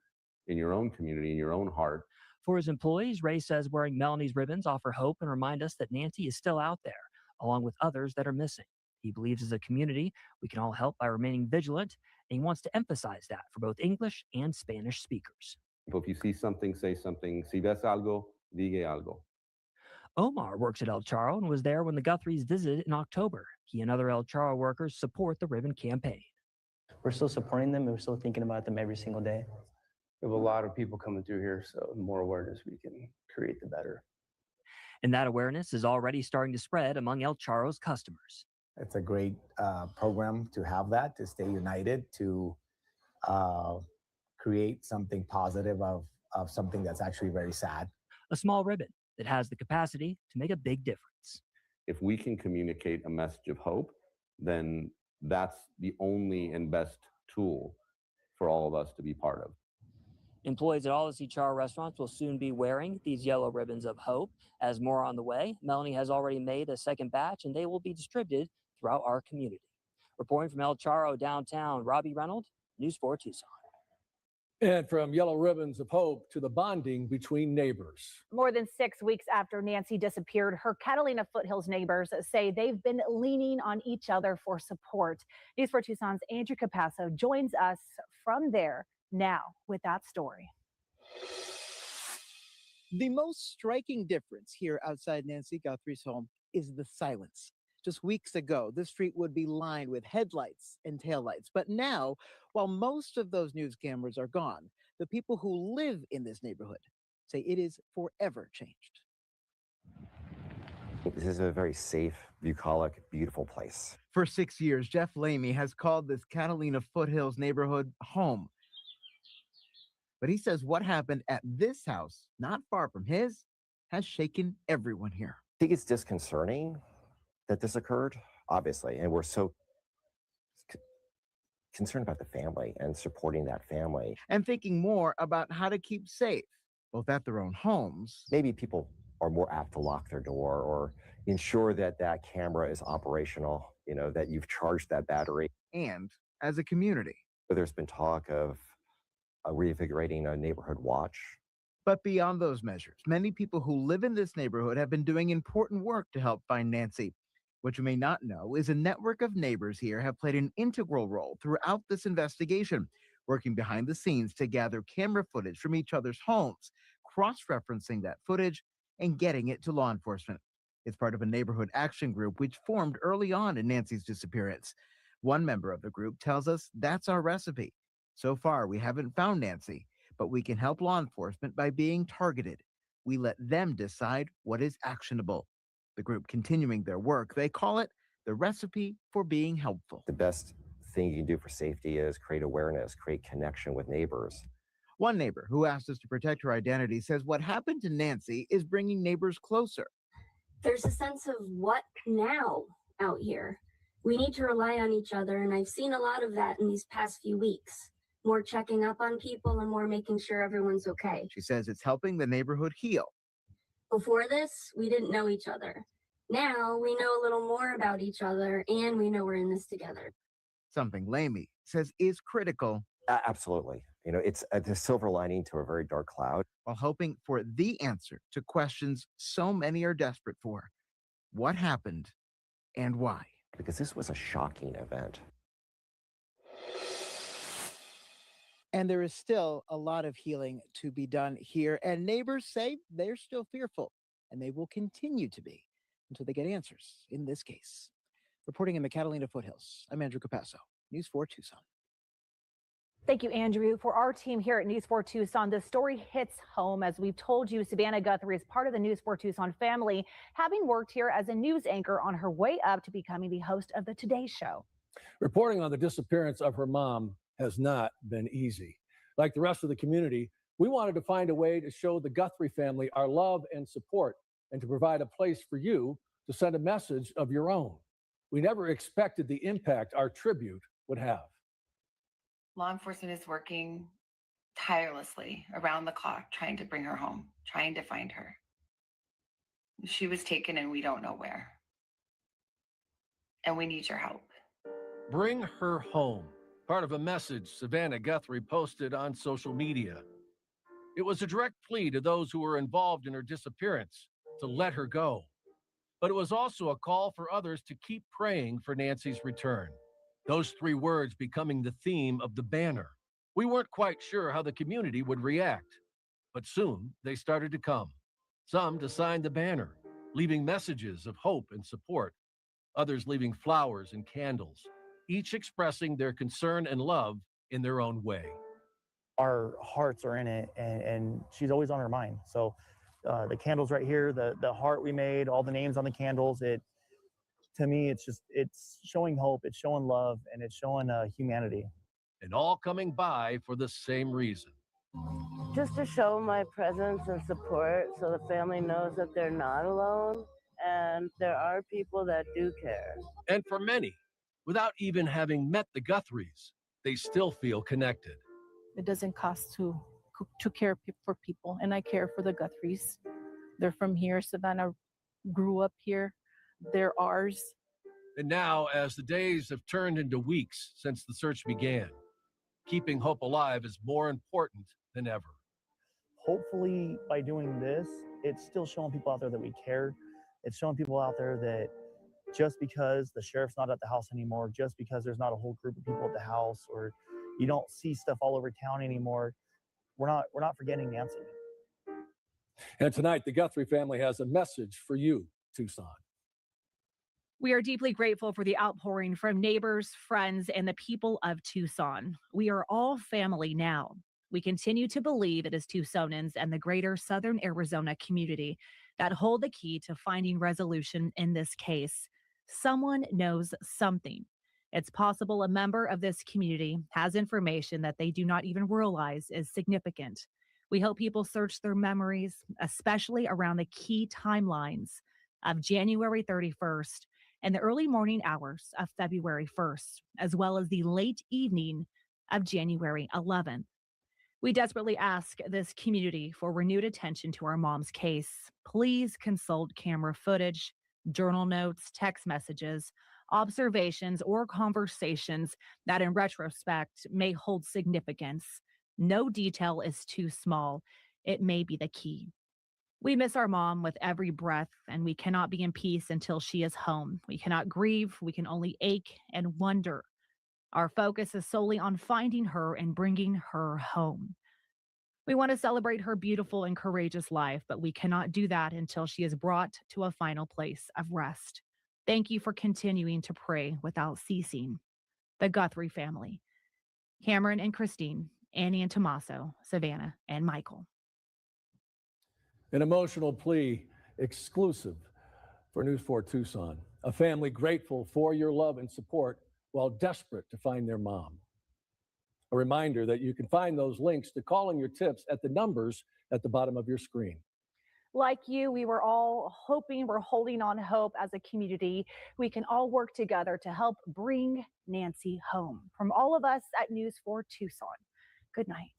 [SPEAKER 10] community, in your own heart.
[SPEAKER 8] For his employees, Ray says wearing Melanie's ribbons offer hope and remind us that Nancy is still out there, along with others that are missing. He believes as a community, we can all help by remaining vigilant, and he wants to emphasize that for both English and Spanish speakers.
[SPEAKER 10] If you see something, say something. Si ves algo, diga algo.
[SPEAKER 8] Omar works at El Charro and was there when the Guthries visited in October. He and other El Charro workers support the ribbon campaign.
[SPEAKER 3] We're still supporting them and we're still thinking about them every single day. We have a lot of people coming through here, so the more awareness we can create, the better.
[SPEAKER 8] And that awareness is already starting to spread among El Charro's customers.
[SPEAKER 11] It's a great program to have that, to stay united, to create something positive of something that's actually very sad.
[SPEAKER 8] A small ribbon that has the capacity to make a big difference.
[SPEAKER 10] If we can communicate a message of hope, then that's the only and best tool for all of us to be part of.
[SPEAKER 8] Employees at all the Charro restaurants will soon be wearing these yellow ribbons of hope. As more on the way, Melanie has already made a second batch and they will be distributed throughout our community. Reporting from El Charro downtown, Robbie Reynolds, News 4 Tucson.
[SPEAKER 15] And from yellow ribbons of hope to the bonding between neighbors.
[SPEAKER 13] More than 6 weeks after Nancy disappeared, her Catalina Foothills neighbors say they've been leaning on each other for support. News 4 Tucson's Andrew Capasso joins us from there now with that story.
[SPEAKER 6] The most striking difference here outside Nancy Guthrie's home is the silence. Just weeks ago, the street would be lined with headlights and taillights. But now, while most of those news cameras are gone, the people who live in this neighborhood say it is forever changed.
[SPEAKER 12] This is a very safe, bucolic, beautiful place.
[SPEAKER 6] For 6 years, Jeff Lamy has called this Catalina Foothills neighborhood home. But he says what happened at this house, not far from his, has shaken everyone here.
[SPEAKER 12] I think it's disconcerting that this occurred, obviously, and we're so concerned about the family and supporting that family.
[SPEAKER 6] And thinking more about how to keep safe, both at their own homes.
[SPEAKER 12] Maybe people are more apt to lock their door or ensure that that camera is operational, that you've charged that battery.
[SPEAKER 6] And as a community.
[SPEAKER 12] There's been talk of reinvigorating a neighborhood watch.
[SPEAKER 6] But beyond those measures, many people who live in this neighborhood have been doing important work to help find Nancy. What you may not know is a network of neighbors here have played an integral role throughout this investigation, working behind the scenes to gather camera footage from each other's homes, cross-referencing that footage and getting it to law enforcement. It's part of a neighborhood action group which formed early on in Nancy's disappearance. One member of the group tells us that's our recipe. So far, we haven't found Nancy, but we can help law enforcement by being targeted. We let them decide what is actionable. The group continuing their work, they call it the recipe for being helpful.
[SPEAKER 12] The best thing you can do for safety is create awareness, create connection with neighbors.
[SPEAKER 6] One neighbor who asked us to protect her identity says what happened to Nancy is bringing neighbors closer.
[SPEAKER 14] There's a sense of what now out here. We need to rely on each other, and I've seen a lot of that in these past few weeks. More checking up on people and more making sure everyone's okay.
[SPEAKER 6] She says it's helping the neighborhood heal.
[SPEAKER 14] Before this, we didn't know each other. Now we know a little more about each other and we know we're in this together.
[SPEAKER 6] Something Lamy says is critical.
[SPEAKER 12] Absolutely. It's a silver lining to a very dark cloud.
[SPEAKER 6] While hoping for the answer to questions so many are desperate for. What happened and why?
[SPEAKER 12] Because this was a shocking event.
[SPEAKER 6] And there is still a lot of healing to be done here. And neighbors say they're still fearful, and they will continue to be until they get answers in this case. Reporting in the Catalina Foothills, I'm Andrew Capasso, News 4 Tucson.
[SPEAKER 13] Thank you, Andrew. For our team here at News 4 Tucson, the story hits home. As we've told you, Savannah Guthrie is part of the News 4 Tucson family, having worked here as a news anchor on her way up to becoming the host of the Today Show.
[SPEAKER 15] Reporting on the disappearance of her mom has not been easy. Like the rest of the community, we wanted to find a way to show the Guthrie family our love and support and to provide a place for you to send a message of your own. We never expected the impact our tribute would have.
[SPEAKER 16] Law enforcement is working tirelessly around the clock, trying to bring her home, trying to find her. She was taken and we don't know where. And we need your help.
[SPEAKER 15] Bring her home. Part of a message Savannah Guthrie posted on social media. It was a direct plea to those who were involved in her disappearance to let her go. But it was also a call for others to keep praying for Nancy's return. Those 3 words becoming the theme of the banner. We weren't quite sure how the community would react, but soon they started to come. Some to sign the banner, leaving messages of hope and support. Others leaving flowers and candles, each expressing their concern and love in their own way.
[SPEAKER 17] Our hearts are in it, and she's always on her mind. So the candles right here, the heart we made, all the names on the candles, to me, it's showing hope, it's showing love, and it's showing humanity.
[SPEAKER 15] And all coming by for the same reason.
[SPEAKER 18] Just to show my presence and support so the family knows that they're not alone and there are people that do care.
[SPEAKER 15] And for many, without even having met the Guthries, they still feel connected.
[SPEAKER 19] It doesn't cost to care for people, and I care for the Guthries. They're from here. Savannah grew up here. They're ours.
[SPEAKER 15] And now, as the days have turned into weeks since the search began, keeping hope alive is more important than ever.
[SPEAKER 17] Hopefully, by doing this, it's still showing people out there that we care. It's showing people out there that just because the sheriff's not at the house anymore, just because there's not a whole group of people at the house, or you don't see stuff all over town anymore, we're not forgetting Nancy.
[SPEAKER 15] And tonight, the Guthrie family has a message for you, Tucson.
[SPEAKER 20] We are deeply grateful for the outpouring from neighbors, friends, and the people of Tucson. We are all family now. We continue to believe it is Tucsonans and the greater Southern Arizona community that hold the key to finding resolution in this case. Someone knows something. It's possible a member of this community has information that they do not even realize is significant. We hope people search their memories, especially around the key timelines of January 31st and the early morning hours of February 1st, as well as the late evening of January 11th. We desperately ask this community for renewed attention to our mom's case. Please consult camera footage, journal notes, text messages, observations, or conversations that in retrospect may hold significance. No detail is too small. It may be the key. We miss our mom with every breath, and we cannot be in peace until she is home. We cannot grieve. We can only ache and wonder. Our focus is solely on finding her and bringing her home. We want to celebrate her beautiful and courageous life, but we cannot do that until she is brought to a final place of rest. Thank you for continuing to pray without ceasing. The Guthrie family. Cameron and Christine, Annie and Tommaso, Savannah and Michael.
[SPEAKER 15] An emotional plea exclusive for News 4 Tucson. A family grateful for your love and support while desperate to find their mom. A reminder that you can find those links to call in your tips at the numbers at the bottom of your screen.
[SPEAKER 13] Like you, we were all hoping, we're holding on hope as a community. We can all work together to help bring Nancy home. From all of us at News 4 Tucson, good night.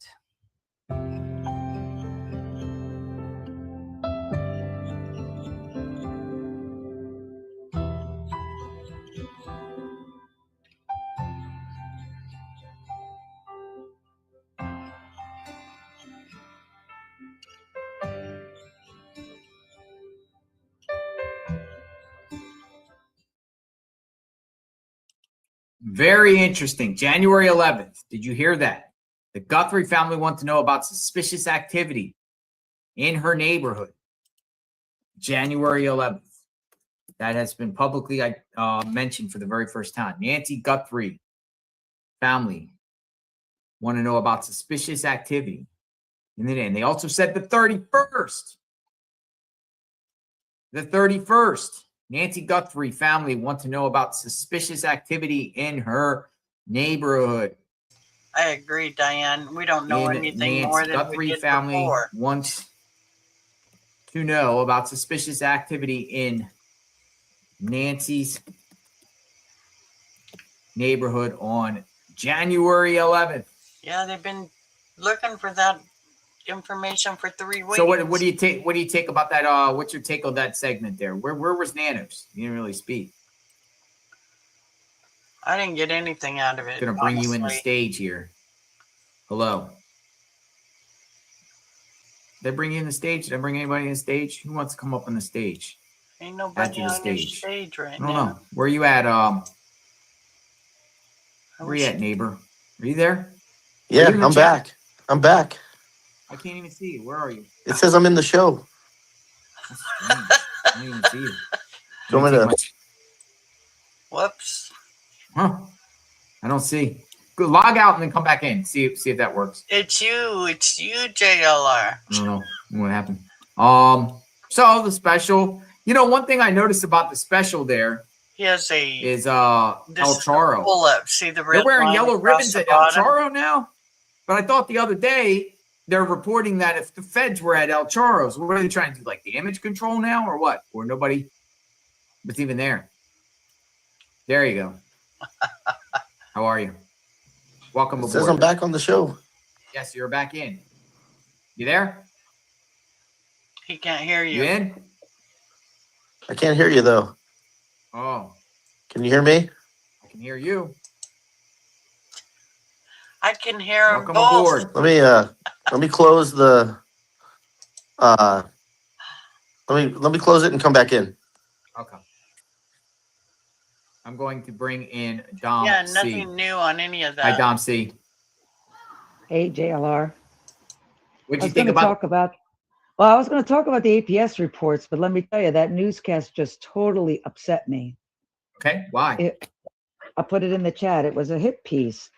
[SPEAKER 22] Very interesting. January 11th. Did you hear that? The Guthrie family want to know about suspicious activity in her neighborhood. January 11th. That has been publicly mentioned for the very first time. Nancy Guthrie family want to know about suspicious activity in the day. And they also said the 31st. The 31st. Nancy Guthrie family want to know about suspicious activity in her neighborhood.
[SPEAKER 23] I agree, Diane. We don't know anything more than
[SPEAKER 22] Guthrie
[SPEAKER 23] we did
[SPEAKER 22] family
[SPEAKER 23] before.
[SPEAKER 22] wants to know about suspicious activity in Nancy's neighborhood on January 11th.
[SPEAKER 23] Yeah, they've been looking for that information for 3 weeks.
[SPEAKER 22] So what do you take about that? What's your take on that segment there? Where was Nanos? You didn't really speak.
[SPEAKER 23] I didn't get anything out of it.
[SPEAKER 22] Gonna bring
[SPEAKER 23] honestly.
[SPEAKER 22] you in the stage here. Hello. Did I bring you in the stage? Did I bring anybody in the stage? Who wants to come up on the stage?
[SPEAKER 23] Ain't nobody
[SPEAKER 22] the
[SPEAKER 23] on
[SPEAKER 22] stage.
[SPEAKER 23] the stage right
[SPEAKER 22] I don't
[SPEAKER 23] now.
[SPEAKER 22] know. Where are you at? Where you at, neighbor? Are you there?
[SPEAKER 1] Yeah,
[SPEAKER 22] you in the
[SPEAKER 1] I'm
[SPEAKER 22] chat?
[SPEAKER 1] back. I'm back.
[SPEAKER 22] I can't even see you. Where are you?
[SPEAKER 1] It says I'm in the show.
[SPEAKER 22] That's strange. I don't even see you.
[SPEAKER 1] Do you want me to?
[SPEAKER 23] Whoops.
[SPEAKER 22] Huh? I don't see. Go log out and then come back in. See if that works.
[SPEAKER 23] It's you, JLR.
[SPEAKER 22] I don't know what happened. So the special. You know, one thing I noticed about the special there
[SPEAKER 23] He has
[SPEAKER 22] is El Charo.
[SPEAKER 23] Pull up. See the red
[SPEAKER 22] They're wearing
[SPEAKER 23] line
[SPEAKER 22] yellow
[SPEAKER 23] across
[SPEAKER 22] ribbons
[SPEAKER 23] the
[SPEAKER 22] at El
[SPEAKER 23] bottom?
[SPEAKER 22] Charo now. But I thought the other day they're reporting that if the feds were at El Charo's, what are they trying to do? Like damage control now or what? Or nobody was even there. There you go. How are you? Welcome
[SPEAKER 1] It
[SPEAKER 22] aboard.
[SPEAKER 1] says I'm back on the show.
[SPEAKER 22] Yes, you're back in. You there?
[SPEAKER 23] He can't hear you.
[SPEAKER 22] You in?
[SPEAKER 1] I can't hear you though.
[SPEAKER 22] Oh,
[SPEAKER 1] Can you hear me?
[SPEAKER 22] I can hear you.
[SPEAKER 23] I can hear him
[SPEAKER 22] Welcome
[SPEAKER 23] both.
[SPEAKER 22] aboard.
[SPEAKER 1] Let me close the let me close it and come back in.
[SPEAKER 22] Okay. I'm going to bring in Dom
[SPEAKER 23] Yeah,
[SPEAKER 22] C.
[SPEAKER 23] nothing new on any of that.
[SPEAKER 22] Hi, Dom C.
[SPEAKER 2] Hey, JLR.
[SPEAKER 22] What'd
[SPEAKER 2] I
[SPEAKER 22] you
[SPEAKER 2] was
[SPEAKER 22] think
[SPEAKER 2] gonna
[SPEAKER 22] about?
[SPEAKER 2] talk about? Well, I was going to talk about the APS reports, but let me tell you, that newscast just totally upset me.
[SPEAKER 22] Okay, why?
[SPEAKER 2] I put it in the chat. It was a hit piece.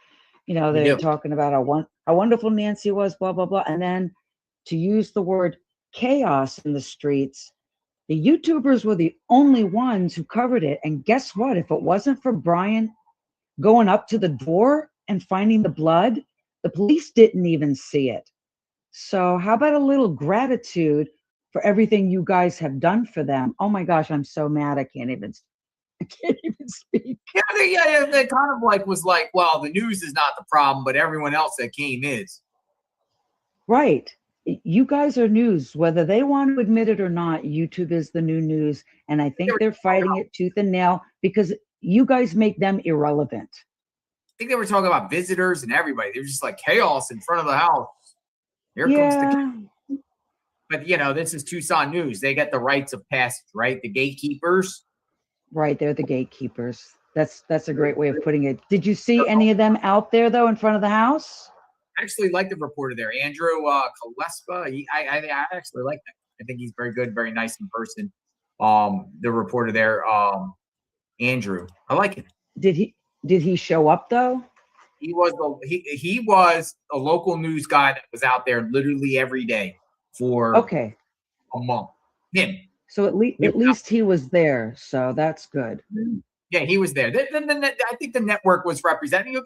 [SPEAKER 2] You know,
[SPEAKER 22] We
[SPEAKER 2] they're
[SPEAKER 22] do.
[SPEAKER 2] talking about how wonderful Nancy was, blah, blah, blah. And then to use the word chaos in the streets, the YouTubers were the only ones who covered it. And guess what? If it wasn't for Brian going up to the door and finding the blood, the police didn't even see it. So how about a little gratitude for everything you guys have done for them? Oh my gosh, I'm so mad. I can't even speak.
[SPEAKER 22] Yeah, they kind of like was like, well, the news is not the problem, but everyone else that came is.
[SPEAKER 2] Right. You guys are news, whether they want to admit it or not. YouTube is the new news. And I think they're fighting it tooth and nail because you guys make them irrelevant.
[SPEAKER 22] I think they were talking about visitors and everybody. They were just like chaos in front of the house. Here comes the. But you know, this is Tucson News. They get the rights of passage, right? The gatekeepers.
[SPEAKER 2] Right, they're the gatekeepers. That's a great way of putting it. Did you see any of them out there though in front of the house?
[SPEAKER 22] I actually like the reporter there, Andrew Kalespa. I actually like him. I think he's very good, very nice in person. The reporter there, Andrew. I like him.
[SPEAKER 2] Did he show up though?
[SPEAKER 22] He was a local news guy that was out there literally every day for
[SPEAKER 2] a
[SPEAKER 22] month. Him.
[SPEAKER 2] So at least he was there. So that's good.
[SPEAKER 22] Yeah, he was there. I think the network was representing.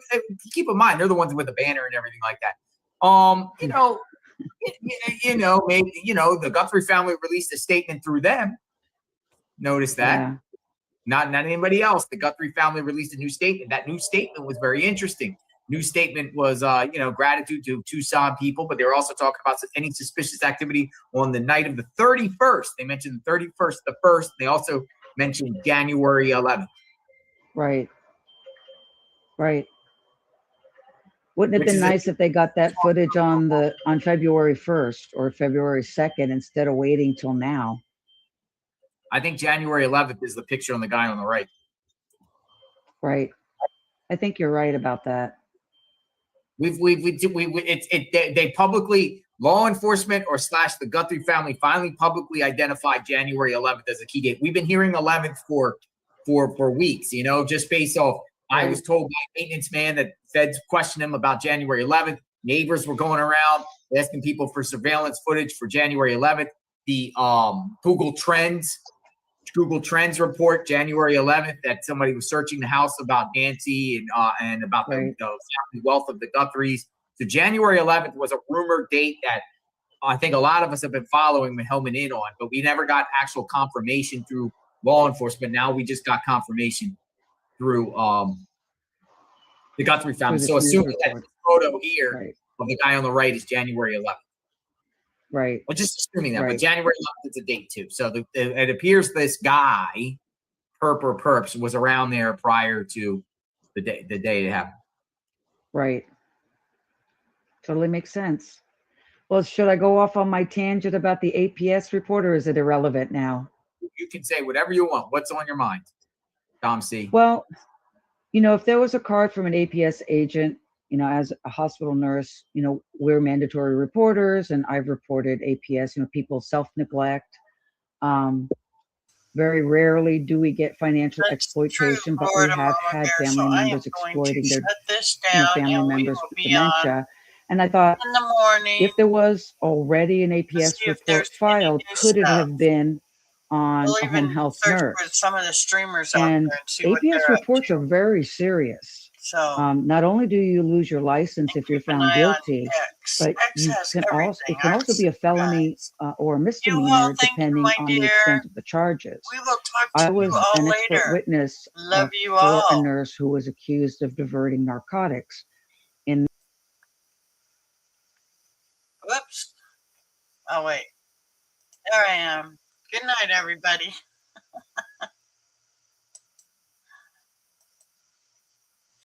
[SPEAKER 22] Keep in mind, they're the ones with the banner and everything like that. Maybe the Guthrie family released a statement through them. Notice that.
[SPEAKER 2] Yeah.
[SPEAKER 22] Not anybody else. The Guthrie family released a new statement. That new statement was very interesting. New statement was, gratitude to Tucson people, but they were also talking about any suspicious activity on the night of the 31st. They mentioned the 31st, the 1st. They also mentioned January 11th.
[SPEAKER 2] Right. Wouldn't it have been nice if they got that footage on February 1st or February 2nd instead of waiting till now?
[SPEAKER 22] I think January 11th is the picture on the guy on the right.
[SPEAKER 2] Right. I think you're right about that.
[SPEAKER 22] They publicly, law enforcement or / the Guthrie family finally publicly identified January 11th as a key date. We've been hearing 11th for weeks, just based off. I was told by a maintenance man that feds questioned him about January 11th. Neighbors were going around asking people for surveillance footage for January 11th. The Google Trends report January 11th that somebody was searching the house about Nancy and about the family wealth of the Guthries. So January 11th was a rumored date that I think a lot of us have been following and homing in on, but we never got actual confirmation through law enforcement. Now we just got confirmation through the Guthrie family. So assuming that this photo here of the guy on the right is January 11th.
[SPEAKER 2] Right.
[SPEAKER 22] Well, just assuming that, but
[SPEAKER 2] Right.
[SPEAKER 22] January 11th is a date too. So it appears this guy, Perps, was around there prior to the day it happened.
[SPEAKER 2] Right. Totally makes sense. Well, should I go off on my tangent about the APS report, or is it irrelevant now?
[SPEAKER 22] You can say whatever you want. What's on your mind, Tom C?
[SPEAKER 2] Well, if there was a card from an APS agent, as a hospital nurse, we're mandatory reporters, and I've reported APS, people self-neglect. Very rarely do we get financial exploitation, but we have had family members exploiting their family members with dementia. And I thought,
[SPEAKER 23] in the morning.
[SPEAKER 2] if there was already an APS report filed, could it have been on
[SPEAKER 23] We'll
[SPEAKER 2] a home
[SPEAKER 23] even
[SPEAKER 2] health
[SPEAKER 23] search
[SPEAKER 2] nurse?
[SPEAKER 23] with some of the streamers out there
[SPEAKER 2] And
[SPEAKER 23] and see what they're
[SPEAKER 2] APS
[SPEAKER 23] up
[SPEAKER 2] reports
[SPEAKER 23] to.
[SPEAKER 2] are very serious.
[SPEAKER 23] So
[SPEAKER 2] Not only do you lose your license if you're
[SPEAKER 23] keep an
[SPEAKER 2] found
[SPEAKER 23] eye on
[SPEAKER 2] guilty,
[SPEAKER 23] X.
[SPEAKER 2] but
[SPEAKER 23] X
[SPEAKER 2] you
[SPEAKER 23] has
[SPEAKER 2] can also
[SPEAKER 23] everything.
[SPEAKER 2] it can also be a felony or a misdemeanor
[SPEAKER 23] thank you,
[SPEAKER 2] depending
[SPEAKER 23] my
[SPEAKER 2] on the
[SPEAKER 23] dear.
[SPEAKER 2] extent of the charges.
[SPEAKER 23] We will talk
[SPEAKER 2] I
[SPEAKER 23] to you
[SPEAKER 2] was
[SPEAKER 23] all
[SPEAKER 2] an expert
[SPEAKER 23] later.
[SPEAKER 2] witness
[SPEAKER 23] Love you
[SPEAKER 2] for a
[SPEAKER 23] all.
[SPEAKER 2] nurse who was accused of diverting narcotics. In
[SPEAKER 23] Whoops. Oh, wait. There I am. Good night, everybody.